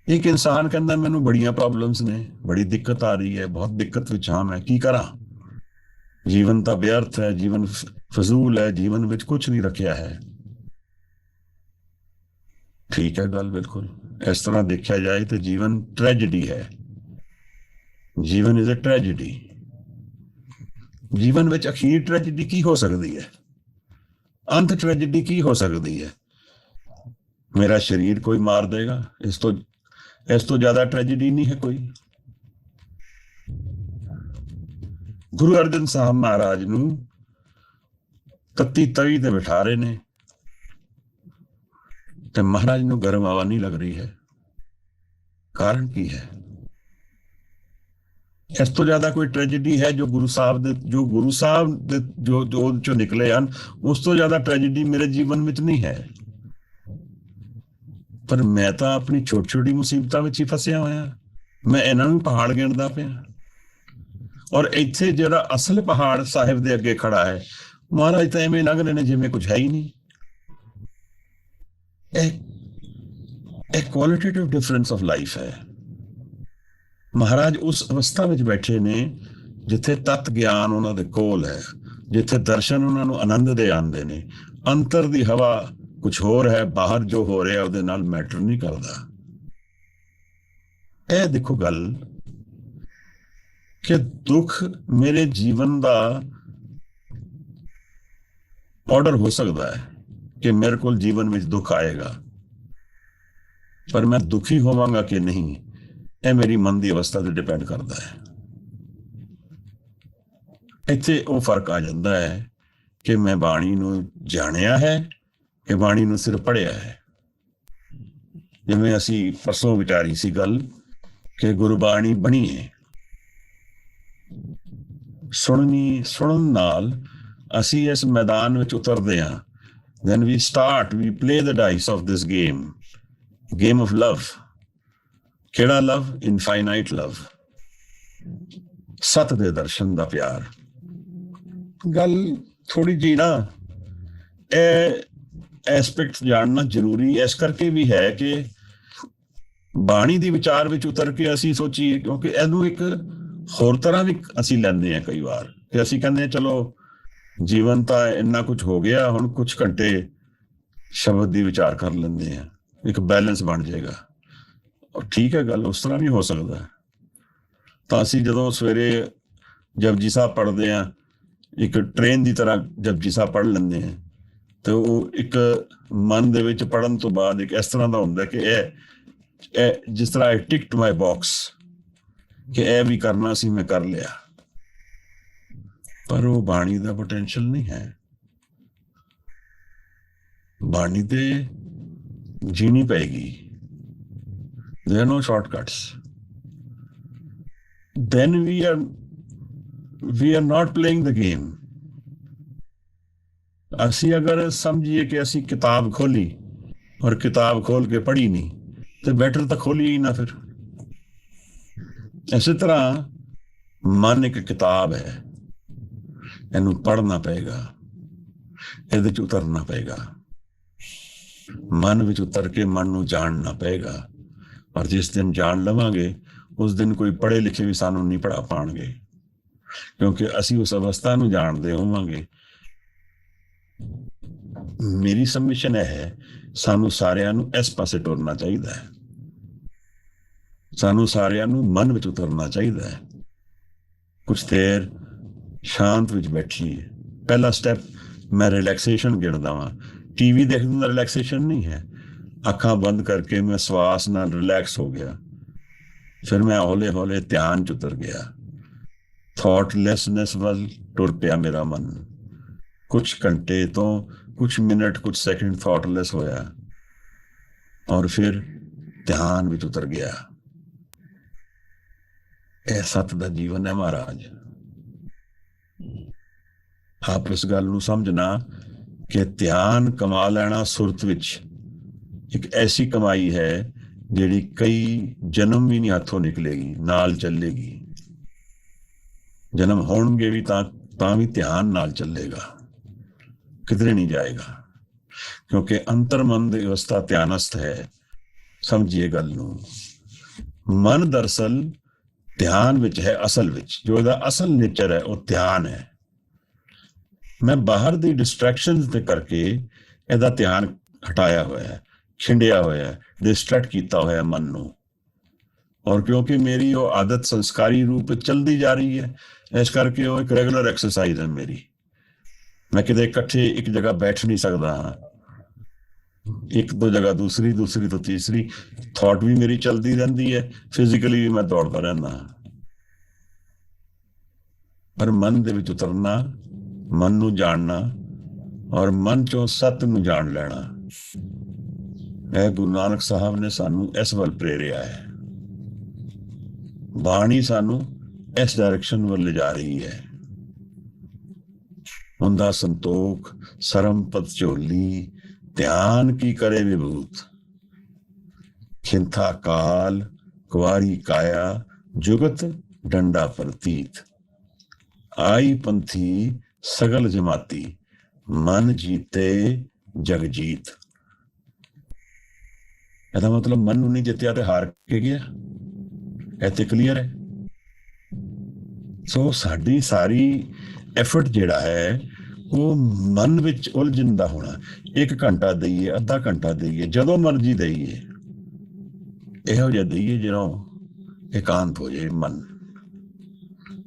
एक इंसान कहता मैनूं बड़ियां प्रॉब्लम्स ने, बड़ी दिक्कत आ रही है, बहुत दिक्कत विच हाँ, मैं की करा, जीवन तो व्यर्थ है, जीवन फजूल है, जीवन विच कुछ नहीं रखिया है। ठीक है गल, बिल्कुल इस तरह देखा जाए तो जीवन ट्रेजिडी है। जीवन इज अ ट्रेजिडी। जीवन विच अखीर ट्रेजिडी की हो सकती है? अंत ट्रेजिडी की हो सकती है? मेरा शरीर कोई मार देगा, इस तो ज्यादा ट्रेजिडी नहीं है कोई। गुरु अर्जन साहब महाराज नूं तत्ती तवी ते बिठा रहे ने, ते महाराज नूं गर्म हवा नहीं लग रही है। कारण की है? इस तो ज्यादा कोई ट्रेजिडी है जो गुरु साहब दे जो निकले हैं, उस तो ज्यादा ट्रेजिडी मेरे जीवन में नहीं है। पर मैं तो अपनी छोटी छोटी मुसीबतों में ही फसिया होया। मैं इन्हां नूं पहाड़ गिणदा पिया। ਔਰ ਇੱਥੇ ਜਿਹੜਾ ਅਸਲ ਪਹਾੜ ਸਾਹਿਬ ਦੇ ਅੱਗੇ ਖੜਾ ਹੈ, ਮਹਾਰਾਜ ਤਾਂ ਐਵੇਂ ਲੰਘ ਰਹੇ ਨੇ ਜਿਵੇਂ ਕੁਝ ਹੈ ਹੀ ਨਹੀਂ। ਇਹ ਕੁਆਲਿਟੇਟਿਵ ਡਿਫਰੈਂਸ ਆਫ ਲਾਈਫ ਹੈ। ਮਹਾਰਾਜ ਉਸ ਅਵਸਥਾ ਵਿੱਚ ਬੈਠੇ ਨੇ ਜਿੱਥੇ ਤਤ ਗਿਆਨ ਉਹਨਾਂ ਦੇ ਕੋਲ ਹੈ, ਜਿੱਥੇ ਦਰਸ਼ਨ ਉਹਨਾਂ ਨੂੰ ਆਨੰਦ ਦੇ ਆਉਂਦੇ ਨੇ। ਅੰਤਰ ਦੀ ਹਵਾ ਕੁਝ ਹੋਰ ਹੈ, ਬਾਹਰ ਜੋ ਹੋ ਰਿਹਾ ਉਹਦੇ ਨਾਲ ਮੈਟਰ ਨਹੀਂ ਕਰਦਾ। ਇਹ ਦੇਖੋ ਗੱਲ ਕਿ ਦੁੱਖ ਮੇਰੇ ਜੀਵਨ ਦਾ ਆਰਡਰ ਹੋ ਸਕਦਾ ਹੈ ਕਿ ਮੇਰੇ ਕੋਲ ਜੀਵਨ ਵਿੱਚ ਦੁੱਖ ਆਏਗਾ, ਪਰ ਮੈਂ ਦੁਖੀ ਹੋਵਾਂਗਾ ਕਿ ਨਹੀਂ, ਇਹ ਮੇਰੀ ਮਨ ਦੀ ਅਵਸਥਾ ਤੇ ਡਿਪੈਂਡ ਕਰਦਾ ਹੈ। ਇੱਥੇ ਉਹ ਫਰਕ ਆ ਜਾਂਦਾ ਹੈ ਕਿ ਮੈਂ ਬਾਣੀ ਨੂੰ ਜਾਣਿਆ ਹੈ ਕਿ ਬਾਣੀ ਨੂੰ ਸਿਰਫ ਪੜ੍ਹਿਆ ਹੈ। ਜਿਵੇਂ ਅਸੀਂ ਪਰਸੋਂ ਵਿਚਾਰੀ ਸੀ ਗੱਲ ਕਿ ਗੁਰਬਾਣੀ ਬਣੀ ਹੈ, ਸੁਣਨ ਨਾਲ ਅਸੀਂ ਇਸ ਮੈਦਾਨ ਵਿੱਚ ਉਤਰਦੇ ਹਾਂ। Then we play the dice of this game of love. ਕਿਹੜਾ ਲਵ? ਇਨਫਾਈਨਾਈਟ ਲਵ, ਸਤ ਦੇ ਦਰਸ਼ਨ ਦਾ ਪਿਆਰ। ਗੱਲ ਥੋੜੀ ਜਿਹੀ ਨਾ ਇਹ ਐਸਪੈਕਟ ਜਾਣਨਾ ਜ਼ਰੂਰੀ ਇਸ ਕਰਕੇ ਵੀ ਹੈ ਕਿ ਬਾਣੀ ਦੀ ਵਿਚਾਰ ਵਿੱਚ ਉਤਰ ਕੇ ਅਸੀਂ ਸੋਚੀਏ, ਕਿਉਂਕਿ ਇਹਨੂੰ ਇੱਕ ਹੋਰ ਤਰ੍ਹਾਂ ਵੀ ਅਸੀਂ ਲੈਂਦੇ ਹਾਂ ਕਈ ਵਾਰ, ਕਿ ਅਸੀਂ ਕਹਿੰਦੇ ਹਾਂ ਚਲੋ ਜੀਵਨ ਤਾਂ ਇੰਨਾ ਕੁਝ ਹੋ ਗਿਆ, ਹੁਣ ਕੁਝ ਘੰਟੇ ਸ਼ਬਦ ਦੀ ਵਿਚਾਰ ਕਰ ਲੈਂਦੇ ਹਾਂ, ਇੱਕ ਬੈਲੈਂਸ ਬਣ ਜਾਏਗਾ। ਔਰ ਠੀਕ ਹੈ, ਗੱਲ ਉਸ ਤਰ੍ਹਾਂ ਵੀ ਹੋ ਸਕਦਾ। ਤਾਂ ਅਸੀਂ ਜਦੋਂ ਸਵੇਰੇ ਜਪਜੀ ਸਾਹਿਬ ਪੜ੍ਹਦੇ ਹਾਂ, ਇੱਕ ਟ੍ਰੇਨ ਦੀ ਤਰ੍ਹਾਂ ਜਪਜੀ ਸਾਹਿਬ ਪੜ੍ਹ ਲੈਂਦੇ ਹਾਂ, ਤੇ ਉਹ ਇੱਕ ਮਨ ਦੇ ਵਿੱਚ ਪੜ੍ਹਨ ਤੋਂ ਬਾਅਦ ਇੱਕ ਇਸ ਤਰ੍ਹਾਂ ਦਾ ਹੁੰਦਾ ਕਿ ਇਹ ਜਿਸ ਤਰ੍ਹਾਂ ਆਈ ਟਿਕਡ ਮਾਈ ਬਾਕਸ, ਕਿ ਇਹ ਵੀ ਕਰਨਾ ਸੀ, ਮੈਂ ਕਰ ਲਿਆ। ਪਰ ਉਹ ਬਾਣੀ ਦਾ ਪੋਟੈਂਸ਼ੀਅਲ ਨਹੀਂ ਹੈ। ਬਾਣੀ ਤੇ ਜੀਣੀ ਪਏਗੀ। There are no shortcuts. Then we are not playing the game. ਅਸੀਂ ਅਗਰ ਸਮਝੀਏ ਕਿ ਅਸੀਂ ਕਿਤਾਬ ਖੋਲੀ ਔਰ ਕਿਤਾਬ ਖੋਲ ਕੇ ਪੜ੍ਹੀ ਨਹੀਂ, ਤੇ ਬੈਟਰ ਤਾਂ ਖੋਲੀ ਹੀ ਨਾ ਫਿਰ। ਇਸੇ ਤਰ੍ਹਾਂ ਮਨ ਇੱਕ ਕਿਤਾਬ ਹੈ, ਇਹਨੂੰ ਪੜ੍ਹਨਾ ਪਏਗਾ, ਇਹਦੇ 'ਚ ਉਤਰਨਾ ਪਏਗਾ, ਮਨ ਵਿੱਚ ਉਤਰ ਕੇ ਮਨ ਨੂੰ ਜਾਣਨਾ ਪਏਗਾ। ਔਰ ਜਿਸ ਦਿਨ ਜਾਣ ਲਵਾਂਗੇ, ਉਸ ਦਿਨ ਕੋਈ ਪੜ੍ਹੇ ਲਿਖੇ ਵੀ ਸਾਨੂੰ ਨਹੀਂ ਪੜ੍ਹਾ ਪਾਉਣਗੇ, ਕਿਉਂਕਿ ਅਸੀਂ ਉਸ ਅਵਸਥਾ ਨੂੰ ਜਾਣਦੇ ਹੋਵਾਂਗੇ। ਮੇਰੀ ਸਬਮਿਸ਼ਨ ਹੈ, ਸਾਨੂੰ ਸਾਰਿਆਂ ਨੂੰ ਇਸ ਪਾਸੇ ਟੁਰਨਾ ਚਾਹੀਦਾ ਹੈ। ਸਾਨੂੰ ਸਾਰਿਆਂ ਨੂੰ ਮਨ ਵਿੱਚ ਉਤਰਨਾ ਚਾਹੀਦਾ ਹੈ। ਕੁਝ ਦੇਰ ਸ਼ਾਂਤ ਵਿੱਚ ਬੈਠੀਏ। ਪਹਿਲਾ ਸਟੈਪ ਮੈਂ ਰਿਲੈਕਸੇਸ਼ਨ ਗਿਣਦਾ ਵਾਂ। ਟੀਵੀ ਦੇਖਣ ਦਾ ਰਿਲੈਕਸੇਸ਼ਨ ਨਹੀਂ ਹੈ। ਅੱਖਾਂ ਬੰਦ ਕਰਕੇ ਮੈਂ ਸਵਾਸ ਨਾਲ ਰਿਲੈਕਸ ਹੋ ਗਿਆ, ਫਿਰ ਮੈਂ ਹੌਲੇ ਹੌਲੇ ਧਿਆਨ 'ਚ ਉਤਰ ਗਿਆ। ਥਾਟਲੈਸਨੈਸ ਵੱਲ ਟੁਰ ਪਿਆ ਮੇਰਾ ਮਨ। ਕੁਝ ਘੰਟੇ ਤੋਂ ਕੁਝ ਮਿੰਟ, ਕੁਝ ਸੈਕਿੰਡ ਥਾਟਲੈਸ ਹੋਇਆ, ਔਰ ਫਿਰ ਧਿਆਨ ਵਿੱਚ ਉਤਰ ਗਿਆ। ਇਹ ਸਤ ਦਾ ਜੀਵਨ ਹੈ ਮਹਾਰਾਜ। ਆਪ ਇਸ ਗੱਲ ਨੂੰ ਸਮਝਣਾ ਕਿ ਧਿਆਨ ਕਮਾ ਲੈਣਾ ਸੁਰਤ ਵਿੱਚ ਇੱਕ ਐਸੀ ਕਮਾਈ ਹੈ ਜਿਹੜੀ ਕਈ ਜਨਮ ਵੀ ਨਹੀਂ ਹੱਥੋਂ ਨਿਕਲੇਗੀ, ਨਾਲ ਚੱਲੇਗੀ। ਜਨਮ ਹੋਣਗੇ ਵੀ ਤਾਂ ਵੀ ਧਿਆਨ ਨਾਲ ਚੱਲੇਗਾ, ਕਿਧਰੇ ਨਹੀਂ ਜਾਏਗਾ, ਕਿਉਂਕਿ ਅੰਤਰਮਨ ਦੀ ਅਵਸਥਾ ਧਿਆਨਸਥ ਹੈ। ਸਮਝੀਏ ਗੱਲ ਨੂੰ। ਮਨ ਦਰਅਸਲ ਧਿਆਨ ਵਿੱਚ ਹੈ। ਅਸਲ ਵਿੱਚ ਜੋ ਇਹਦਾ ਅਸਲ ਨੇਚਰ ਹੈ ਉਹ ਧਿਆਨ ਹੈ। ਮੈਂ ਬਾਹਰ ਦੀ ਡਿਸਟਰੈਕਸ਼ਨਸ ਦੇ ਕਰਕੇ ਇਹਦਾ ਧਿਆਨ ਹਟਾਇਆ ਹੋਇਆ ਹੈ, ਖਿੰਡਿਆ ਹੋਇਆ ਹੈ, ਡਿਸਟਰੈਕਟ ਕੀਤਾ ਹੋਇਆ ਮਨ ਨੂੰ। ਔਰ ਕਿਉਂਕਿ ਮੇਰੀ ਉਹ ਆਦਤ ਸੰਸਕਾਰੀ ਰੂਪ ਵਿੱਚ ਚੱਲਦੀ ਜਾ ਰਹੀ ਹੈ, ਇਸ ਕਰਕੇ ਉਹ ਇੱਕ ਰੈਗੂਲਰ ਐਕਸਰਸਾਈਜ਼ ਹੈ ਮੇਰੀ। ਮੈਂ ਕਿਤੇ ਇਕੱਠੇ ਇੱਕ ਜਗ੍ਹਾ ਬੈਠ ਨਹੀਂ ਸਕਦਾ ਹਾਂ। ਇੱਕ ਤੋਂ ਜਗ੍ਹਾ ਦੂਸਰੀ, ਦੂਸਰੀ ਤੋਂ ਤੀਸਰੀ। ਥਾਟ ਵੀ ਮੇਰੀ ਚੱਲਦੀ ਰਹਿੰਦੀ ਹੈ, ਫਿਜ਼ੀਕਲੀ ਵੀ ਮੈਂ ਦੌੜਦਾ ਰਹਿੰਦਾ ਹਾਂ। ਪਰ ਮਨ ਦੇ ਵਿੱਚ ਉਤਰਨਾ, ਮਨ ਨੂੰ ਜਾਣਨਾ ਔਰ ਮਨ ਚੋਂ ਸੱਤ ਨੂੰ ਜਾਣ ਲੈਣਾ, ਇਹ ਗੁਰੂ ਨਾਨਕ ਸਾਹਿਬ ਨੇ ਸਾਨੂੰ ਇਸ ਵੱਲ ਪ੍ਰੇਰਿਆ ਹੈ। ਬਾਣੀ ਸਾਨੂੰ ਇਸ ਡਾਇਰੈਕਸ਼ਨ ਵੱਲ ਲਿਜਾ ਰਹੀ ਹੈ। ਹੁੰਦਾ ਸੰਤੋਖ ਸਰਮ ਪਦ ਝੋਲੀ, ਧਿਆਨ ਕੀ ਕਰੇ ਵਿਭੂਤ। ਖਿੰਥਾ ਕਾਲ ਕੁਆਰੀ ਕਾਇਆ, ਜੁਗਤ ਡੰਡਾ ਪ੍ਰਤੀਤ। आई पंथी सगल जमाती, मन जीते जग जीत। ਇਹਦਾ ਮਤਲਬ ਮਨ ਨੂੰ ਨਹੀਂ ਜਿੱਤਿਆ ਤੇ ਹਾਰ ਕੇ ਗਿਆ, ਇਹ ਤੇ ਕਲੀਅਰ ਹੈ। ਸੋ ਸਾਡੀ ਸਾਰੀ ਐਫਰਟ ਜਿਹੜਾ ਹੈ ਉਹ ਮਨ ਵਿੱਚ ਉਲਝਣ ਦਾ ਹੋਣਾ। 1 ਘੰਟਾ ਦਈਏ, ਅੱਧਾ ਘੰਟਾ ਦਈਏ, ਜਦੋਂ ਮਰਜ਼ੀ ਦਈਏ, ਇਹੋ ਜਿਹਾ ਦਈਏ ਜਦੋਂ ਇਕਾਂਤ ਹੋ ਜਾਏ ਮਨ,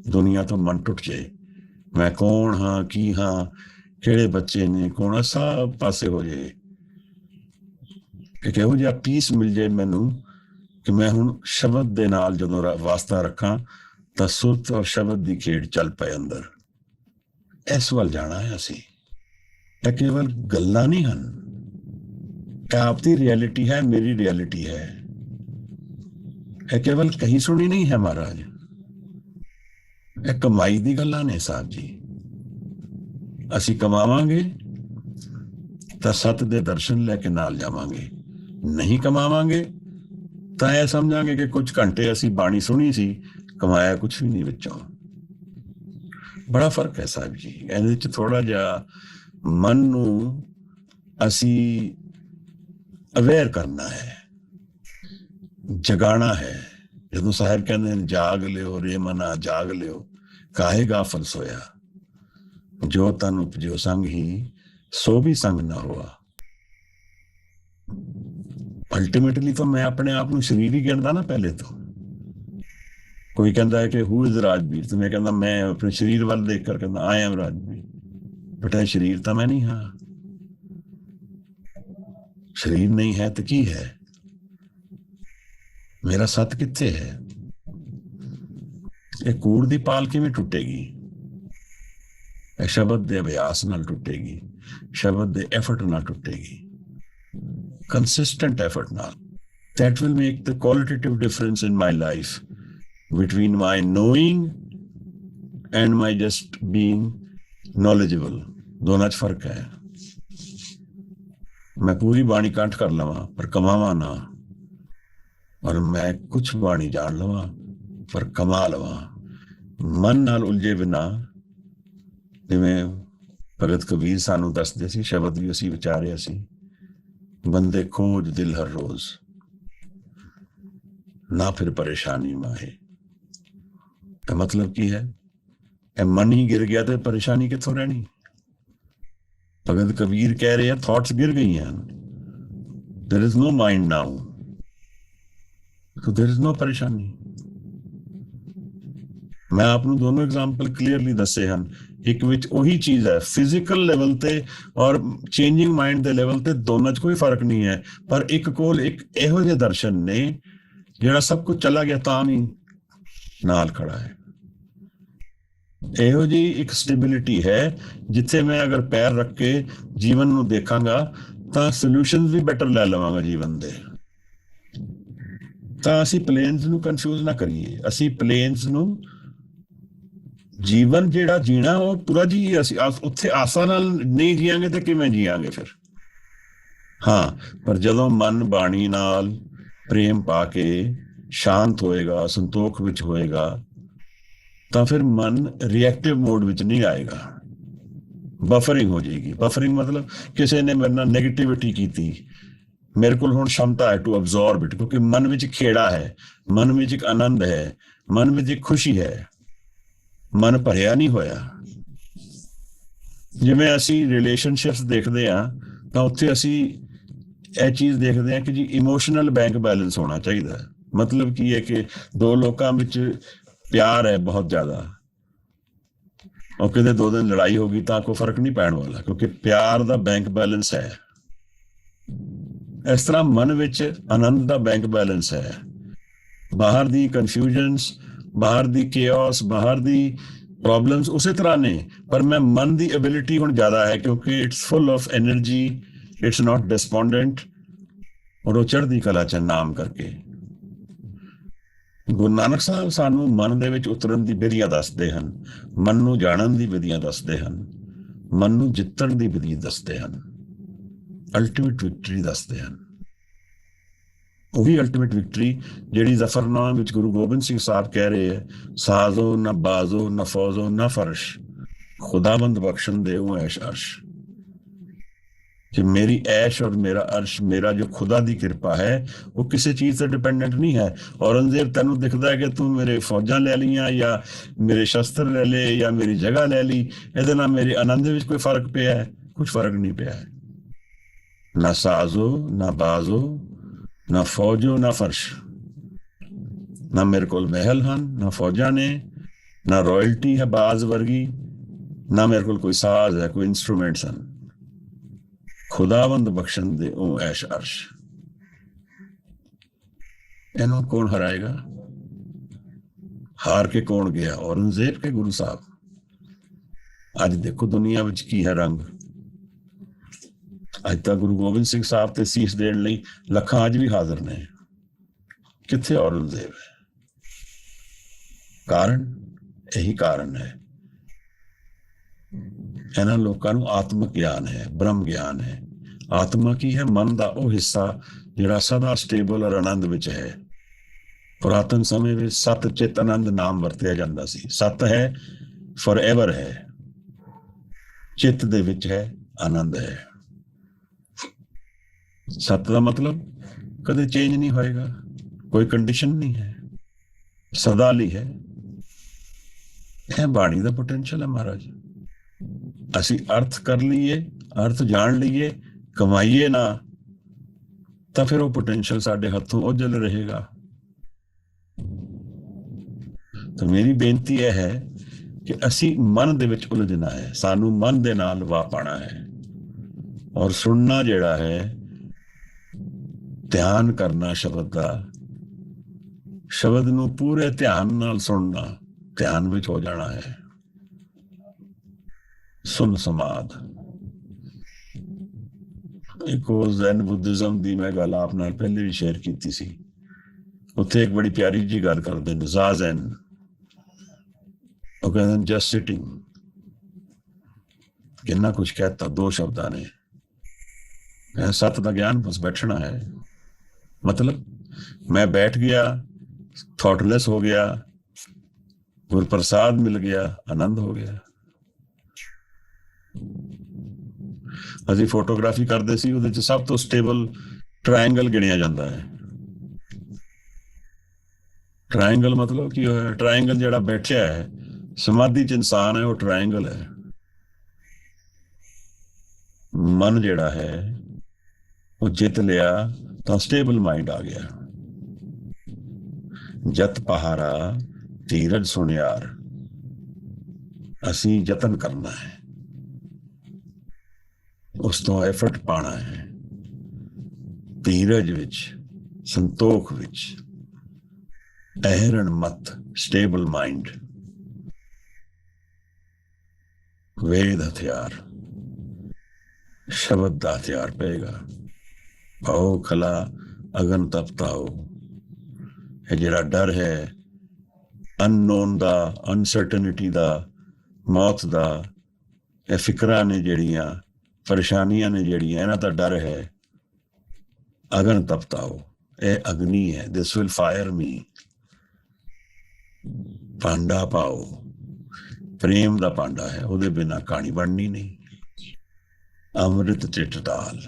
ਦੁਨੀਆ ਤੋਂ ਮਨ ਟੁੱਟ ਜਾਏ। ਮੈਂ ਕੌਣ ਹਾਂ, ਕੀ ਹਾਂ, ਕਿਹੜੇ ਬੱਚੇ ਨੇ, ਕੌਣ ਆ, ਸਭ ਪਾਸੇ ਹੋ ਜਾਏ। ਇੱਕ ਇਹੋ ਜਿਹਾ ਪੀਸ ਮਿਲ ਜਾਏ ਮੈਨੂੰ ਕਿ ਮੈਂ ਹੁਣ ਸ਼ਬਦ ਦੇ ਨਾਲ ਜਦੋਂ ਵਾਸਤਾ ਰੱਖਾਂ ਤਾਂ ਸੁਰਤ ਔਰ ਸ਼ਬਦ ਦੀ ਖੇਡ ਚੱਲ ਪਏ ਅੰਦਰ। ਇਸ ਵੱਲ ਜਾਣਾ ਹੈ ਅਸੀਂ। ਇਹ ਕੇਵਲ ਗੱਲਾਂ ਨਹੀਂ ਹਨ, ਇਹ ਆਪਦੀ ਰਿਐਲਿਟੀ ਹੈ, ਮੇਰੀ ਰਿਐਲਿਟੀ ਹੈ। ਇਹ ਕੇਵਲ ਕਹੀ ਸੁਣੀ ਨਹੀਂ ਹੈ ਮਹਾਰਾਜ, ਇਹ ਕਮਾਈ ਦੀ ਗੱਲਾਂ ਨੇ ਸਾਹਿਬ ਜੀ। ਅਸੀਂ ਕਮਾਵਾਂਗੇ ਤਾਂ ਸੱਤ ਦੇ ਦਰਸ਼ਨ ਲੈ ਕੇ ਨਾਲ ਜਾਵਾਂਗੇ, ਨਹੀਂ ਕਮਾਵਾਂਗੇ ਤਾਂ ਇਹ ਸਮਝਾਂਗੇ ਕਿ ਕੁਝ ਘੰਟੇ ਅਸੀਂ ਬਾਣੀ ਸੁਣੀ ਸੀ, ਕਮਾਇਆ ਕੁਛ ਵੀ ਨਹੀਂ ਵਿੱਚੋਂ। ਬੜਾ ਫਰਕ ਹੈ ਸਾਹਿਬ ਜੀ। ਇਹਦੇ ਵਿੱਚ ਥੋੜਾ ਜਿਹਾ ਮਨ ਨੂੰ ਅਸੀਂ ਅਵੇਅਰ ਕਰਨਾ ਹੈ, ਜਗਾਣਾ ਹੈ। ਜਦੋਂ ਸਾਹਿਬ ਕਹਿੰਦੇ ਨੇ ਜਾਗ ਲਿਓ ਰੇ ਮਨਾ ਜਾਗ ਲਿਓ, ਕਾਹੇ ਗਾਫਲ ਸੋਇਆ, ਜੋ ਤਨ ਉਪਜਿਓ ਸੰਗ ਹੀ ਸੋ ਵੀ ਸੰਗ ਨਾ ਹੋਆ। ਅਲਟੀਮੇਟਲੀ ਤਾਂ ਮੈਂ ਆਪਣੇ ਆਪ ਨੂੰ ਸਰੀਰ ਹੀ ਗਿਣਦਾ ਨਾ ਪਹਿਲੇ ਤੋਂ। ਕੋਈ ਕਹਿੰਦਾ ਹੈ ਕਿ ਹੂ ਇਜ਼ ਰਾਜਵੀਰ, ਤੇ ਮੈਂ ਕਹਿੰਦਾ ਮੈਂ ਆਪਣੇ ਸਰੀਰ ਵੱਲ ਦੇਖ ਕਰ ਕਹਿੰਦਾ ਆਈ ਐਮ ਰਾਜਵੀਰ। ਬਟ ਇਹ ਸਰੀਰ ਤਾਂ ਮੈਂ ਨਹੀਂ ਹਾਂ। ਸਰੀਰ ਨਹੀਂ ਹੈ ਤਾਂ ਕੀ ਹੈ? ਮੇਰਾ ਸੱਤ ਕਿੱਥੇ ਹੈ? ਇਹ ਕੂੜ ਦੀ ਪਾਲ ਕਿਵੇਂ ਟੁੱਟੇਗੀ? ਇਹ ਸ਼ਬਦ ਦੇ ਅਭਿਆਸ ਨਾਲ ਟੁੱਟੇਗੀ, ਸ਼ਬਦ ਦੇ ਐਫਰਟ ਨਾਲ ਟੁੱਟੇਗੀ, consistent effort now. That will make the qualitative difference in my life between my knowing and my just being knowledgeable. दोनों च फर्क है। मैं पूरी बाणी कंठ कर लवा पर कमावा ना, और मैं कुछ बाणी जान लवा पर कमा लवा। मन नाल उलझे बिना, जिवें भगत कबीर सानू दसदे सी, शब्द भी असीं विचारिया सी, बंदे खोज दिल हर रोज ना फिर परेशानी माहे। तो मतलब की है, मन ही गिर गया तो परेशानी कितों रहनी? भगत कबीर कह रहे हैं थॉट्स गिर गई हैं, there is no mind now, तो देयर इज नो परेशानी। मैं आपको दोनों एग्जाम्पल क्लीयरली दसे हैं। एक विच ਉਹੀ ਚੀਜ਼ ਹੈ, ਫਿਜ਼ੀਕਲ ਲੈਵਲ ਤੇ ਔਰ ਚੇਂਜਿੰਗ ਮਾਈਂਡ ਦੇ ਲੈਵਲ ਤੇ ਦੋਨਾਂ 'ਚ ਕੋਈ ਫਰਕ ਨਹੀਂ ਹੈ। ਪਰ ਇੱਕ ਕੋਲ ਇੱਕ ਇਹੋ ਜਿਹੇ ਦਰਸ਼ਨ ਨੇ ਜਿਹੜਾ ਸਭ ਕੁਝ ਚਲਾ ਗਿਆ ਤਾਂ ਵੀ ਨਾਲ ਖੜਾ ਹੈ। ਇਹੋ ਜਿਹੀ ਇੱਕ ਸਟੇਬਿਲਿਟੀ ਹੈ ਜਿੱਥੇ ਮੈਂ ਅਗਰ ਪੈਰ ਰੱਖ ਕੇ ਜੀਵਨ ਨੂੰ ਦੇਖਾਂਗਾ ਤਾਂ ਸੋਲੂਸ਼ਨਸ ਵੀ ਬੈਟਰ ਲੈ ਲਵਾਂਗਾ ਜੀਵਨ ਦੇ। ਤਾਂ ਅਸੀਂ ਪਲੇਨਸ ਨੂੰ ਕਨਫਿਊਜ਼ ਨਾ ਕਰੀਏ। ਅਸੀਂ ਪਲੇਨਸ ਨੂੰ ਜੀਵਨ ਜਿਹੜਾ ਜੀਣਾ ਉਹ ਪੂਰਾ ਜੀ, ਅਸੀਂ ਉੱਥੇ ਆਸਾਂ ਨਾਲ ਨਹੀਂ ਜੀਵਾਂਗੇ ਤੇ ਕਿਵੇਂ ਜੀਵਾਂਗੇ ਫਿਰ? ਹਾਂ, ਪਰ ਜਦੋਂ ਮਨ ਬਾਣੀ ਨਾਲ ਪ੍ਰੇਮ ਪਾ ਕੇ ਸ਼ਾਂਤ ਹੋਏਗਾ, ਸੰਤੋਖ ਵਿੱਚ ਹੋਏਗਾ, ਤਾਂ ਫਿਰ ਮਨ ਰਿਐਕਟਿਵ ਮੋਡ ਵਿੱਚ ਨਹੀਂ ਆਏਗਾ, ਬਫਰਿੰਗ ਹੋ ਜਾਏਗੀ। ਬਫਰਿੰਗ ਮਤਲਬ ਕਿਸੇ ਨੇ ਮੇਰੇ ਨਾਲ ਨੈਗੇਟਿਵਿਟੀ ਕੀਤੀ, ਮੇਰੇ ਕੋਲ ਹੁਣ ਸ਼ਮਤਾ ਹੈ ਟੂ ਅਬਜ਼ੌਰਬ ਇਟ, ਕਿਉਂਕਿ ਮਨ ਵਿੱਚ ਖੇੜਾ ਹੈ, ਮਨ ਵਿੱਚ ਇੱਕ ਆਨੰਦ ਹੈ, ਮਨ ਵਿੱਚ ਇੱਕ ਖੁਸ਼ੀ ਹੈ, ਮਨ ਭਰਿਆ ਨਹੀਂ ਹੋਇਆ। ਜਿਵੇਂ ਅਸੀਂ ਰਿਲੇਸ਼ਨਸ਼ਿਪਸ ਦੇਖਦੇ ਹਾਂ ਤਾਂ ਉੱਥੇ ਅਸੀਂ ਇਹ ਚੀਜ਼ ਦੇਖਦੇ ਹਾਂ ਕਿ ਜੀ ਇਮੋਸ਼ਨਲ ਬੈਂਕ ਬੈਲੈਂਸ ਹੋਣਾ ਚਾਹੀਦਾ। ਮਤਲਬ ਕੀ ਹੈ ਕਿ ਦੋ ਲੋਕਾਂ ਵਿੱਚ ਪਿਆਰ ਹੈ ਬਹੁਤ ਜ਼ਿਆਦਾ, ਉਹ ਕਿਤੇ 2 ਦਿਨ ਲੜਾਈ ਹੋ ਗਈ ਤਾਂ ਕੋਈ ਫਰਕ ਨਹੀਂ ਪੈਣ ਵਾਲਾ, ਕਿਉਂਕਿ ਪਿਆਰ ਦਾ ਬੈਂਕ ਬੈਲੈਂਸ ਹੈ। ਇਸ ਤਰ੍ਹਾਂ ਮਨ ਵਿੱਚ ਆਨੰਦ ਦਾ ਬੈਂਕ ਬੈਲੈਂਸ ਹੈ। ਬਾਹਰ ਦੀ ਕਨਫਿਊਜ਼ਨਸ, ਬਾਹਰ ਦੀ ਕੇਓਸ, ਬਾਹਰ ਦੀ ਪ੍ਰੋਬਲਮਸ ਉਸੇ ਤਰ੍ਹਾਂ ਨੇ, ਪਰ ਮੈਂ ਮਨ ਦੀ ਐਬਿਲਿਟੀ ਹੁਣ ਜ਼ਿਆਦਾ ਹੈ ਕਿਉਂਕਿ it's full of energy, it's not despondent, ਔਰ ਉਹ ਚੜ੍ਹਦੀ ਕਲਾ ਚ ਨਾਮ ਕਰਕੇ। ਗੁਰੂ ਨਾਨਕ ਸਾਹਿਬ ਸਾਨੂੰ ਮਨ ਦੇ ਵਿੱਚ ਉਤਰਨ ਦੀ ਵਿਧੀਆਂ ਦੱਸਦੇ ਹਨ, ਮਨ ਨੂੰ ਜਾਣਨ ਦੀ ਵਿਧੀਆਂ ਦੱਸਦੇ ਹਨ, ਮਨ ਨੂੰ ਜਿੱਤਣ ਦੀ ਵਿਧੀ ਦੱਸਦੇ ਹਨ, ਅਲਟੀਮੇਟ ਵਿਕਟਰੀ ਦੱਸਦੇ ਹਨ। ਉਹੀ ਅਲਟੀਮੇਟ ਵਿਕਟਰੀ ਜਿਹੜੀ ਜ਼ਫਰਨਾਮਾ ਵਿੱਚ ਗੁਰੂ ਗੋਬਿੰਦ ਸਿੰਘ ਸਾਹਿਬ ਕਹਿ ਰਹੇ ਹੈ, ਸਾਜ਼ੋ ਨਾ ਬਾਜ਼ੋ ਨਾ ਫੌਜ਼ੋ ਨਾ ਫਰਸ਼, खुदाबंद बख्शन दे वो ऐश अर्श। कि मेरी ऐश और मेरा अर्श, मेरा जो खुदा दी कृपा है वो किसी चीज से डिपेंडेंट नहीं है। औरंगजेब तेन दिखता है कि तू मेरे फौजा ले लिया या मेरे शस्त्र ले ले या मेरी जगह ले ली, ਇਹਦੇ ਨਾਲ ਮੇਰੇ आनंद ਵਿੱਚ कोई फर्क ਪਿਆ है? कुछ फर्क नहीं पिया है। ना साजो ना बाजो ना फौजो ना फर्श, ना मेरे को महल ਹਨ, ना फौजा ने, ना रॉयल्टी है बाज वर्गी, ना मेरे को कोई साज है, कोई इंस्ट्रूमेंट्स हैं। खुदावंद बख्शन दे ओ ऐश अर्श। इन्हों कौन हराएगा? हार के कौन गया? औरंगजेब के गुरु साहब। अज देखो दुनिया विच की है रंग। अज तक गुरु गोबिंद सिंह साहब ते सीस देण लई लखां अज भी हाजिर ने। किथे औरंगजेब है? कारण यही कारण है, ਇਹਨਾਂ ਲੋਕਾਂ ਨੂੰ ਆਤਮਿਕ ਗਿਆਨ ਹੈ, ਬ੍ਰਹਮ ਗਿਆਨ ਹੈ। ਆਤਮਾ ਕੀ ਹੈ? ਮਨ ਦਾ ਉਹ ਹਿੱਸਾ ਜਿਹੜਾ ਸਦਾ ਸਟੇਬਲ ਔਰ ਆਨੰਦ ਵਿੱਚ ਹੈ। ਪੁਰਾਤਨ ਸਮੇਂ ਵਿੱਚ ਸਤ ਚਿਤ ਆਨੰਦ ਨਾਮ ਵਰਤਿਆ ਜਾਂਦਾ ਸੀ। ਸਤ ਹੈ, ਫੋਰਐਵਰ ਹੈ, ਚਿੱਤ ਦੇ ਵਿੱਚ ਹੈ, ਆਨੰਦ ਹੈ। ਸਤ ਦਾ ਮਤਲਬ ਕਦੇ ਚੇਂਜ ਨਹੀਂ ਹੋਏਗਾ, ਕੋਈ ਕੰਡੀਸ਼ਨ ਨਹੀਂ ਹੈ, ਸਦਾ ਲਈ ਹੈ। ਇਹ ਬਾਣੀ ਦਾ ਪੋਟੈਂਸ਼ੀਅਲ ਹੈ ਮਹਾਰਾਜ। ਅਸੀਂ अर्थ कर लीए, अर्थ जान लीए, कमाइए ना, तो फिर वो पोटेंशियल साडे हथों ओझल रहेगा। तो मेरी बेनती यह है कि असी मन दे विच उलझना है, सानू मन दे नाल वाह पाना है। और सुनना जिहड़ा है, ध्यान करना शब्द दा, शब्द नू पूरे ध्यान नाल सुनना, ध्यान विच हो जाना है। सुन समाध। एक जैन बुद्धिज्म की मैं गल आप नाल पहले भी शेयर की सी। उत्थे एक बड़ी प्यारी जी गल करते हैं ज़ाज़ेन। वो कहते हैं जस्ट सिटिंग। कितना कुछ कहता, दो शब्दां ने। सत का ज्ञान बस बैठना है। मतलब मैं बैठ गया, थॉटलेस हो गया, गुरप्रसाद मिल गया, आनंद हो गया। ਅਸੀਂ ਫੋਟੋਗ੍ਰਾਫੀ ਕਰਦੇ ਸੀ, ਉਹਦੇ ਚ ਸਭ ਤੋਂ ਸਟੇਬਲ ਟ੍ਰਾਇੰਗਲ ਗਿਣਿਆ ਜਾਂਦਾ ਹੈ। ਟ੍ਰਾਇੰਗਲ ਮਤਲਬ ਕੀ ਹੋਇਆ? ਟ੍ਰਾਇੰਗਲ ਜਿਹੜਾ ਬੈਠਿਆ ਹੈ ਸਮਾਧੀ ਚ ਇਨਸਾਨ ਹੈ, ਉਹ ਟ੍ਰਾਇੰਗਲ ਹੈ। ਮਨ ਜਿਹੜਾ ਹੈ ਉਹ ਜਿੱਤ ਲਿਆ ਤਾਂ ਸਟੇਬਲ ਮਾਈਂਡ ਆ ਗਿਆ। ਜਤ ਪਹਾਰਾ ਧੀਰਜ ਸੁਨਿਆਰ। ਅਸੀਂ ਯਤਨ ਕਰਨਾ ਹੈ, ਉਸ ਤੋਂ ਐਫਰਟ ਪਾਣਾ ਹੈ। ਧੀਰਜ ਵਿੱਚ, ਸੰਤੋਖ ਵਿੱਚ, ਅਹਿਰਣ ਮਤ, ਸਟੇਬਲ ਮਾਈਂਡ। ਵੇਦ ਹਥਿਆਰ, ਸ਼ਬਦ ਦਾ ਹਥਿਆਰ ਪਏਗਾ। ਭਾਓ ਖਲਾ ਅਗਨ ਤਪਤਾਓ। ਇਹ ਜਿਹੜਾ ਡਰ ਹੈ ਅਨਨੋਨ ਦਾ, ਅਨਸਰਟਨਿਟੀ ਦਾ, ਮੌਤ ਦਾ, ਇਹ ਫਿਕਰਾਂ ਨੇ ਜਿਹੜੀਆਂ, परेशानियां ने जड़ियां, इन्हां दा डर है। अगन तपताओ, ए अग्नि है, दिस विल फायर मी। पांडा पाओ, प्रेम दा पांडा है, उहदे बिना कहानी बननी नहीं। अमृत चिट डाल,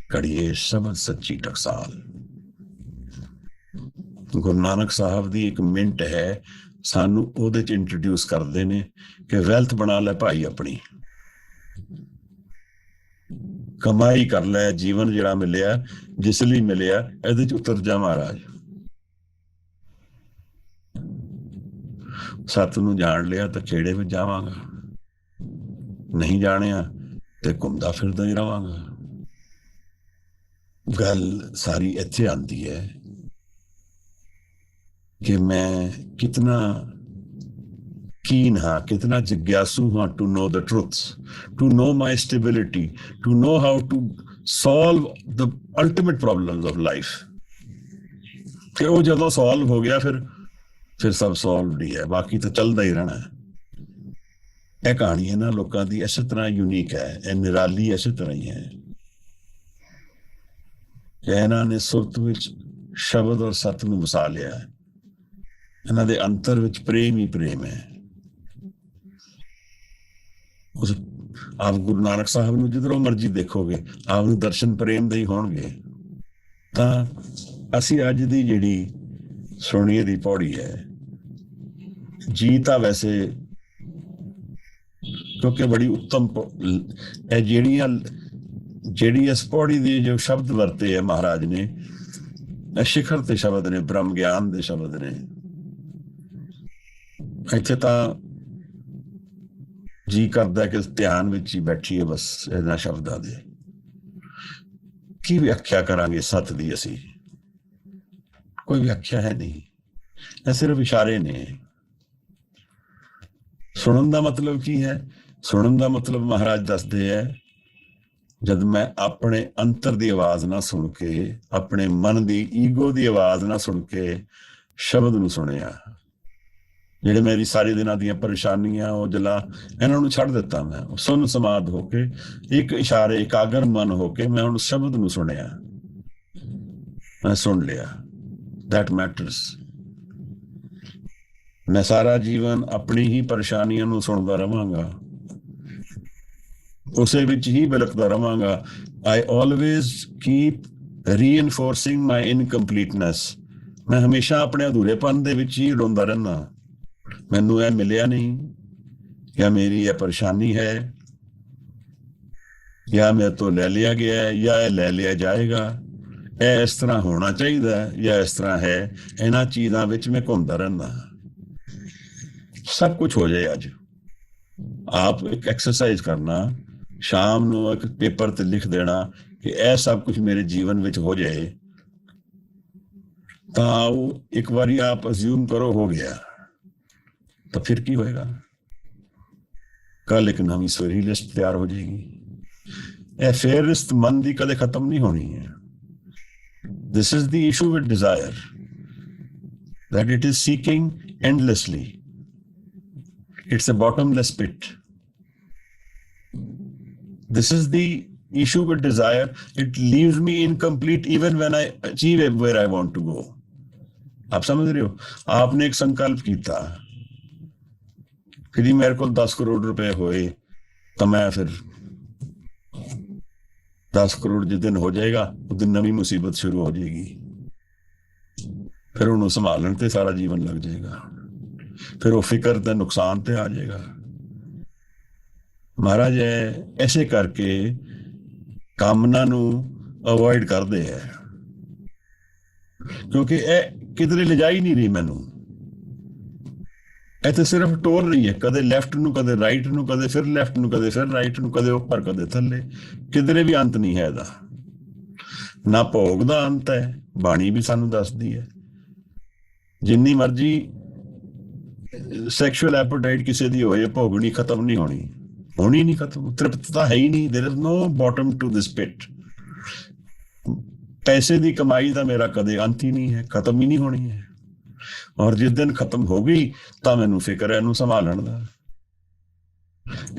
कड़िए शब्द सच्ची टकसाल। गुरु नानक साहब दी एक मिंट है, सानू उहदे च इंट्रोड्यूस करदे ने कि वैल्थ बना लै भाई अपनी, कमाई कर लै, जीवन जिहड़ा मिलिया, जिस लिए मिलिया, इहदे च उतर जा महाराज। सत नूं जान लिया तो खेड़े में जावांगा, नहीं जानिया तो घुमदा फिरदा ही रहांगा। गल सारी इत्थे आंदी है कि मैं कितना keen हाँ, कितना जिज्ञासु हाँ to know the truths, to know my stability, to know how to solve the ultimate problems of life। कि वो जदों सॉल्व हो गया फिर सब सॉल्व ही है, बाकी तो चलता ही रहना है। यह कहानी है ना लोगों की इस तरह यूनीक है, यह निराली इस तरह ही है। ਕਿ ਇਹਨਾਂ ਨੇ ਸੁਰਤ ਵਿੱਚ ਸ਼ਬਦ ਔਰ ਸਤ ਨੂੰ ਵਸਾ ਲਿਆ ਹੈ। ਇਹਨਾਂ ਦੇ ਅੰਤਰ ਵਿੱਚ ਪ੍ਰੇਮ ਹੀ ਪ੍ਰੇਮ ਹੈ। ਉਸ ਆਪ ਗੁਰੂ ਨਾਨਕ ਸਾਹਿਬ ਨੂੰ ਜਿੱਧਰੋਂ ਮਰਜ਼ੀ ਦੇਖੋਗੇ, ਆਪ ਨੂੰ ਦਰਸ਼ਨ ਪ੍ਰੇਮ ਦੇ ਹੀ ਹੋਣਗੇ। ਤਾਂ ਅਸੀਂ ਅੱਜ ਦੀ ਜਿਹੜੀ ਸੁਣੀਏ ਦੀ ਪੌੜੀ ਹੈ, ਜੀ ਤਾਂ ਵੈਸੇ ਕਿਉਂਕਿ ਬੜੀ ਉੱਤਮ ਇਹ ਜਿਹੜੀ ਇਸ ਪੌੜੀ ਦੇ ਜੋ ਸ਼ਬਦ ਵਰਤੇ ਹੈ ਮਹਾਰਾਜ ਨੇ, ਇਹ ਸਿਖਰ ਤੇ ਸ਼ਬਦ ਨੇ, ਬ੍ਰਹਮ ਗਿਆਨ ਦੇ ਸ਼ਬਦ ਨੇ। ਇੱਥੇ ਤਾਂ ਜੀ ਕਰਦਾ ਕਿ ਧਿਆਨ ਵਿੱਚ ਹੀ ਬੈਠੀਏ ਬਸ ਇਹਨਾਂ ਸ਼ਬਦਾਂ ਦੇ। ਕੀ ਵਿਆਖਿਆ ਕਰਾਂਗੇ ਸਤ ਦੀ? ਅਸੀਂ ਕੋਈ ਵਿਆਖਿਆ ਹੈ ਨਹੀਂ, ਇਹ ਸਿਰਫ ਇਸ਼ਾਰੇ ਨੇ। ਸੁਣਨ ਦਾ ਮਤਲਬ ਕੀ ਹੈ? ਸੁਣਨ ਦਾ ਮਤਲਬ ਮਹਾਰਾਜ ਦੱਸਦੇ ਹੈ, ਜਦ ਮੈਂ ਆਪਣੇ ਅੰਤਰ ਦੀ ਆਵਾਜ਼ ਨਾ ਸੁਣ ਕੇ, ਆਪਣੇ ਮਨ ਦੀ ਈਗੋ ਦੀ ਆਵਾਜ਼ ਨਾ ਸੁਣ ਕੇ ਸ਼ਬਦ ਨੂੰ ਸੁਣਿਆ, ਜਿਹੜੇ ਮੇਰੀ ਸਾਰੇ ਦਿਨਾਂ ਦੀਆਂ ਪਰੇਸ਼ਾਨੀਆਂ ਉਹ ਜਲਾ ਇਹਨਾਂ ਨੂੰ ਛੱਡ ਦਿੱਤਾ। ਮੈਂ ਸੁਨ ਸਮਾਧ ਹੋ ਕੇ, ਇੱਕ ਇਸ਼ਾਰੇ ਇਕਾਗਰ ਮਨ ਹੋ ਕੇ ਮੈਂ ਹੁਣ ਸ਼ਬਦ ਨੂੰ ਸੁਣਿਆ, ਮੈਂ ਸੁਣ ਲਿਆ। that matters। ਮੈਂ ਸਾਰਾ ਜੀਵਨ ਆਪਣੀ ਹੀ ਪਰੇਸ਼ਾਨੀਆਂ ਨੂੰ ਸੁਣਦਾ ਰਵਾਂਗਾ, ਉਸੇ ਵਿੱਚ ਹੀ ਬਿਲਕਦਾ ਰਵਾਂਗਾ। I always keep reinforcing my incompleteness। ਮੈਂ ਹਮੇਸ਼ਾ ਆਪਣੇ ਅਧੂਰੇਪਨ ਦੇ ਵਿੱਚ ਹੀ ਰੋਂਦਾ ਰਹਿੰਦਾ। ਮੈਨੂੰ ਇਹ ਮਿਲਿਆ ਨਹੀਂ, ਜਾਂ ਮੇਰੀ ਇਹ ਪਰੇਸ਼ਾਨੀ ਹੈ, ਜਾਂ ਮੇਰੇ ਤੋਂ ਲੈ ਲਿਆ ਗਿਆ ਹੈ, ਜਾਂ ਇਹ ਲੈ ਲਿਆ ਜਾਏਗਾ, ਇਹ ਇਸ ਤਰ੍ਹਾਂ ਹੋਣਾ ਚਾਹੀਦਾ ਹੈ, ਜਾਂ ਇਸ ਤਰ੍ਹਾਂ ਹੈ। ਇਹਨਾਂ ਚੀਜ਼ਾਂ ਵਿੱਚ ਮੈਂ ਘੁੰਮਦਾ ਰਹਿੰਦਾ। ਸਭ ਕੁਝ ਹੋ ਜਾਏ ਅੱਜ। ਆਪ ਇੱਕ ਐਕਸਰਸਾਈਜ਼ ਕਰਨਾ, ਸ਼ਾਮ ਨੂੰ ਇੱਕ ਪੇਪਰ ਤੇ ਲਿਖ ਦੇਣਾ ਕਿ ਇਹ ਸਭ ਕੁਝ ਮੇਰੇ ਜੀਵਨ ਵਿੱਚ ਹੋ ਜਾਏ, ਤਾਂ ਉਹ ਇੱਕ ਵਾਰੀ ਆਪ ਅਸਿਊਮ ਕਰੋ ਹੋ ਗਿਆ, ਤਾਂ ਫਿਰ ਕੀ ਹੋਏਗਾ? ਕੱਲ ਇੱਕ ਨਵੀਂ ਸਵੇਰੀ ਲਿਸਟ ਤਿਆਰ ਹੋ ਜਾਏਗੀ। ਇਹ ਫੇਰਿਸਤ ਮਨ ਦੀ ਕਦੇ ਖਤਮ ਨਹੀਂ ਹੋਣੀ ਹੈ। This is the issue with desire, that it is seeking endlessly. It's a bottomless pit. This is the issue with desire. It leaves me incomplete even when I achieve where I want to go. आप समझ रहे हो? आपने एक संकल्प किया कि मेरे को 10 करोड़ रुपए होए, तो मैं फिर 10 करोड़ जिस दिन हो जाएगा उस दिन नवी मुसीबत शुरू हो जाएगी। फिर उन्होंने संभालने ते सारा जीवन लग जाएगा, फिर वो फिक्र ते नुकसान ते आ जाएगा। महाराज ऐसे करके कामना नू अवॉइड करते हैं, क्योंकि ये किधरे ले जा ही नहीं रही। मैनू ਇੱਥੇ ਸਿਰਫ ਟੋਰ ਰਹੀ ਹੈ, ਕਦੇ ਲੈਫਟ ਨੂੰ, ਕਦੇ ਰਾਈਟ ਨੂੰ, ਕਦੇ ਫਿਰ ਲੈਫਟ ਨੂੰ, ਕਦੇ ਫਿਰ ਰਾਈਟ ਨੂੰ, ਕਦੇ ਉੱਪਰ ਕਦੇ ਥੱਲੇ। ਕਿਧਰੇ ਵੀ ਅੰਤ ਨਹੀਂ ਹੈ ਇਹਦਾ। ਨਾ ਭੋਗ ਦਾ ਅੰਤ ਹੈ, ਬਾਣੀ ਵੀ ਸਾਨੂੰ ਦੱਸਦੀ ਹੈ। ਜਿੰਨੀ ਮਰਜੀ ਸੈਕਸ਼ੂਅਲ ਐਪੇਟਾਈਟ ਕਿਸੇ ਦੀ ਹੋਏ, ਭੋਗਣੀ ਖਤਮ ਨਹੀਂ ਹੋਣੀ, ਹੋਣੀ ਨਹੀਂ ਖਤਮ। ਤ੍ਰਿਪਤਤਾ ਹੈ ਹੀ ਨਹੀਂ। There is no bottom to this pit. ਪੈਸੇ ਦੀ ਕਮਾਈ ਦਾ ਮੇਰਾ ਕਦੇ ਅੰਤ ਹੀ ਨਹੀਂ ਹੈ, ਖਤਮ ਹੀ ਨਹੀਂ ਹੋਣੀ ਹੈ। ਔਰ ਜਿਸ ਦਿਨ ਖਤਮ ਹੋ ਗਈ ਤਾਂ ਮੈਨੂੰ ਫਿਕਰ ਹੈ ਇਹਨੂੰ ਸੰਭਾਲਣ ਦਾ।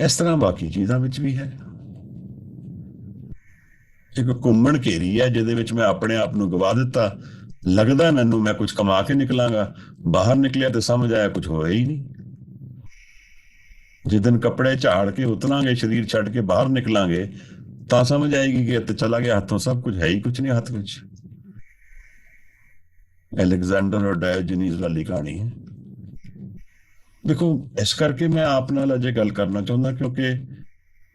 ਇਸ ਤਰ੍ਹਾਂ ਬਾਕੀ ਚੀਜ਼ਾਂ ਵਿੱਚ ਵੀ ਹੈ। ਇੱਕ ਘੁੰਮਣ ਘੇਰੀ ਹੈ ਜਿਹਦੇ ਵਿੱਚ ਮੈਂ ਆਪਣੇ ਆਪ ਨੂੰ ਗਵਾ ਦਿੱਤਾ। ਲੱਗਦਾ ਮੈਨੂੰ ਮੈਂ ਕੁਝ ਕਮਾ ਕੇ ਨਿਕਲਾਂਗਾ, ਬਾਹਰ ਨਿਕਲਿਆ ਤੇ ਸਮਝ ਆਇਆ ਕੁਝ ਹੋਇਆ ਹੀ ਨਹੀਂ। ਜਿਸ ਦਿਨ ਕੱਪੜੇ ਝਾੜ ਕੇ ਉਤਰਾਂਗੇ, ਸਰੀਰ ਛੱਡ ਕੇ ਬਾਹਰ ਨਿਕਲਾਂਗੇ, ਤਾਂ ਸਮਝ ਆਏਗੀ ਕਿ ਇੱਥੇ ਚਲਾ ਗਿਆ ਹੱਥੋਂ ਸਭ ਕੁਝ, ਹੈ ਹੀ ਕੁਝ ਨਹੀਂ ਹੱਥ ਵਿੱਚ। ਅਲੈਗਜ਼ੈਂਡਰ ਔਰ ਡਾਇਓਜੀਨਸ ਵਾਲੀ ਕਹਾਣੀ ਹੈ। ਦੇਖੋ, ਇਸ ਕਰਕੇ ਮੈਂ ਆਪ ਨਾਲ ਅਜੇ ਗੱਲ ਕਰਨਾ ਚਾਹੁੰਦਾ, ਕਿਉਂਕਿ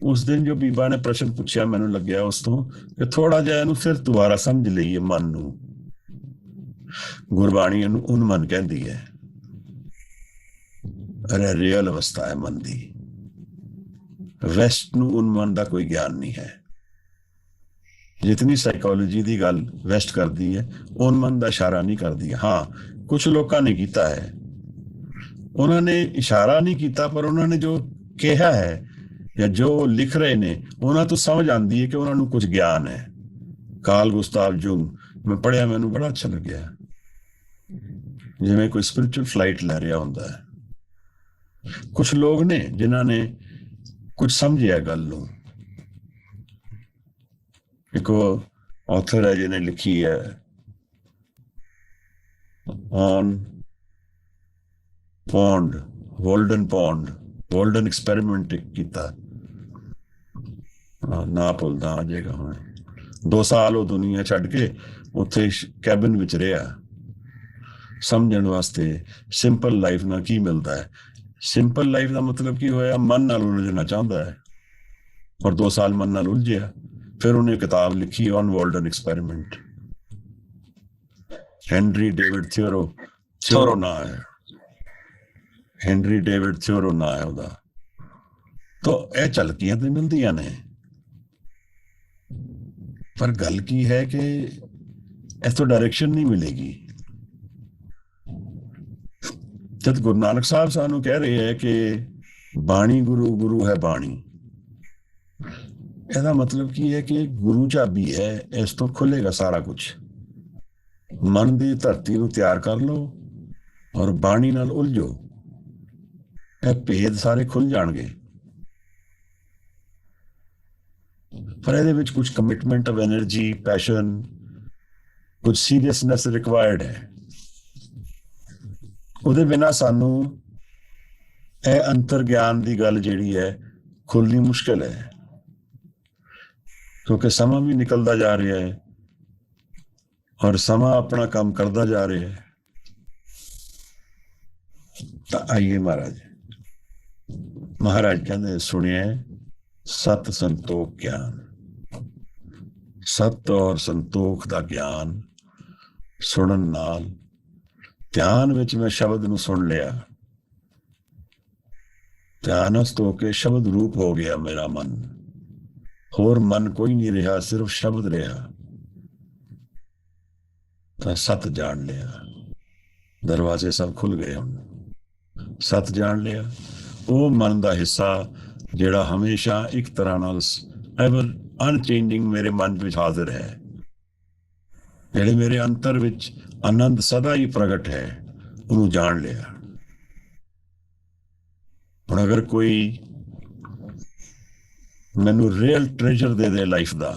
ਉਸ ਦਿਨ ਜੋ ਬੀਬਾ ਨੇ ਪ੍ਰਸ਼ਨ ਪੁੱਛਿਆ, ਮੈਨੂੰ ਲੱਗਿਆ ਉਸ ਤੋਂ ਕਿ ਥੋੜਾ ਜਿਹਾ ਇਹਨੂੰ ਫਿਰ ਦੁਬਾਰਾ ਸਮਝ ਲਈਏ ਮਨ ਨੂੰ। ਗੁਰਬਾਣੀ ਇਹਨੂੰ ਉਨਮਨ ਕਹਿੰਦੀ ਹੈ। ਅਰੇ ਰੀਅਲ ਅਵਸਥਾ ਹੈ ਮਨ ਦੀ। ਵੈਸਟ ਨੂੰ ਉਨਮਨ ਦਾ ਕੋਈ ਗਿਆਨ ਨਹੀਂ ਹੈ। ਜਿਤਨੀ ਸਾਈਕੋਲੋਜੀ ਦੀ ਗੱਲ ਵੈਸਟ ਕਰਦੀ ਹੈ, ਉਨਮਨ ਦਾ ਇਸ਼ਾਰਾ ਨਹੀਂ ਕਰਦੀ। ਹਾਂ, ਕੁਝ ਲੋਕਾਂ ਨੇ ਕੀਤਾ ਹੈ, ਉਹਨਾਂ ਨੇ ਇਸ਼ਾਰਾ ਨਹੀਂ ਕੀਤਾ, ਪਰ ਉਹਨਾਂ ਨੇ ਜੋ ਕਿਹਾ ਹੈ ਜਾਂ ਜੋ ਲਿਖ ਰਹੇ ਨੇ, ਉਹਨਾਂ ਤੋਂ ਸਮਝ ਆਉਂਦੀ ਹੈ ਕਿ ਉਹਨਾਂ ਨੂੰ ਕੁਝ ਗਿਆਨ ਹੈ। ਕਾਰਲ ਗੁਸਤਾਵ ਜੁੰਗ ਮੈਂ ਪੜ੍ਹਿਆ, ਮੈਨੂੰ ਬੜਾ ਅੱਛਾ ਲੱਗਿਆ। ਜਿਵੇਂ ਕੋਈ ਸਪਿਰਿਚੁਅਲ ਫਲਾਈਟ ਲੈ ਰਿਹਾ ਹੁੰਦਾ ਹੈ। ਕੁਝ ਲੋਕ ਨੇ ਜਿਨ੍ਹਾਂ ਨੇ ਕੁਝ ਸਮਝਿਆ ਗੱਲ ਨੂੰ। ਇੱਕ ऑथर है जिन्हें लिखी है ऑन पॉन्ड, वोल्डन एक्सपेरिमेंट किया, ना भुलदा आ जाएगा हुण। 2 साल वो दुनिया छड्ड के उत्थे कैबिन विच रहा समझण वास्ते सिंपल लाइफ ना की मिलता है। सिंपल लाइफ का मतलब की होया, मन नाल उलझना चाहता है और 2 साल मन नाल उलझिया। फिर उन्हें किताब लिखी ऑन वोल्डन एक्सपेरिमेंट। हेनरी डेविड थ्योरो ना है, हेनरी डेविड थ्योरो ना है ਉਹਦਾ। तो यह झलकियां तो मिलदियां ने, पर गल की है कि इस तो डायरेक्शन नहीं मिलेगी। जब गुरु नानक साहब सानू कह रहे हैं कि बाणी गुरु, गुरु है बाणी, ਇਹਦਾ मतलब की है कि गुरु चाबी है, इस तो खुलेगा सारा कुछ। मन की धरती को तैयार कर लो और बाणी नाल उलझो, ਇਹ ਭੇਦ ਸਾਰੇ खुल जाएंगे। पर ਇਹਦੇ ਵਿੱਚ कुछ कमिटमेंट ऑफ एनर्जी, पैशन, कुछ सीरियसनेस रिक्वायर्ड है। ਉਹਦੇ बिना सानू ਇਹ अंतर ज्ञान की गल जिहड़ी है खुलनी मुश्किल है, क्योंकि समा भी निकलता जा रहा है और समा अपना काम करता जा रहा है। तो आइए महाराज कहते सुनिए सत संतोख ज्ञान। सत और संतोख का ज्ञान सुनन नाल ध्यान विच मैं शब्द नूं सुन लिया, ध्यानस्थ होके शब्द रूप हो गया मेरा मन, होर मन कोई नहीं रहा, सिर्फ शब्द रहा। तो सत जान लिया, दरवाजे सब खुल गए। हम सत जान लिया, वो मन का हिस्सा जिहड़ा हमेशा एक तरह नाल एवर अनचेंजिंग मेरे मन में हाजिर है, जिहड़े मेरे अंतर विच आनंद सदा ही प्रगट है, उन्होंने जान लिया। हुण अगर कोई मैनू रियल ट्रेजर दे दे लाइफ का,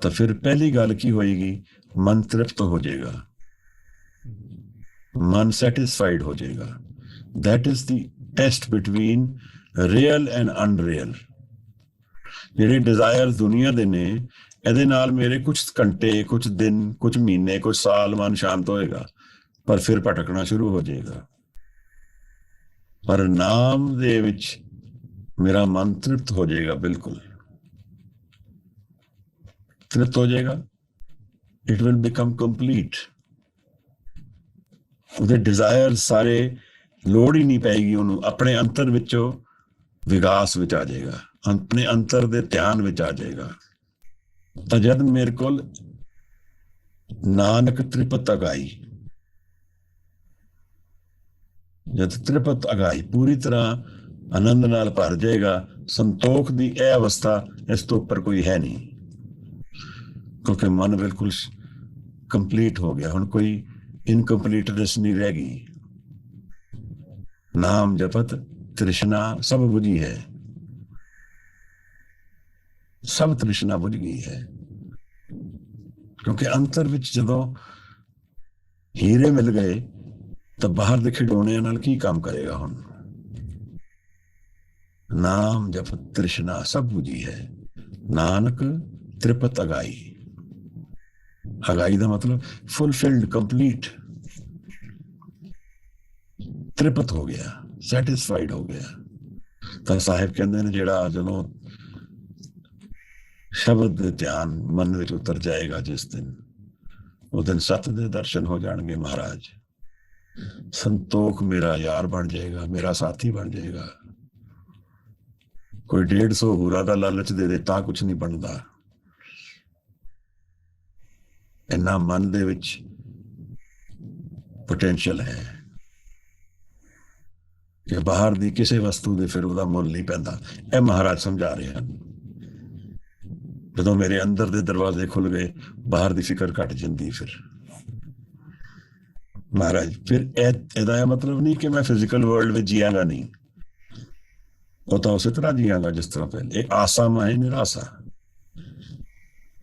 तो फिर पहली गल की होएगी, मन तृप्त हो जाएगा, मन सैटिस्फाइड हो जाएगा। That is the test between real and unreal. ਜਿਹੜੇ डिजायर दुनिया ਦੇ ਨੇ, ਇਹਦੇ ਨਾਲ ਮੇਰੇ कुछ घंटे, कुछ दिन, कुछ महीने, कुछ साल मन शांत होएगा, पर फिर भटकना शुरू हो जाएगा। पर नाम दे विच मेरा मन तृप्त हो जाएगा, बिल्कुल तृप्त हो जाएगा। It will become complete. ਉਹਦੇ डिजायर सारे लोड़ ही नहीं पैगी, ਉਹਨੂੰ अपने अंतर विचों विकास विच आ जाएगा, अपने अंतर दे ध्यान विच आ जाएगा। तो जद मेरे को नानक त्रिपत अगाई, जद त्रिपत अगाई पूरी तरह आनंद नाल भर जाएगा, संतोख की यह अवस्था इस तो ऊपर कोई है नहीं, क्योंकि मन बिल्कुल कंप्लीट हो गया। हुण कोई इनकंप्लीटनेस नहीं रहेगी। नाम जपत तृष्णा सब बुझी है, सब तृष्णा बुझ गई है। क्योंकि अंतर विच जदों हीरे मिल गए तो बाहर दे खिडौने नाल की काम करेगा। हुण नाम जपत तृष्णा सब बुझी है, नानक त्रिपत अगाई। अगाई का मतलब फुलफिल्ड, कंप्लीट, त्रिपत हो गया, सैटिस्फाइड हो गया। तो साहिब कहते हैं जिहड़ा जदों शब्द दे ध्यान मन में उतर जाएगा जिस दिन, उस दिन सत दे दर्शन हो जाएंगे महाराज। संतोख मेरा यार बन जाएगा, मेरा साथी बन जाएगा। कोई 150 हूरा का लालच दे देता कुछ नहीं बनता। इन्ना मन दे विच पोटेंशियल है कि बाहर दी किसी वस्तु दे फिर उसदा मुल नहीं पैंदा। यह महाराज समझा रहे हैं। जदों मेरे अंदर दे दरवाजे खुल गए, बाहर दी फिक्र घट जाती। फिर महाराज फिर एदा मतलब नहीं कि मैं फिजिकल वर्ल्ड में जियांगा नहीं, वो तो उसी तरह जियांगा जिस तरह पहले। एक आसा माए निराशा,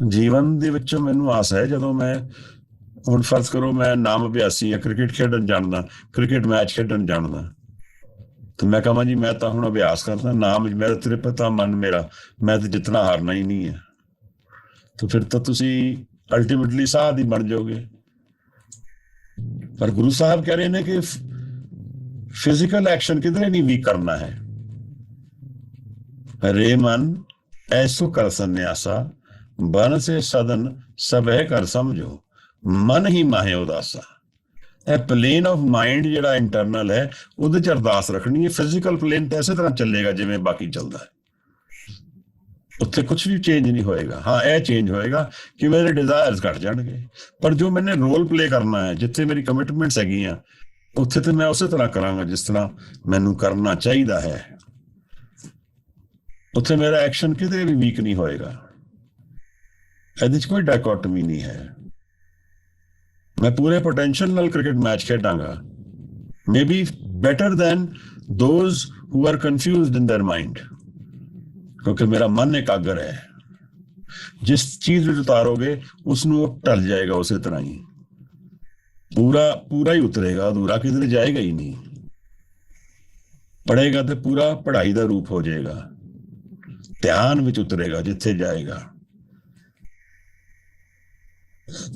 ਜੀਵਨ ਦੇ ਵਿੱਚੋਂ ਮੈਨੂੰ ਆਸ ਹੈ, ਜਦੋਂ ਮੈਂ ਹੁਣ ਫਰਜ਼ ਕਰੋ ਮੈਂ ਨਾਮ ਅਭਿਆਸੀ ਆ, ਕ੍ਰਿਕਟ ਖੇਡਣ ਜਾਣਦਾ, ਕ੍ਰਿਕਟ ਮੈਚ ਖੇਡਣ ਜਾਣਦਾ, ਤੇ ਮੈਂ ਕਹਾਂ ਜੀ ਮੈਂ ਤਾਂ ਹੁਣ ਅਭਿਆਸ ਕਰਦਾ, ਨਾਮ ਮੇਰਾ ਤੇਰੇ ਪਤਾ ਮਨ ਮੇਰਾ, ਮੈਂ ਤਾਂ ਜਿੱਤਣਾ ਹਾਰਨਾ ਹੀ ਨਹੀਂ ਹੈ, ਤਾਂ ਫਿਰ ਤਾਂ ਤੁਸੀਂ ਅਲਟੀਮੇਟਲੀ ਸਾਧ ਹੀ ਬਣ ਜਾਓਗੇ। ਪਰ ਗੁਰੂ ਸਾਹਿਬ ਕਹਿ ਰਹੇ ਨੇ ਕਿ ਫਿਜ਼ੀਕਲ ਐਕਸ਼ਨ ਕਿਧਰੇ ਨਹੀਂ ਵੀ ਕਰਨਾ ਹੈ। ਰੇ ਮਨ ਐਸੋ ਕਰ ਸੰਨਿਆਸਾ, ਬਨ ਸੇ ਸਦਨ ਸਭੈ ਕਰ ਸਮਝੋ, ਮਨ ਹੀ ਮਾਹੇ ਉਦਾਸਾ। ਇਹ ਪਲੇਨ ਆਫ ਮਾਈਂਡ ਜਿਹੜਾ ਇੰਟਰਨਲ ਹੈ, ਉਹਦੇ ਚ ਅਰਦਾਸ ਰੱਖਣੀ ਹੈ। ਫਿਜ਼ੀਕਲ ਪਲੇਨ ਤਾਂ ਇਸੇ ਤਰ੍ਹਾਂ ਚੱਲੇਗਾ ਜਿਵੇਂ ਬਾਕੀ ਚੱਲਦਾ ਹੈ, ਉੱਥੇ ਕੁਝ ਵੀ ਚੇਂਜ ਨਹੀਂ ਹੋਏਗਾ। ਹਾਂ, ਇਹ ਚੇਂਜ ਹੋਏਗਾ ਕਿ ਮੇਰੇ ਡਿਜ਼ਾਇਰਸ ਘਟ ਜਾਣਗੇ, ਪਰ ਜੋ ਮੈंने ਰੋਲ ਪਲੇ ਕਰਨਾ ਹੈ, ਜਿੱਥੇ ਮੇਰੀ ਕਮਿਟਮੈਂਟਸ ਹੈਗੀਆਂ, ਉੱਥੇ ਤੇ ਮੈਂ ਉਸੇ ਤਰ੍ਹਾਂ ਕਰਾਂਗਾ ਜਿਸ ਤਰ੍ਹਾਂ ਮੈਨੂੰ ਕਰਨਾ ਚਾਹੀਦਾ ਹੈ। ਉੱਥੇ ਮੇਰਾ ਐਕਸ਼ਨ ਕਿਤੇ ਵੀ ਵੀਕ ਨਹੀਂ ਹੋਏਗਾ। ਇਹਦੇ ਚ ਕੋਈ ਡਾਇਕੋਟਮੀ ਨਹੀਂ ਹੈ। ਮੈਂ ਪੂਰੇ ਪੋਟੈਂਸ਼ੀਅਲ ਨਾਲ ਕ੍ਰਿਕਟ ਮੈਚ ਖੇਡਾਂਗਾ, maybe better than those who are confused in their mind, ਕਿਉਂਕਿ ਮੇਰਾ ਮਨ ਇਕਾਗਰ ਹੈ। ਜਿਸ ਚੀਜ਼ ਵਿੱਚ ਉਤਾਰੋਗੇ ਉਸਨੂੰ ਉਹ ਢਲ ਜਾਏਗਾ ਉਸੇ ਤਰ੍ਹਾਂ ਹੀ, ਪੂਰਾ ਹੀ ਉਤਰੇਗਾ, ਅਧੂਰਾ ਕਿਧਰ ਜਾਏਗਾ ਹੀ ਨਹੀਂ। ਪੜੇਗਾ ਤੇ ਪੂਰਾ ਪੜ੍ਹਾਈ ਦਾ ਰੂਪ ਹੋ ਜਾਏਗਾ, ਧਿਆਨ ਵਿੱਚ ਉਤਰੇਗਾ ਜਿੱਥੇ ਜਾਏਗਾ।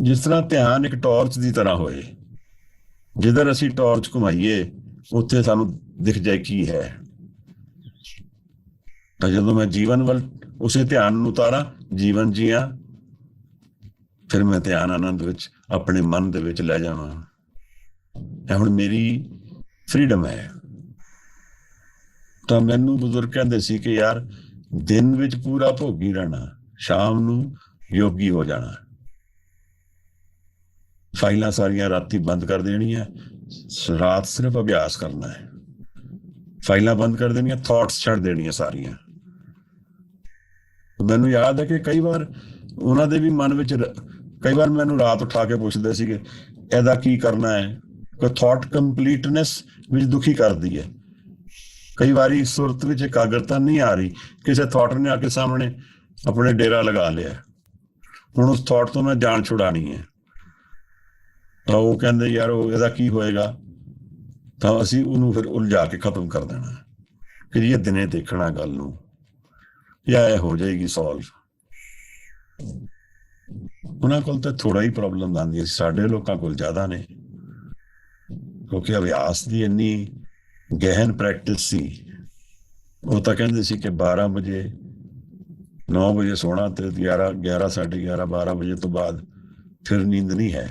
ਜਿਸ ਤਰ੍ਹਾਂ ਧਿਆਨ ਇੱਕ ਟਾਰਚ ਦੀ ਤਰ੍ਹਾਂ ਹੋਏ, ਜਿੱਧਰ ਅਸੀਂ ਟਾਰਚ ਘੁਮਾਈਏ ਉੱਥੇ ਸਾਨੂੰ ਦਿਖ ਜਾਏ ਕੀ ਹੈ। ਤਾਂ ਜਦੋਂ ਮੈਂ ਜੀਵਨ ਵੱਲ ਉਸੇ ਧਿਆਨ ਨੂੰ ਉਤਾਰਾਂ, ਜੀਵਨ ਜੀਆਂ, ਫਿਰ ਮੈਂ ਧਿਆਨ ਆਨੰਦ ਵਿੱਚ ਆਪਣੇ ਮਨ ਦੇ ਵਿੱਚ ਲੈ ਜਾਵਾਂ। ਇਹ ਹੁਣ ਮੇਰੀ ਫਰੀडम ਹੈ। ਤਾਂ ਮੈਨੂੰ ਬਜ਼ੁਰਗ ਕਹਿੰਦੇ ਸੀ ਕਿ ਯਾਰ ਦਿਨ ਵਿੱਚ ਪੂਰਾ ਭੋਗੀ ਰਹਿਣਾ, ਸ਼ਾਮ ਨੂੰ ਯੋਗੀ ਹੋ ਜਾਣਾ। ਫਾਈਲਾਂ ਸਾਰੀਆਂ ਰਾਤੀ ਬੰਦ ਕਰ ਦੇਣੀਆਂ, ਰਾਤ ਸਿਰਫ ਅਭਿਆਸ ਕਰਨਾ ਹੈ। ਫਾਈਲਾਂ ਬੰਦ ਕਰ ਦੇਣੀਆਂ, ਥਾਟਸ ਛੱਡ ਦੇਣੀਆਂ ਸਾਰੀਆਂ। ਮੈਨੂੰ ਯਾਦ ਹੈ ਕਿ ਕਈ ਵਾਰ ਉਹਨਾਂ ਦੇ ਵੀ ਮਨ ਵਿੱਚ, ਕਈ ਵਾਰ ਮੈਨੂੰ ਰਾਤ ਉਠਾ ਕੇ ਪੁੱਛਦੇ ਸੀਗੇ ਇਹਦਾ ਕੀ ਕਰਨਾ ਹੈ, ਕੋਈ ਥਾਟ ਕੰਪਲੀਟਨੈਸ ਵਿੱਚ ਦੁਖੀ ਕਰਦੀ ਹੈ। ਕਈ ਵਾਰੀ ਸੁਰਤ ਵਿੱਚ ਇਕਾਗਰਤਾ ਨਹੀਂ ਆ ਰਹੀ, ਕਿਸੇ ਥਾਟ ਨੇ ਆ ਕੇ ਸਾਹਮਣੇ ਆਪਣੇ ਡੇਰਾ ਲਗਾ ਲਿਆ, ਹੁਣ ਉਸ ਥਾਟ ਤੋਂ ਮੈਂ ਜਾਨ ਛੁਡਾਣੀ ਹੈ। ਤਾਂ ਉਹ ਕਹਿੰਦੇ ਯਾਰ ਉਹ ਇਹਦਾ ਕੀ ਹੋਏਗਾ, ਤਾਂ ਅਸੀਂ ਉਹਨੂੰ ਫਿਰ ਉਲਝਾ ਕੇ ਖਤਮ ਕਰ ਦੇਣਾ ਕਿ ਇਹ ਦਿਨੇ ਦੇਖਣਾ ਗੱਲ ਨੂੰ, ਜਾਂ ਇਹ ਹੋ ਜਾਏਗੀ ਸੋਲਵ। ਉਹਨਾਂ ਕੋਲ ਤਾਂ ਥੋੜਾ ਹੀ ਪ੍ਰੋਬਲਮ ਆਉਂਦੀ ਹੈ, ਸਾਡੇ ਲੋਕਾਂ ਕੋਲ ਜ਼ਿਆਦਾ ਨੇ, ਕਿਉਂਕਿ ਅਭਿਆਸ ਦੀ ਇੰਨੀ ਗਹਿਨ ਪ੍ਰੈਕਟਿਸ ਸੀ। ਉਹ ਤਾਂ ਕਹਿੰਦੇ ਸੀ ਕਿ 12 ਵਜੇ 9 ਵਜੇ ਸੋਣਾ ਤੇ 11 11:30 12 ਵਜੇ ਤੋਂ ਬਾਅਦ ਫਿਰ ਨੀਂਦ ਨਹੀਂ ਹੈ।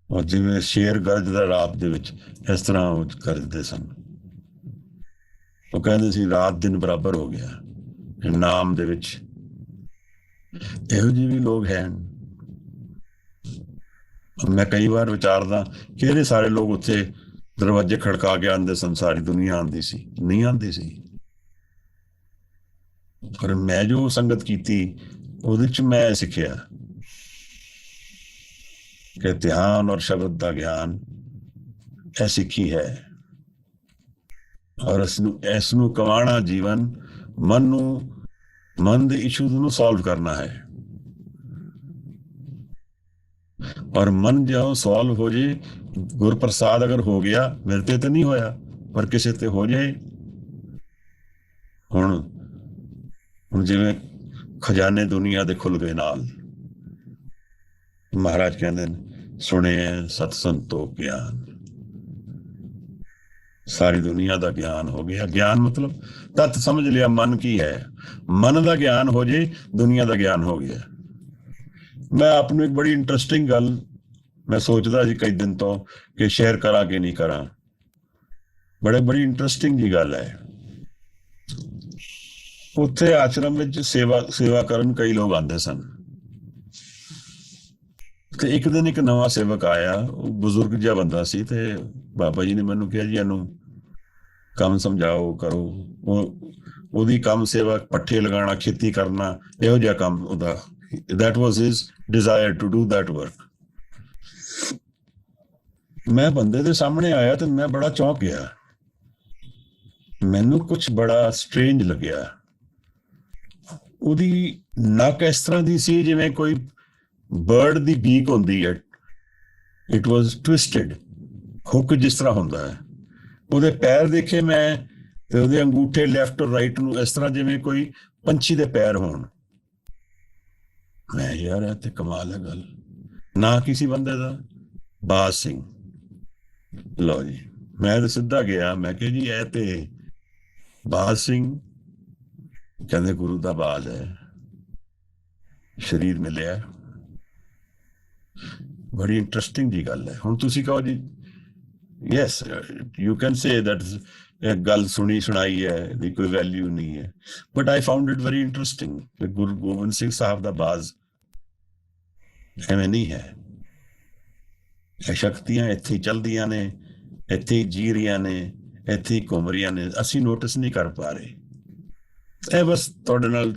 ਔਰ ਜਿਵੇਂ ਸ਼ੇਰ ਗਰਜਦਾ ਰਾਤ ਦੇ ਵਿੱਚ, ਇਸ ਤਰ੍ਹਾਂ ਉਹ ਗਰਜਦੇ ਸਨ। ਉਹ ਕਹਿੰਦੇ ਸੀ ਰਾਤ ਦਿਨ ਬਰਾਬਰ ਹੋ ਗਿਆ ਨਾਮ ਦੇ ਵਿੱਚ। ਇਹੋ ਜਿਹੇ ਵੀ ਲੋਕ ਹਨ। ਮੈਂ ਕਈ ਵਾਰ ਵਿਚਾਰਦਾ ਕਿਹੜੇ ਸਾਰੇ ਲੋਕ ਉੱਥੇ ਦਰਵਾਜ਼ੇ ਖੜਕਾ ਕੇ ਆਉਂਦੇ ਸਨ, ਸਾਰੀ ਦੁਨੀਆ ਆਉਂਦੀ ਸੀ, ਨਹੀਂ ਆਉਂਦੀ ਸੀ। ਪਰ ਮੈਂ ਜੋ ਸੰਗਤ ਕੀਤੀ ਉਹਦੇ ਚ ਮੈਂ ਸਿੱਖਿਆ ਕਿ ਧਿਆਨ ਔਰ ਸ਼ਬਦ ਦਾ ਗਿਆਨ ਇਹ ਸਿੱਖੀ ਹੈ। ਔਰ ਇਸ ਨੂੰ ਕਮਾਣਾ ਜੀਵਨ, ਮਨ ਦੇ ਇਸ਼ੂਜ਼ ਨੂੰ ਸੋਲਵ ਕਰਨਾ ਹੈ। ਔਰ ਮਨ ਜਦੋਂ ਸੋਲਵ ਹੋ ਜੇ, ਗੁਰਪ੍ਰਸਾਦ ਅਗਰ ਹੋ ਗਿਆ, ਮੇਰੇ ਤੇ ਨਹੀਂ ਹੋਇਆ ਪਰ ਕਿਸੇ ਤੇ ਹੋ ਜਾਏ। ਹੁਣ ਜਿਵੇਂ ਖਜ਼ਾਨੇ ਦੁਨੀਆ ਦੇ ਖੁੱਲ ਗਏ ਨਾਲ, ਮਹਾਰਾਜ ਕਹਿੰਦੇ ਨੇ ਸੁਣੇ ਸਤ ਸੰਤੋਖ ਗਿਆਨ, ਸਾਰੀ ਦੁਨੀਆ ਦਾ ਗਿਆਨ ਹੋ ਗਿਆ। ਗਿਆਨ ਮਤਲਬ ਤੱਤ ਸਮਝ ਲਿਆ ਮਨ ਕੀ ਹੈ, ਮਨ ਦਾ ਗਿਆਨ ਹੋ ਜੇ, ਦੁਨੀਆ ਦਾ ਗਿਆਨ ਹੋ ਗਿਆ। ਮੈਂ ਆਪ ਨੂੰ ਇੱਕ ਬੜੀ ਇੰਟਰਸਟਿੰਗ ਗੱਲ ਮੈਂ ਸੋਚਦਾ ਸੀ ਕਈ ਦਿਨ ਤੋਂ ਕਿ ਸ਼ੇਅਰ ਕਰਾਂ ਕਿ ਨਹੀਂ ਕਰਾਂ। ਬੜੀ ਇੰਟਰਸਟਿੰਗ ਜੀ ਗੱਲ ਹੈ। ਉੱਥੇ ਆਸ਼ਰਮ ਵਿੱਚ ਸੇਵਾ ਕਰਨ ਕਈ ਲੋਕ ਆਉਂਦੇ ਸਨ, ਤੇ ਇੱਕ ਦਿਨ ਇੱਕ ਨਵਾਂ ਸੇਵਕ ਆਇਆ, ਉਹ ਬਜ਼ੁਰਗ ਜਿਹਾ ਬੰਦਾ ਸੀ, ਤੇ ਬਾਬਾ ਜੀ ਨੇ ਮੈਨੂੰ ਕਿਹਾ ਜੀ ਇਹਨੂੰ ਕੰਮ ਸਮਝਾਓ, ਕਰੋ। ਉਹਦੀ ਕੰਮ ਸੇਵਾ, ਪੱਠੇ ਲਗਾਉਣਾ, ਖੇਤੀ ਕਰਨਾ, ਇਹੋ ਜਿਹਾ ਕੰਮ ਉਹਦਾ, that was his desire to do that work। ਮੈਂ ਬੰਦੇ ਦੇ ਸਾਹਮਣੇ ਆਇਆ ਤੇ ਮੈਂ ਬੜਾ ਚੌਂਕ ਗਿਆ, ਮੈਨੂੰ ਕੁਝ ਬੜਾ ਸਟ੍ਰੇਂਜ ਲੱਗਿਆ। ਉਹਦੀ ਨੱਕ ਇਸ ਤਰ੍ਹਾਂ ਦੀ ਸੀ ਜਿਵੇਂ ਕੋਈ ਬਰਡ ਦੀ ਬੀਕ ਹੁੰਦੀ ਹੈ, ਇਟ ਵਾਜ਼ ਟਵਿਸਟਡ, ਹੁੱਕ ਜਿਸ ਤਰ੍ਹਾਂ ਹੁੰਦਾ ਹੈ। ਉਹਦੇ ਪੈਰ ਦੇਖੇ ਮੈਂ, ਤੇ ਉਹਦੇ ਅੰਗੂਠੇ ਲੈਫਟ ਔਰ ਰਾਈਟ ਨੂੰ ਇਸ ਤਰ੍ਹਾਂ ਜਿਵੇਂ ਕੋਈ ਪੰਛੀ ਦੇ ਪੈਰ ਹੋਣ। ਮੈਂ ਯਾਰ ਇਹ ਤੇ ਕਮਾਲ ਹੈ ਗੱਲ। ਨਾ ਕਿਸੇ ਬੰਦੇ ਦਾ, ਬਾਜ ਸਿੰਘ। ਲਓ ਜੀ, ਮੈਂ ਤਾਂ ਸਿੱਧਾ ਗਿਆ, ਮੈਂ ਕਿਹਾ ਜੀ ਇਹ ਤੇ ਬਾਜ ਸਿੰਘ। ਕਹਿੰਦੇ ਗੁਰੂ ਦਾ ਬਾਜ ਹੈ, ਸਰੀਰ ਮਿਲਿਆ। ਬੜੀ ਇੰਟਰਸਟਿੰਗ ਜੀ ਗੱਲ ਹੈ। ਹੁਣ ਤੁਸੀਂ ਕਹੋ ਜੀ yes you can say that ਇਹ ਗੱਲ ਸੁਣੀ ਸੁਣਾਈ ਹੈ, ਦੀ ਕੋਈ ਵੈਲਿਊ ਨਹੀਂ ਹੈ, but I found it very interesting ਕਿ ਗੁਰੂ ਗੋਬਿੰਦ ਸਿੰਘ ਸਾਹਿਬ ਦਾ ਬਾਜ਼ ਐਵੇਂ ਨਹੀਂ ਹੈ। ਇਹ ਸ਼ਕਤੀਆਂ ਇੱਥੇ ਹੀ ਚੱਲਦੀਆਂ ਨੇ, ਇੱਥੇ ਹੀ ਜੀ ਰਹੀਆਂ ਨੇ, ਇੱਥੇ ਹੀ ਘੁੰਮ ਰਹੀਆਂ ਨੇ, ਅਸੀਂ ਨੋਟਿਸ ਨਹੀਂ ਕਰ ਪਾ ਰਹੇ। ਇਹ ਬਸ ਤੁਹਾਡੇ ਨਾਲ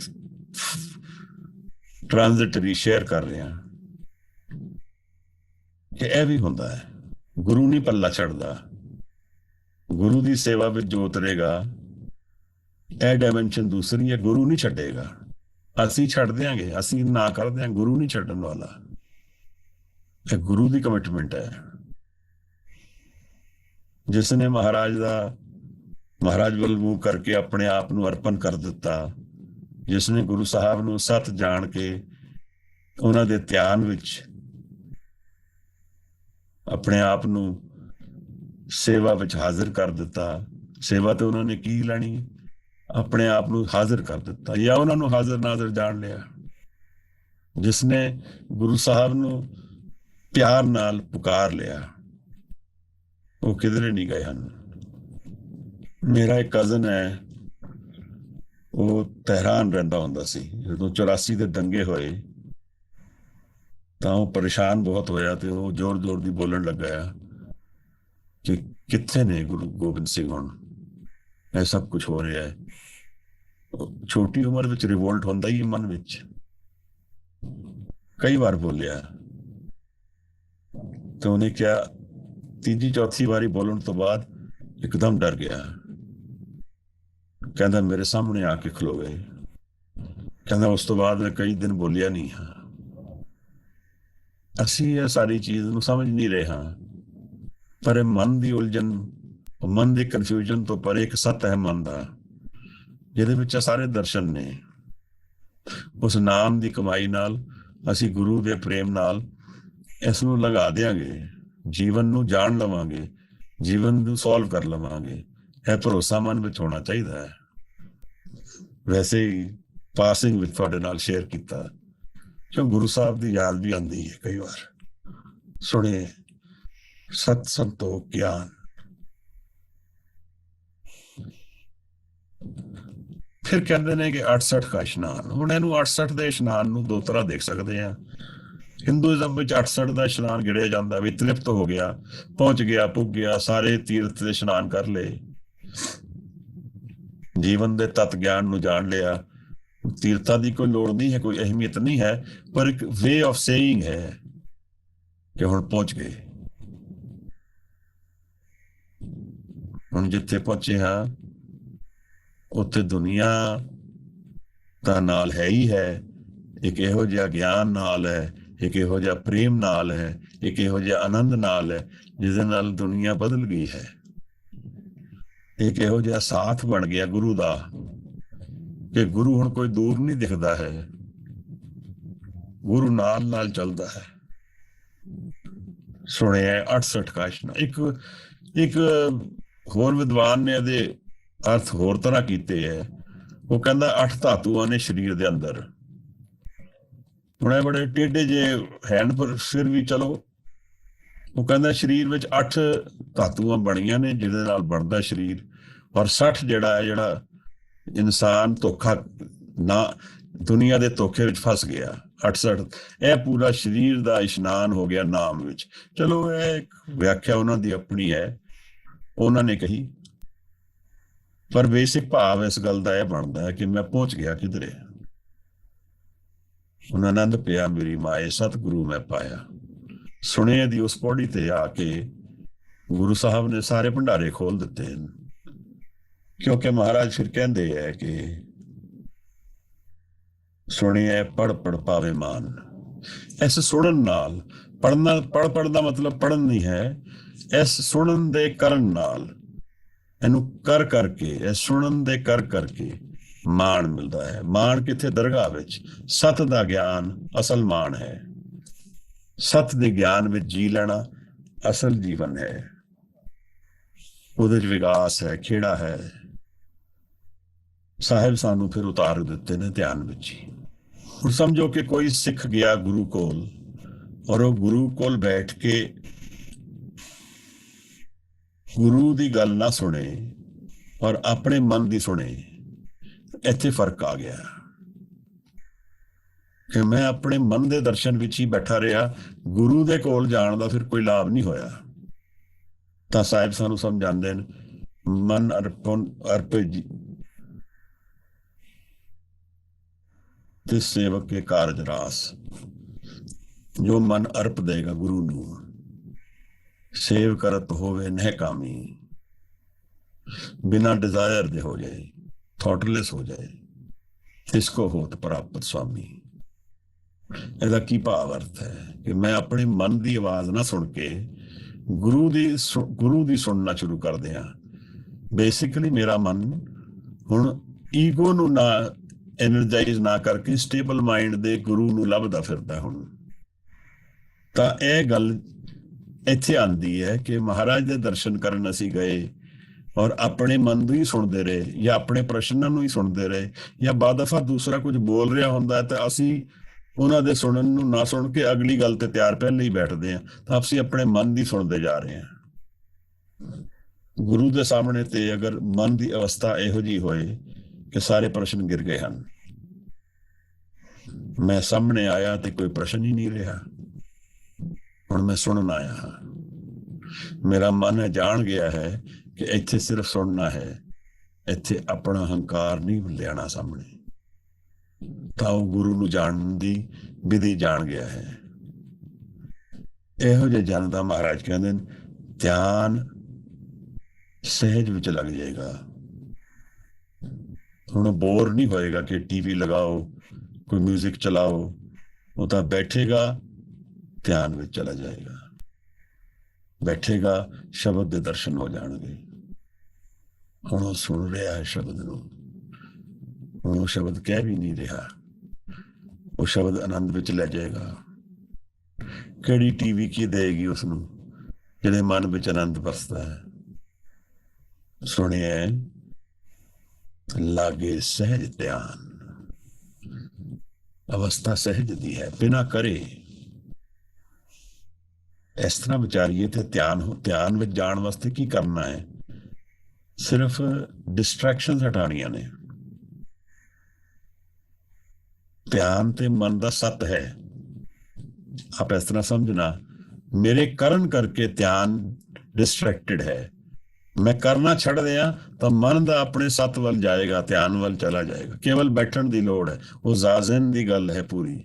ਟ੍ਰਾਂਜ਼ਿਟਰੀ ਸ਼ੇਅਰ ਕਰ ਰਿਹਾ ਕਿ ਇਹ ਵੀ ਹੁੰਦਾ ਹੈ। ਗੁਰੂ ਨਹੀਂ ਪੱਲਾ ਛੱਡਦਾ, ਗੁਰੂ ਦੀ ਸੇਵਾ ਵਿੱਚ ਜੋ ਉਤਰੇਗਾ, ਇਹ ਡਾਇਮੈਂਸ਼ਨ ਦੂਸਰੀ ਹੈ, ਗੁਰੂ ਨਹੀਂ ਛੱਡੇਗਾ। ਅਸੀਂ ਛੱਡ ਦਿਆਂਗੇ, ਅਸੀਂ ਨਾ ਕਰ ਦਿਆਂ, ਗੁਰੂ ਨਹੀਂ ਛੱਡਣ ਵਾਲਾ। ਇਹ ਗੁਰੂ ਦੀ ਕਮਿਟਮੈਂਟ ਹੈ। ਜਿਸ ਨੇ ਮਹਾਰਾਜ ਵੱਲ ਮੂੰਹ ਕਰਕੇ ਆਪਣੇ ਆਪ ਨੂੰ ਅਰਪਣ ਕਰ ਦਿੱਤਾ, ਜਿਸ ਨੇ ਗੁਰੂ ਸਾਹਿਬ ਨੂੰ ਸੱਚ ਜਾਣ ਕੇ ਉਹਨਾਂ ਦੇ ਧਿਆਨ ਵਿੱਚ ਆਪਣੇ ਆਪ ਨੂੰ ਸੇਵਾ ਵਿੱਚ ਹਾਜ਼ਰ ਕਰ ਦਿੱਤਾ। ਸੇਵਾ ਤੇ ਉਹਨਾਂ ਨੇ ਕੀ ਲੈਣੀ, ਆਪਣੇ ਆਪ ਨੂੰ ਹਾਜ਼ਰ ਕਰ ਦਿੱਤਾ, ਜਾਂ ਉਹਨਾਂ ਨੂੰ ਹਾਜ਼ਰ ਨਾਜ਼ਰ ਜਾਣ ਲਿਆ। ਜਿਸ ਨੇ ਗੁਰੂ ਸਾਹਿਬ ਨੂੰ ਪਿਆਰ ਨਾਲ ਪੁਕਾਰ ਲਿਆ, ਉਹ ਕਿਧਰੇ ਨਹੀਂ ਗਏ ਹਨ। ਮੇਰਾ ਇੱਕ ਕਜ਼ਨ ਹੈ, ਉਹ ਤਹਿਰਾਨ ਰਹਿੰਦਾ ਹੁੰਦਾ ਸੀ। ਜਦੋਂ 84 ਦੇ ਦੰਗੇ ਹੋਏ ਤਾਂ ਉਹ ਪਰੇਸ਼ਾਨ ਬਹੁਤ ਹੋਇਆ, ਤੇ ਉਹ ਜ਼ੋਰ ਜ਼ੋਰ ਦੀ ਬੋਲਣ ਲੱਗਾ ਕਿ ਕਿੱਥੇ ਨੇ ਗੁਰੂ ਗੋਬਿੰਦ ਸਿੰਘ, ਹੁਣ ਇਹ ਸਭ ਕੁਝ ਹੋ ਰਿਹਾ ਹੈ। ਛੋਟੀ ਉਮਰ ਵਿੱਚ ਰਿਵੋਲਟ ਹੁੰਦਾ ਹੀ ਮਨ ਵਿੱਚ। ਕਈ ਵਾਰ ਬੋਲਿਆ ਤੇ ਉਹਨੇ ਕਿਹਾ, ਤੀਜੀ ਚੌਥੀ ਵਾਰੀ ਬੋਲਣ ਤੋਂ ਬਾਅਦ ਇੱਕਦਮ ਡਰ ਗਿਆ। ਕਹਿੰਦਾ ਮੇਰੇ ਸਾਹਮਣੇ ਆ ਕੇ ਖਲੋ ਗਏ। ਕਹਿੰਦਾ ਉਸ ਤੋਂ ਬਾਅਦ ਮੈਂ ਕਈ ਦਿਨ ਬੋਲਿਆ ਨਹੀਂ ਹਾਂ। ਅਸੀਂ ਇਹ ਸਾਰੀ ਚੀਜ਼ ਨੂੰ ਸਮਝ ਨਹੀਂ ਰਹੇ ਹਾਂ, ਪਰ ਇਹ ਮਨ ਦੀ ਉਲਝਣ, ਮਨ ਦੀ ਕਨਫਿਊਜ਼ਨ ਤੋਂ ਪਰੇ ਇੱਕ ਸੱਤ ਹੈ ਮਨ ਦਾ, ਜਿਹਦੇ ਵਿੱਚ ਸਾਰੇ ਦਰਸ਼ਨ ਨੇ। ਉਸ ਨਾਮ ਦੀ ਕਮਾਈ ਨਾਲ, ਅਸੀਂ ਗੁਰੂ ਦੇ ਪ੍ਰੇਮ ਨਾਲ ਇਸ ਨੂੰ ਲਗਾ ਦਿਆਂਗੇ, ਜੀਵਨ ਨੂੰ ਜਾਣ ਲਵਾਂਗੇ, ਜੀਵਨ ਨੂੰ ਸੋਲਵ ਕਰ ਲਵਾਂਗੇ। ਇਹ ਭਰੋਸਾ ਮਨ ਵਿੱਚ ਹੋਣਾ ਚਾਹੀਦਾ ਹੈ। ਵੈਸੇ ਹੀ ਪਾਸਿੰਗ ਵਿੱਚ ਤੁਹਾਡੇ ਨਾਲ ਸ਼ੇਅਰ ਕੀਤਾ, ਕਿਉਂ ਗੁਰੂ ਸਾਹਿਬ ਦੀ ਯਾਦ ਵੀ ਆਉਂਦੀ ਹੈ ਕਈ ਵਾਰ। ਸੁਣੇ ਸਤ ਸੰਤੋਖ ਗਿਆਨ। ਫਿਰ ਕਹਿੰਦੇ ਨੇ ਕਿ 68 ਦਾ ਇਸ਼ਨਾਨ। ਹੁਣ ਇਹਨੂੰ 68 ਦੇ ਇਸ਼ਨਾਨ ਨੂੰ ਦੋ ਤਰ੍ਹਾਂ ਦੇਖ ਸਕਦੇ ਆ। ਹਿੰਦੂਇਜ਼ਮ ਵਿੱਚ 68 ਦਾ ਇਸ਼ਨਾਨ ਗਿਣਿਆ ਜਾਂਦਾ ਵੀ ਤ੍ਰਿਪਤ ਹੋ ਗਿਆ, ਪਹੁੰਚ ਗਿਆ, ਪੁੱਗ ਗਿਆ, ਸਾਰੇ ਤੀਰਥ ਦੇ ਇਸ਼ਨਾਨ ਕਰ ਲਏ, ਜੀਵਨ ਦੇ ਤਤ ਗਿਆਨ ਨੂੰ ਜਾਣ ਲਿਆ। ਤੀਰਥਾਂ ਦੀ ਕੋਈ ਲੋੜ ਨਹੀਂ ਹੈ, ਕੋਈ ਅਹਿਮੀਅਤ ਨਹੀਂ ਹੈ, ਪਰ ਇੱਕ ਵੇ ਆਫ ਸੇਇੰਗ ਹੈ ਕਿ ਹੁਣ ਪਹੁੰਚ ਗਏ। ਹੁਣ ਜਿੱਥੇ ਪਹੁੰਚੇ ਹਾਂ ਉੱਥੇ ਦੁਨੀਆ ਦਾ ਨਾਲ ਹੈ ਹੀ ਹੈ, ਇੱਕ ਇਹੋ ਜਿਹਾ ਗਿਆਨ ਨਾਲ ਹੈ, ਇੱਕ ਇਹੋ ਜਿਹਾ ਪ੍ਰੇਮ ਨਾਲ ਹੈ, ਇੱਕ ਇਹੋ ਜਿਹਾ ਆਨੰਦ ਨਾਲ ਹੈ ਜਿਹਦੇ ਨਾਲ ਦੁਨੀਆ ਬਦਲ ਗਈ ਹੈ। ਇੱਕ ਇਹੋ ਜਿਹਾ ਸਾਥ ਬਣ ਗਿਆ ਗੁਰੂ ਦਾ ਕਿ ਗੁਰੂ ਹੁਣ ਕੋਈ ਦੂਰ ਨਹੀਂ ਦਿਖਦਾ ਹੈ, ਗੁਰੂ ਨਾਲ ਨਾਲ ਚੱਲਦਾ ਹੈ। ਸੁਣਿਆ 68 ਕਾ ਇਸ਼ਨਾਨ। ਇੱਕ ਹੋਰ ਵਿਦਵਾਨ ਨੇ ਇਹਦੇ ਅਰਥ ਹੋਰ ਤਰ੍ਹਾਂ ਕੀਤੇ ਹੈ। ਉਹ ਕਹਿੰਦਾ 8 ਧਾਤੂਆਂ ਨੇ ਸਰੀਰ ਦੇ ਅੰਦਰ। ਹੁਣ ਇਹ ਬੜੇ ਟੇਢੇ ਜੇ ਹੈਂਡ, ਪਰ ਫਿਰ ਵੀ ਚਲੋ। ਉਹ ਕਹਿੰਦਾ ਸਰੀਰ ਵਿੱਚ 8 ਧਾਤੂਆਂ ਬਣੀਆਂ ਨੇ ਜਿਹਦੇ ਨਾਲ ਬਣਦਾ ਸਰੀਰ, ਔਰ 60 ਜਿਹੜਾ ਇਨਸਾਨ ਧੋਖਾ ਨਾ, ਦੁਨੀਆ ਦੇ ਧੋਖੇ ਵਿੱਚ ਫਸ ਗਿਆ। 68 ਇਹ ਪੂਰਾ ਸਰੀਰ ਦਾ ਇਸ਼ਨਾਨ ਹੋ ਗਿਆ ਨਾਮ ਵਿੱਚ। ਚਲੋ ਇਹ ਇੱਕ ਵਿਆਖਿਆ ਉਹਨਾਂ ਦੀ ਆਪਣੀ ਹੈ, ਉਹਨਾਂ ਨੇ ਕਹੀ, ਪਰ ਬੇਸਿਕ ਭਾਵ ਇਸ ਗੱਲ ਦਾ ਇਹ ਬਣਦਾ ਹੈ ਕਿ ਮੈਂ ਪਹੁੰਚ ਗਿਆ ਕਿਧਰੇ। ਹੁਣ ਆਨੰਦ ਪਿਆ ਮੇਰੀ ਮਾਏ, ਸਤਿਗੁਰੂ ਮੈਂ ਪਾਇਆ। ਸੁਣੇ ਦੀ ਉਸ ਪੌੜੀ ਤੇ ਆ ਕੇ ਗੁਰੂ ਸਾਹਿਬ ਨੇ ਸਾਰੇ ਭੰਡਾਰੇ ਖੋਲ ਦਿੱਤੇ ਹਨ। ਕਿਉਂਕਿ ਮਹਾਰਾਜ ਫਿਰ ਕਹਿੰਦੇ ਹੈ ਕਿ ਸੁਣਿਐ ਪੜ ਪੜ ਪਾਵੇ ਮਾਨ। ਇਸ ਸੁਣਨ ਨਾਲ, ਪੜਨਾ ਪੜ ਦਾ ਮਤਲਬ ਪੜਨ ਨਹੀਂ ਹੈ, ਇਸ ਸੁਣਨ ਦੇ ਕਰਨ ਨਾਲ, ਇਹਨੂੰ ਕਰ ਕਰਕੇ, ਇਹ ਸੁਣਨ ਦੇ ਕਰ ਕਰਕੇ ਮਾਣ ਮਿਲਦਾ ਹੈ। ਮਾਣ ਕਿੱਥੇ? ਦਰਗਾਹ ਵਿੱਚ। ਸਤ ਦਾ ਗਿਆਨ ਅਸਲ ਮਾਣ ਹੈ। ਸਤ ਦੇ ਗਿਆਨ ਵਿੱਚ ਜੀ ਲੈਣਾ ਅਸਲ ਜੀਵਨ ਹੈ। ਉਹਦੇ 'ਚ ਵਿਕਾਸ ਹੈ, ਖੇੜਾ ਹੈ। ਸਾਹਿਬ ਸਾਨੂੰ ਫਿਰ ਉਤਾਰ ਦਿੱਤੇ ਨੇ ਧਿਆਨ ਵਿੱਚ ਹੀ। ਹੁਣ ਸਮਝੋ ਕਿ ਕੋਈ ਸਿੱਖ ਗਿਆ ਗੁਰੂ ਕੋਲ, ਔਰ ਉਹ ਗੁਰੂ ਕੋਲ ਬੈਠ ਕੇ ਗੁਰੂ ਦੀ ਗੱਲ ਨਾ ਸੁਣੇ ਔਰ ਆਪਣੇ ਮਨ ਦੀ ਸੁਣੇ। ਇੱਥੇ ਫਰਕ ਆ ਗਿਆ ਕਿ ਮੈਂ ਆਪਣੇ ਮਨ ਦੇ ਦਰਸ਼ਨ ਵਿੱਚ ਹੀ ਬੈਠਾ ਰਿਹਾ, ਗੁਰੂ ਦੇ ਕੋਲ ਜਾਣ ਦਾ ਫਿਰ ਕੋਈ ਲਾਭ ਨਹੀਂ ਹੋਇਆ। ਤਾਂ ਸਾਹਿਬ ਸਾਨੂੰ ਸਮਝਾਉਂਦੇ ਨੇ, ਮਨ ਅਰਪੇ ਜੀ ਤੇ ਸੇਵਕ ਕੇ ਕਾਰਜ ਰਾਸ। ਜੋ ਮਨ ਅਰਪ ਦੇਗਾ ਗੁਰੂ ਨੂੰ, ਸੇਵ ਕਰਤ ਹੋਵੇ ਨਹਿ ਕਾਮੀ, ਬਿਨਾ डिजायर ਦੇ ਹੋ ਜਾਏ, ਥॉटलेस ਹੋ ਜਾਏ, ਇਸਕੋ ਹੋਤ ਪ੍ਰਾਪਤ ਸੁਆਮੀ। ਇਹਦਾ ਕੀ ਭਾਵ ਅਰਥ ਹੈ ਕਿ ਮੈਂ ਆਪਣੇ ਮਨ ਦੀ ਆਵਾਜ਼ ਨਾ ਸੁਣ ਕੇ ਗੁਰੂ ਦੀ ਸੁਣਨਾ ਸ਼ੁਰੂ ਕਰ ਦਿਆਂ। ਬੇਸਿਕਲੀ ਮੇਰਾ ਮਨ ਹੁਣ ਈਗੋ ਨੂੰ ਨਾ ਐਨਰਜਾਈਜ਼ ਨਾ ਕਰਕੇ ਸਟੇਬਲ ਮਾਈਂਡ ਦੇ ਗੁਰੂ ਨੂੰ ਲੱਭਦਾ ਫਿਰਦਾ। ਹੁਣ ਤਾਂ ਇਹ ਗੱਲ ਇੱਥੇ ਆਉਂਦੀ ਹੈ ਕਿ ਮਹਾਰਾਜ ਦੇ ਦਰਸ਼ਨ ਕਰਨ ਅਸੀਂ ਗਏ ਔਰ ਆਪਣੇ ਮਨ ਨੂੰ ਹੀ ਸੁਣਦੇ ਰਹੇ, ਜਾਂ ਆਪਣੇ ਪ੍ਰਸ਼ਨਾਂ ਨੂੰ ਹੀ ਸੁਣਦੇ ਰਹੇ, ਜਾਂ ਬਾਦਫਾ ਦੂਸਰਾ ਕੁਝ ਬੋਲ ਰਿਹਾ ਹੁੰਦਾ ਤਾਂ ਅਸੀਂ ਉਹਨਾਂ ਦੇ ਸੁਣਨ ਨੂੰ ਨਾ ਸੁਣ ਕੇ ਅਗਲੀ ਗੱਲ ਤੇ ਤਿਆਰ ਪਹਿਲੇ ਹੀ ਬੈਠਦੇ ਹਾਂ। ਤਾਂ ਅਸੀਂ ਆਪਣੇ ਮਨ ਦੀ ਸੁਣਦੇ ਜਾ ਰਹੇ ਹਾਂ। ਗੁਰੂ ਦੇ ਸਾਹਮਣੇ ਤੇ ਅਗਰ ਮਨ ਦੀ ਅਵਸਥਾ ਇਹੋ ਜਿਹੀ ਹੋਏ ਕਿ ਸਾਰੇ ਪ੍ਰਸ਼ਨ ਗਿਰ ਗਏ ਹਨ, ਮੈਂ ਸਾਹਮਣੇ ਆਇਆ ਤੇ ਕੋਈ ਪ੍ਰਸ਼ਨ ਹੀ ਨਹੀਂ ਰਿਹਾ, ਹੁਣ ਮੈਂ ਸੁਣਨ ਆਇਆ ਹਾਂ। ਮੇਰਾ ਮਨ ਜਾਣ ਗਿਆ ਹੈ ਕਿ ਇੱਥੇ ਸਿਰਫ ਸੁਣਨਾ ਹੈ, ਇੱਥੇ ਆਪਣਾ ਹੰਕਾਰ ਨਹੀਂ ਲਿਆਣਾ ਸਾਹਮਣੇ। ਤਾਂ ਉਹ ਗੁਰੂ ਨੂੰ ਜਾਣਨ ਦੀ ਵਿਧੀ ਜਾਣ ਗਿਆ ਹੈ। ਇਹੋ ਜਿਹੇ ਜਨ ਦਾ ਮਹਾਰਾਜ ਕਹਿੰਦੇ ਨੇ ਧਿਆਨ ਸਹਿਜ ਵਿੱਚ ਲੱਗ ਜਾਏਗਾ। ਹੁਣ ਬੋਰ ਨਹੀਂ ਹੋਏਗਾ ਕਿ ਟੀਵੀ ਲਗਾਓ, ਕੋਈ ਮਿਊਜ਼ਿਕ ਚਲਾਓ, ਉਹ ਤਾਂ ਬੈਠੇਗਾ, ਧਿਆਨ ਵਿੱਚ ਚਲਾ ਜਾਏਗਾ, ਬੈਠੇਗਾ, ਸ਼ਬਦ ਦੇ ਦਰਸ਼ਨ ਹੋ ਜਾਣਗੇ। ਹੁਣ ਉਹ ਸੁਣ ਰਿਹਾ ਹੈ ਸ਼ਬਦ ਨੂੰ, ਹੁਣ ਉਹ ਸ਼ਬਦ ਕਹਿ ਵੀ ਨਹੀਂ ਰਿਹਾ, ਉਹ ਸ਼ਬਦ ਆਨੰਦ ਵਿੱਚ ਲੈ ਜਾਏਗਾ। ਕਿਹੜੀ ਟੀਵੀ ਕੀ ਦੇਗੀ ਉਸਨੂੰ ਜਿਹਦੇ ਮਨ ਵਿੱਚ ਆਨੰਦ ਵਸਦਾ ਹੈ। ਸੁਣਿਐ ਲਾਗੇ ਸਹਿਜ ਧਿਆਨ, ਅਵਸਥਾ ਸਹਿਜ ਦੀ ਹੈ, ਬਿਨਾ ਕਰੇ। ਇਸ ਤਰ੍ਹਾਂ ਵਿਚਾਰੀਏ ਤੇ ਧਿਆਨ ਵਿੱਚ ਜਾਣ ਵਾਸਤੇ ਕੀ ਕਰਨਾ ਹੈ? ਸਿਰਫ ਡਿਸਟਰੈਕਸ਼ਨਸ ਹਟਾਉਣੀਆਂ ਨੇ। ਧਿਆਨ ਤੇ ਮਨ ਦਾ ਸੱਤ ਹੈ। ਆਪ ਇਸ ਤਰ੍ਹਾਂ ਸਮਝਣਾ, ਮੇਰੇ ਕਰਨ ਕਰਕੇ ਧਿਆਨ ਡਿਸਟਰੈਕਟਡ ਹੈ। ਮੈਂ ਕਰਨਾ ਛੱਡ ਦਿਆਂ ਤਾਂ ਮਨ ਦਾ ਆਪਣੇ ਸੱਤ ਵੱਲ ਜਾਏਗਾ, ਧਿਆਨ ਵੱਲ ਚਲਾ ਜਾਏਗਾ। ਕੇਵਲ ਬੈਠਣ ਦੀ ਲੋੜ ਹੈ। ਉਹ ਜ਼ਾਜ਼ਨ ਦੀ ਗੱਲ ਹੈ ਪੂਰੀ।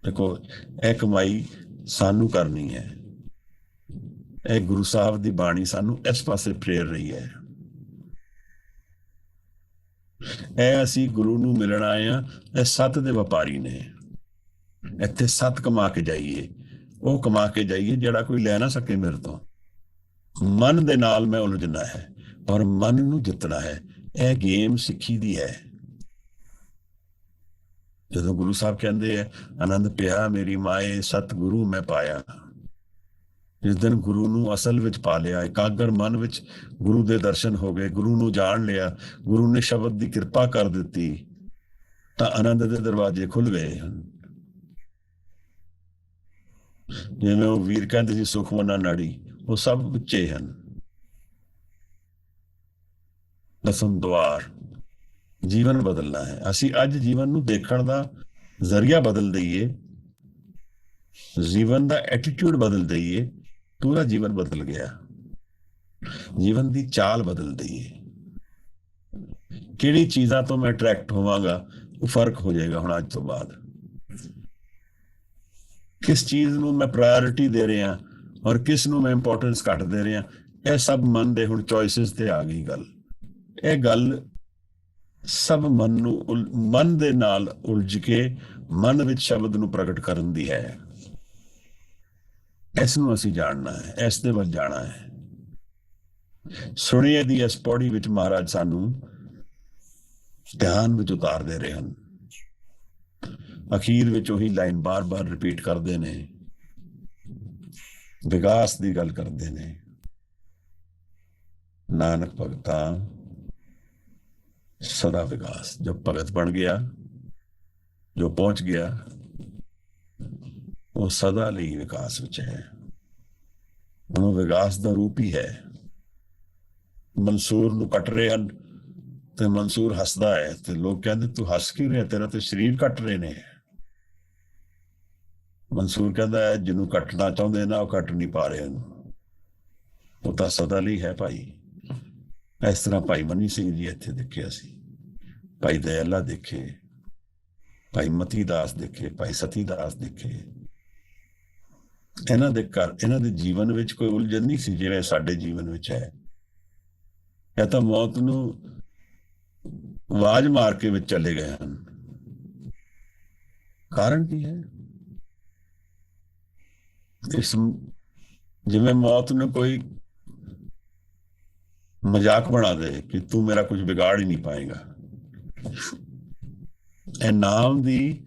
ਦੇਖੋ, ਇਹ ਕਮਾਈ ਸਾਨੂੰ ਕਰਨੀ ਹੈ। ਇਹ ਗੁਰੂ ਸਾਹਿਬ ਦੀ ਬਾਣੀ ਸਾਨੂੰ ਇਸ ਪਾਸੇ ਪ੍ਰੇਰ ਰਹੀ ਹੈ। ਇਹ ਅਸੀਂ ਗੁਰੂ ਨੂੰ ਮਿਲਣ ਆਏ ਹਾਂ। ਇਹ ਸੱਤ ਦੇ ਵਪਾਰੀ ਨੇ। ਇੱਥੇ ਸੱਤ ਕਮਾ ਕੇ ਜਾਈਏ, ਉਹ ਕਮਾ ਕੇ ਜਾਈਏ ਜਿਹੜਾ ਕੋਈ ਲੈ ਨਾ ਸਕੇ ਮੇਰੇ ਤੋਂ। ਮਨ ਦੇ ਨਾਲ ਮੈਂ ਉਲਝਣਾ ਹੈ ਔਰ ਮਨ ਨੂੰ ਜਿੱਤਣਾ ਹੈ। ਇਹ ਗੇਮ ਸਿੱਖੀ ਦੀ ਹੈ। ਜਦੋਂ ਗੁਰੂ ਸਾਹਿਬ ਕਹਿੰਦੇ ਹੈ, ਆਨੰਦ ਪਿਆ ਮੇਰੀ ਮਾਏ ਸਤਿਗੁਰੂ ਮੈਂ ਪਾਇਆ। ਜਿਸ ਦਿਨ ਗੁਰੂ ਨੂੰ ਅਸਲ ਵਿੱਚ ਪਾ ਲਿਆ, ਇਕਾਗਰ ਮਨ ਵਿੱਚ ਗੁਰੂ ਦੇ ਦਰਸ਼ਨ ਹੋ ਗਏ, ਗੁਰੂ ਨੂੰ ਜਾਣ ਲਿਆ, ਗੁਰੂ ਨੇ ਸ਼ਬਦ ਦੀ ਕਿਰਪਾ ਕਰ ਦਿੱਤੀ, ਤਾਂ ਆਨੰਦ ਦੇ ਦਰਵਾਜ਼ੇ ਖੁੱਲ ਗਏ ਹਨ। ਜਿਵੇਂ ਉਹ ਵੀਰ ਕਹਿੰਦੇ ਸੀ, ਸੁਖਮਨਾ ਨਾੜੀ, ਉਹ ਸਭ ਵਿੱਚੇ ਹਨ। ਦਸਮ ਦੁਆਰ, ਜੀਵਨ ਬਦਲਣਾ ਹੈ। ਅਸੀਂ ਅੱਜ ਜੀਵਨ ਨੂੰ ਦੇਖਣ ਦਾ ਜ਼ਰੀਆ ਬਦਲ ਦਈਏ, ਜੀਵਨ ਦਾ ਐਟੀਟਿਊਡ ਬਦਲ ਦਈਏ, ਪੂਰਾ ਜੀਵਨ ਬਦਲ ਗਿਆ। ਜੀਵਨ ਦੀ ਚਾਲ ਬਦਲ ਦਈਏ। ਕਿਹੜੀ ਚੀਜ਼ਾਂ ਤੋਂ ਮੈਂ ਅਟਰੈਕਟ ਹੋਵਾਂਗਾ, ਉਹ ਫਰਕ ਹੋ ਜਾਏਗਾ ਹੁਣ ਅੱਜ ਤੋਂ ਬਾਅਦ। ਕਿਸ ਚੀਜ਼ ਨੂੰ ਮੈਂ ਪ੍ਰਾਇੋਰਿਟੀ ਦੇ ਰਿਹਾ ਔਰ ਕਿਸ ਨੂੰ ਮੈਂ ਇੰਪੋਰਟੈਂਸ ਘੱਟ ਦੇ ਰਿਹਾ, ਇਹ ਸਭ ਮਨ ਦੇ ਹੁਣ ਚੋਇਸਿਸ ਤੇ ਆ ਗਈ ਗੱਲ। ਇਹ ਗੱਲ ਸਭ ਮਨ ਦੇ ਨਾਲ ਉਲਝ ਕੇ ਮਨ ਵਿੱਚ ਸ਼ਬਦ ਨੂੰ ਪ੍ਰਗਟ ਕਰਨ ਦੀ ਹੈ। ਇਸ ਨੂੰ ਅਸੀਂ ਜਾਣਨਾ ਹੈ, ਇਸ ਦੇ ਵੱਲ ਜਾਣਾ ਹੈ। ਸੁਣੀਏ ਦੀ ਇਸ ਪੌੜੀ ਵਿੱਚ ਮਹਾਰਾਜ ਸਾਨੂੰ ਧਿਆਨ ਵਿੱਚ ਉਤਾਰ ਦੇ ਰਹੇ ਹਨ। ਅਖੀਰ ਵਿੱਚ ਉਹੀ ਲਾਈਨ ਬਾਰ-ਬਾਰ ਰਿਪੀਟ ਕਰਦੇ ਨੇ, ਵਿਕਾਸ ਦੀ ਗੱਲ ਕਰਦੇ ਨੇ। ਨਾਨਕ ਭਗਤਾ ਸਦਾ ਵਿਕਾਸ। ਜੋ ਭਗਤ ਬਣ ਗਿਆ, ਜੋ ਪਹੁੰਚ ਗਿਆ, ਉਹ ਸਦਾ ਲਈ ਵਿਕਾਸ ਵਿੱਚ ਹੈ। ਉਹ ਵਿਕਾਸ ਦਾ ਰੂਪ ਹੀ ਹੈ। ਮਨਸੂਰ ਨੂੰ ਕੱਟ ਰਹੇ ਹਨ ਤੇ ਮਨਸੂਰ ਹੱਸਦਾ ਹੈ ਤੇ ਲੋਕ ਕਹਿੰਦੇ ਤੂੰ ਹੱਸ ਕਿਉਂ ਰਿਹਾ, ਤੇਰਾ ਤੇ ਸਰੀਰ ਕੱਟ ਰਹੇ ਨੇ। ਮਨਸੂਰ ਕਹਿੰਦਾ ਹੈ ਜਿਹਨੂੰ ਕੱਟਣਾ ਚਾਹੁੰਦੇ ਨਾ ਉਹ ਕੱਟ ਨਹੀਂ ਪਾ ਰਹੇ ਉਹਨੂੰ, ਉਹ ਤਾਂ ਸਦਾ ਲਈ ਹੈ ਭਾਈ। ਇਸ ਤਰ੍ਹਾਂ ਭਾਈ ਮਨੀ ਸਿੰਘ ਜੀ ਇੱਥੇ ਦੇਖਿਆ ਸੀ, ਭਾਈ ਦਇਆਲਾ ਦੇਖੇ, ਭਾਈ ਮਤੀ ਦਾਸ ਦੇਖੇ, ਭਾਈ ਸਤੀ ਦਾਸ ਦੇਖੇ। ਇਹਨਾਂ ਦੇ ਜੀਵਨ ਵਿੱਚ ਕੋਈ ਉਲਝਣ ਨਹੀਂ ਸੀ ਜਿਵੇਂ ਸਾਡੇ ਜੀਵਨ ਵਿੱਚ ਹੈ। ਇਹ ਤਾਂ ਮੌਤ ਨੂੰ ਆਵਾਜ਼ ਮਾਰ ਕੇ ਵਿੱਚ ਚਲੇ ਗਏ ਹਨ। ਕਾਰਨ ਕੀ ਹੈ? ਇਸ ਜਿਵੇਂ ਮੌਤ ਨੂੰ ਕੋਈ ਮਜ਼ਾਕ ਬਣਾ ਦੇ ਕਿ ਤੂੰ ਮੇਰਾ ਕੁਝ ਵਿਗਾੜ ਹੀ ਨਹੀਂ ਪਾਏਗਾ। ਇਹ ਨਾਮ ਦੀ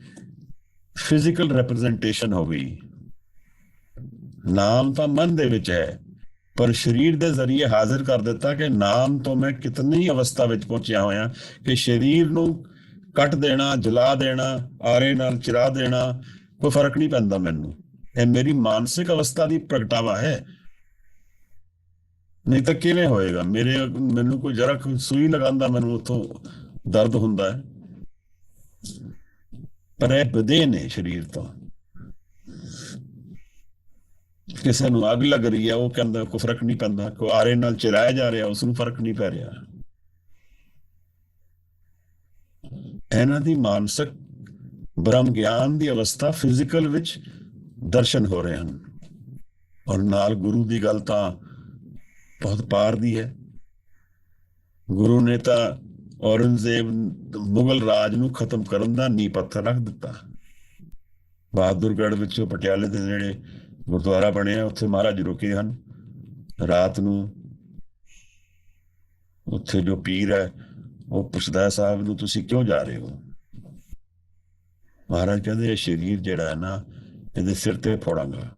ਫਿਜ਼ੀਕਲ ਰਿਪਰੈਜ਼ੈਂਟੇਸ਼ਨ ਹੋ ਗਈ। ਨਾਮ ਤਾਂ ਮਨ ਦੇ ਵਿੱਚ ਹੈ, ਪਰ ਸਰੀਰ ਦੇ ਜ਼ਰੀਏ ਹਾਜ਼ਰ ਕਰ ਦਿੱਤਾ ਕਿ ਨਾਮ ਤੋਂ ਮੈਂ ਕਿਤਨੀ ਅਵਸਥਾ ਵਿੱਚ ਪਹੁੰਚਿਆ ਹੋਇਆ ਕਿ ਸਰੀਰ ਨੂੰ ਕੱਟ ਦੇਣਾ, ਜਲਾ ਦੇਣਾ, ਆਰੇ ਨਾਲ ਚਿਰਾ ਦੇਣਾ, ਕੋਈ ਫਰਕ ਨਹੀਂ ਪੈਂਦਾ ਮੈਨੂੰ। ਇਹ ਮੇਰੀ ਮਾਨਸਿਕ ਅਵਸਥਾ ਦੀ ਪ੍ਰਗਟਾਵਾ ਹੈ। ਨਹੀਂ ਤਾਂ ਕਿਵੇਂ ਹੋਏਗਾ? ਮੈਨੂੰ ਕੋਈ ਜਰਾ ਸੂਈ ਲਗਾਉਂਦਾ ਮੈਨੂੰ ਉੱਥੋਂ ਦਰਦ ਹੁੰਦਾ ਹੈ, ਪਰ ਇਹ ਬਦੇ ਨੇ ਸਰੀਰ ਤੋਂ। ਕਿਸੇ ਨੂੰ ਅੱਗ ਲੱਗ ਰਹੀ ਹੈ, ਉਹ ਕਹਿੰਦਾ ਕੋਈ ਫਰਕ ਨਹੀਂ ਪੈਂਦਾ। ਕੋਈ ਆਰੇ ਨਾਲ ਚਿਰਾਇਆ ਜਾ ਰਿਹਾ, ਉਸ ਨੂੰ ਫਰਕ ਨਹੀਂ ਪੈ ਰਿਹਾ। ਇਹਨਾਂ ਦੀ ਮਾਨਸਿਕ ਬ੍ਰਹਮ ਗਿਆਨ ਦੀ ਅਵਸਥਾ ਫਿਜ਼ੀਕਲ ਵਿੱਚ ਦਰਸ਼ਨ ਹੋ ਰਹੇ ਹਨ। ਔਰ ਨਾਲ ਗੁਰੂ ਦੀ ਗੱਲ ਤਾਂ ਬਹੁਤ ਪਾਰ ਦੀ ਹੈ। ਗੁਰੂ ਨੇ ਤਾਂ ਔਰੰਗਜ਼ੇਬ ਮੁਗਲ ਰਾਜ ਨੂੰ ਖਤਮ ਕਰਨ ਦਾ ਨੀਂਹ ਪੱਥਰ ਰੱਖ ਦਿੱਤਾ। ਬਹਾਦੁਰਗੜ੍ਹ ਵਿੱਚ ਪਟਿਆਲੇ ਦੇ ਨੇੜੇ ਗੁਰਦੁਆਰਾ ਬਣਿਆ, ਉੱਥੇ ਮਹਾਰਾਜ ਰੁਕੇ ਹਨ ਰਾਤ ਨੂੰ। ਉੱਥੇ ਜੋ ਪੀਰ ਹੈ ਉਹ ਪੁੱਛਦਾ ਸਾਹਿਬ ਨੂੰ ਤੁਸੀਂ ਕਿਉਂ ਜਾ ਰਹੇ ਹੋ? ਮਹਾਰਾਜ ਕਹਿੰਦੇ ਇਹ ਸਰੀਰ ਜਿਹੜਾ ਹੈ ਨਾ, ਇਹਦੇ ਸਿਰ ਤੇ ਫੋੜਾਂਗਾ,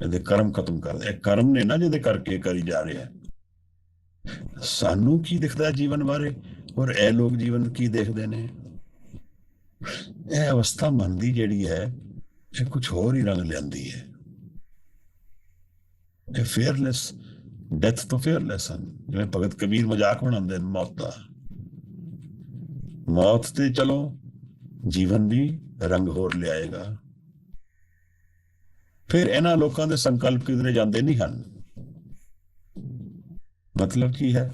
ਇਹਦੇ ਕਰਮ ਖਤਮ ਕਰ ਦੇ। ਇਹ ਕਰਮ ਨੇ ਨਾ ਜਿਹਦੇ ਕਰਕੇ ਕਰੀ ਜਾ ਰਿਹਾ। ਸਾਨੂੰ ਕੀ ਦਿਖਦਾ ਜੀਵਨ ਬਾਰੇ, ਔਰ ਇਹ ਲੋਕ ਜੀਵਨ ਕੀ ਦੇਖਦੇ ਨੇ? ਇਹ ਅਵਸਥਾ ਮਨ ਦੀ ਜਿਹੜੀ ਹੈ, ਇਹ ਕੁਝ ਹੋਰ ਹੀ ਰੰਗ ਲਿਆਂਦੀ ਹੈ। ਇਹ ਫੇਅਰਲੈਸ, ਡੈਥ ਤੋਂ ਫੇਅਰਲੈਸ ਹਨ। ਜਿਵੇਂ ਭਗਤ ਕਬੀਰ ਮਜ਼ਾਕ ਬਣਾਉਂਦੇ ਨੇ ਮੌਤ ਦਾ। ਮੌਤ ਤੇ ਚਲੋ, ਜੀਵਨ ਵੀ ਰੰਗ ਹੋਰ ਲਿਆਏਗਾ। ਫਿਰ ਇਹਨਾਂ ਲੋਕਾਂ ਦੇ ਸੰਕਲਪ ਕਿਧਰੇ ਜਾਂਦੇ ਨਹੀਂ ਹਨ। ਮਤਲਬ ਕੀ ਹੈ?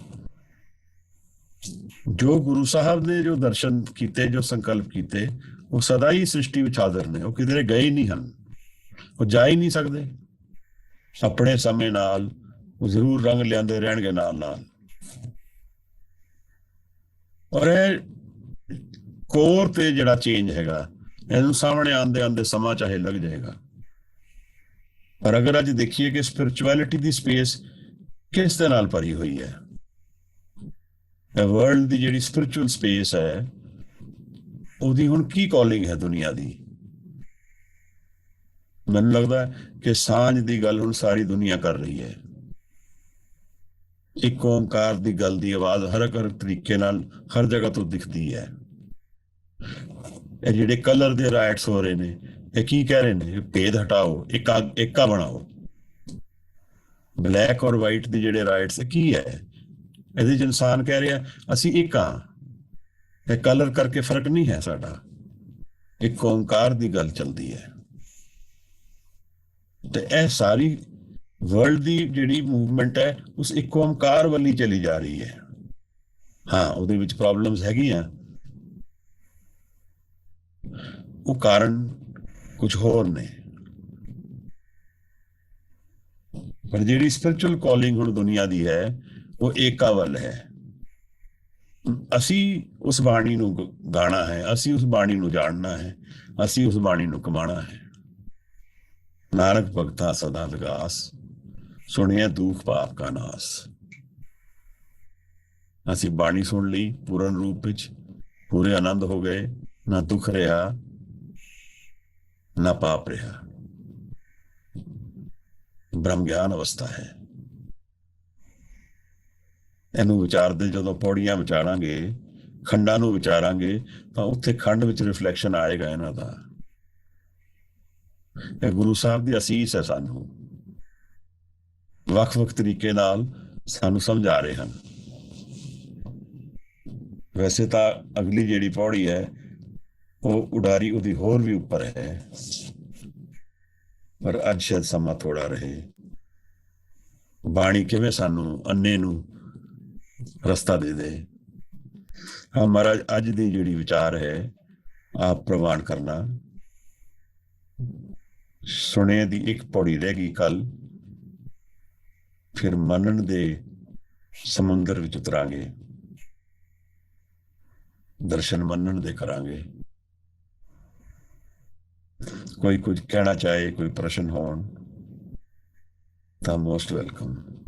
ਜੋ ਗੁਰੂ ਸਾਹਿਬ ਨੇ ਜੋ ਦਰਸ਼ਨ ਕੀਤੇ, ਜੋ ਸੰਕਲਪ ਕੀਤੇ, ਉਹ ਸਦਾ ਹੀ ਸ੍ਰਿਸ਼ਟੀ ਵਿੱਚ ਹਾਜ਼ਰ ਨੇ। ਉਹ ਕਿਧਰੇ ਗਏ ਨਹੀਂ ਹਨ, ਉਹ ਜਾ ਹੀ ਨਹੀਂ ਸਕਦੇ। ਆਪਣੇ ਸਮੇਂ ਨਾਲ ਉਹ ਜ਼ਰੂਰ ਰੰਗ ਲਿਆਂਦੇ ਰਹਿਣਗੇ ਨਾਲ ਨਾਲ। ਔਰ ਇਹ ਕੋਰ ਤੇ ਜਿਹੜਾ ਚੇਂਜ ਹੈਗਾ, ਇਹਨੂੰ ਸਾਹਮਣੇ ਆਉਂਦੇ ਆਉਂਦੇ ਸਮਾਂ ਚਾਹੇ ਲੱਗ ਜਾਏਗਾ। ਪਰ ਅਗਰ ਅੱਜ ਦੇਖੀਏ ਕਿ ਸਪਿਰਿਚੁਅਲਿਟੀ ਦੀ ਸਪੇਸ ਕਿਸ ਦੇ ਨਾਲ ਭਰੀ ਹੋਈ ਹੈ, ਇਹ ਵਰਲਡ ਦੀ ਜਿਹੜੀ ਸਪਿਰਿਚੁਅਲ ਸਪੇਸ ਹੈ, ਉਹਦੀ ਹੁਣ ਕੀ ਕਾਲਿੰਗ ਹੈ ਦੁਨੀਆ ਦੀ? ਮੈਨੂੰ ਲੱਗਦਾ ਕਿ ਸਾਂਝ ਦੀ ਗੱਲ ਹੁਣ ਸਾਰੀ ਦੁਨੀਆ ਕਰ ਰਹੀ ਹੈ। ਇੱਕ ਓਂਕਾਰ ਦੀ ਗੱਲ ਦੀ ਆਵਾਜ਼ ਹਰ ਤਰੀਕੇ ਨਾਲ ਹਰ ਜਗ੍ਹਾ ਤੋਂ ਦਿਖਦੀ ਹੈ। ਇਹ ਜਿਹੜੇ ਕਲਰ ਦੇ ਰਾਈਟਸ ਹੋ ਰਹੇ ਨੇ, ਇਹ ਕੀ ਕਹਿ ਰਹੇ ਨੇ? ਭੇਦ ਹਟਾਓ, ਏਕਾ ਬਣਾਓ। ਬਲੈਕ ਔਰ ਵਾਈਟ ਦੇ ਜਿਹੜੇ ਰਾਈਟਸ ਕੀ ਹੈ? ਇਹਦੇ 'ਚ ਇਨਸਾਨ ਕਹਿ ਰਿਹਾ ਅਸੀਂ ਇੱਕ ਹਾਂ, ਇਹ ਕਲਰ ਕਰਕੇ ਫਰਕ ਨਹੀਂ ਹੈ ਸਾਡਾ। ਇੱਕ ਓਂਕਾਰ ਦੀ ਗੱਲ ਚੱਲਦੀ ਹੈ। ਤੇ ਇਹ ਸਾਰੀ ਵਰਲਡ ਦੀ ਜਿਹੜੀ ਮੂਵਮੈਂਟ ਹੈ, ਉਸ ਇੱਕ ਓਂਕਾਰ ਵੱਲ ਚਲੀ ਜਾ ਰਹੀ ਹੈ। ਹਾਂ, ਉਹਦੇ ਵਿੱਚ ਪ੍ਰੋਬਲਮਸ ਹੈਗੀਆਂ, ਉਹ ਕਾਰਨ ਕੁਝ ਹੋਰ ਨੇ। ਪਰ ਜਿਹੜੀ ਸਪਿਰਿਚੁਅਲ ਕਾਲਿੰਗ ਹੁਣ ਦੁਨੀਆ ਦੀ ਹੈ, ਉਹ ਏਕਾ ਵੱਲ ਹੈ। ਅਸੀਂ ਉਸ ਬਾਣੀ ਨੂੰ ਗਾਣਾ ਹੈ, ਅਸੀਂ ਉਸ ਬਾਣੀ ਨੂੰ ਜਾਣਨਾ ਹੈ, ਅਸੀਂ ਉਸ ਬਾਣੀ ਨੂੰ ਕਮਾਣਾ ਹੈ। ਨਾਨਕ ਭਗਤਾ ਸਦਾ ਵਿਗਾਸ, ਸੁਣਿਆ ਦੁਖ ਪਾਪ ਕਾ ਨਾਸ। ਅਸੀਂ ਬਾਣੀ ਸੁਣ ਲਈ ਪੂਰਨ ਰੂਪ ਵਿੱਚ, ਪੂਰੇ ਆਨੰਦ ਹੋ ਗਏ, ਨਾ ਦੁੱਖ ਰਿਹਾ ਨਾ ਪਾਪ ਰਿਹਾ। ਬ੍ਰਹਮ ਗਿਆਨ ਅਵਸਥਾ ਹੈ। ਇਹਨੂੰ ਵਿਚਾਰਦੇ ਜਦੋਂ ਪੌੜੀਆਂ ਵਿਚਾਰਾਂਗੇ, ਖੰਡਾਂ ਨੂੰ ਵਿਚਾਰਾਂਗੇ, ਤਾਂ ਉੱਥੇ ਖੰਡ ਵਿੱਚ ਰਿਫਲੈਕਸ਼ਨ ਆਏਗਾ ਇਹਨਾਂ ਦਾ। ਇਹ ਗੁਰੂ ਸਾਹਿਬ ਦੀ ਅਸੀਸ ਹੈ, ਸਾਨੂੰ ਵੱਖ-ਵੱਖ ਤਰੀਕੇ ਨਾਲ ਸਾਨੂੰ ਸਮਝਾ ਰਹੇ ਹਨ। ਵੈਸੇ ਤਾਂ ਅਗਲੀ ਜਿਹੜੀ ਪੌੜੀ ਹੈ ਉਹ ਉਡਾਰੀ ਉਹਦੀ ਹੋਰ ਵੀ ਉੱਪਰ ਹੈ, ਪਰ ਅੱਜ ਸ਼ਾਇਦ ਸਮਾਂ ਥੋੜਾ ਰਹੇ। ਬਾਣੀ ਕਿਵੇਂ ਸਾਨੂੰ ਅੰਨੇ ਨੂੰ ਰਸਤਾ ਦੇ ਦੇ। ਹਾਂ ਮਹਾਰਾਜ, ਅੱਜ ਦੀ ਜਿਹੜੀ ਵਿਚਾਰ ਹੈ ਆਪ ਪ੍ਰਵਾਨ ਕਰਨਾ। ਸੁਣੇ ਦੀ ਇੱਕ ਪੌੜੀ ਰਹਿ ਗਈ ਕੱਲ, ਫਿਰ ਮੰਨਣ ਦੇ ਸਮੁੰਦਰ ਵਿੱਚ ਉਤਰਾਂਗੇ, ਦਰਸ਼ਨ ਮੰਨਣ ਦੇ ਕਰਾਂਗੇ। ਕੋਈ ਕੁਝ ਕਹਿਣਾ ਚਾਹੇ, ਕੋਈ ਪ੍ਰਸ਼ਨ ਹੋਣ ਤਾਂ ਮੋਸਟ ਵੈਲਕਮ।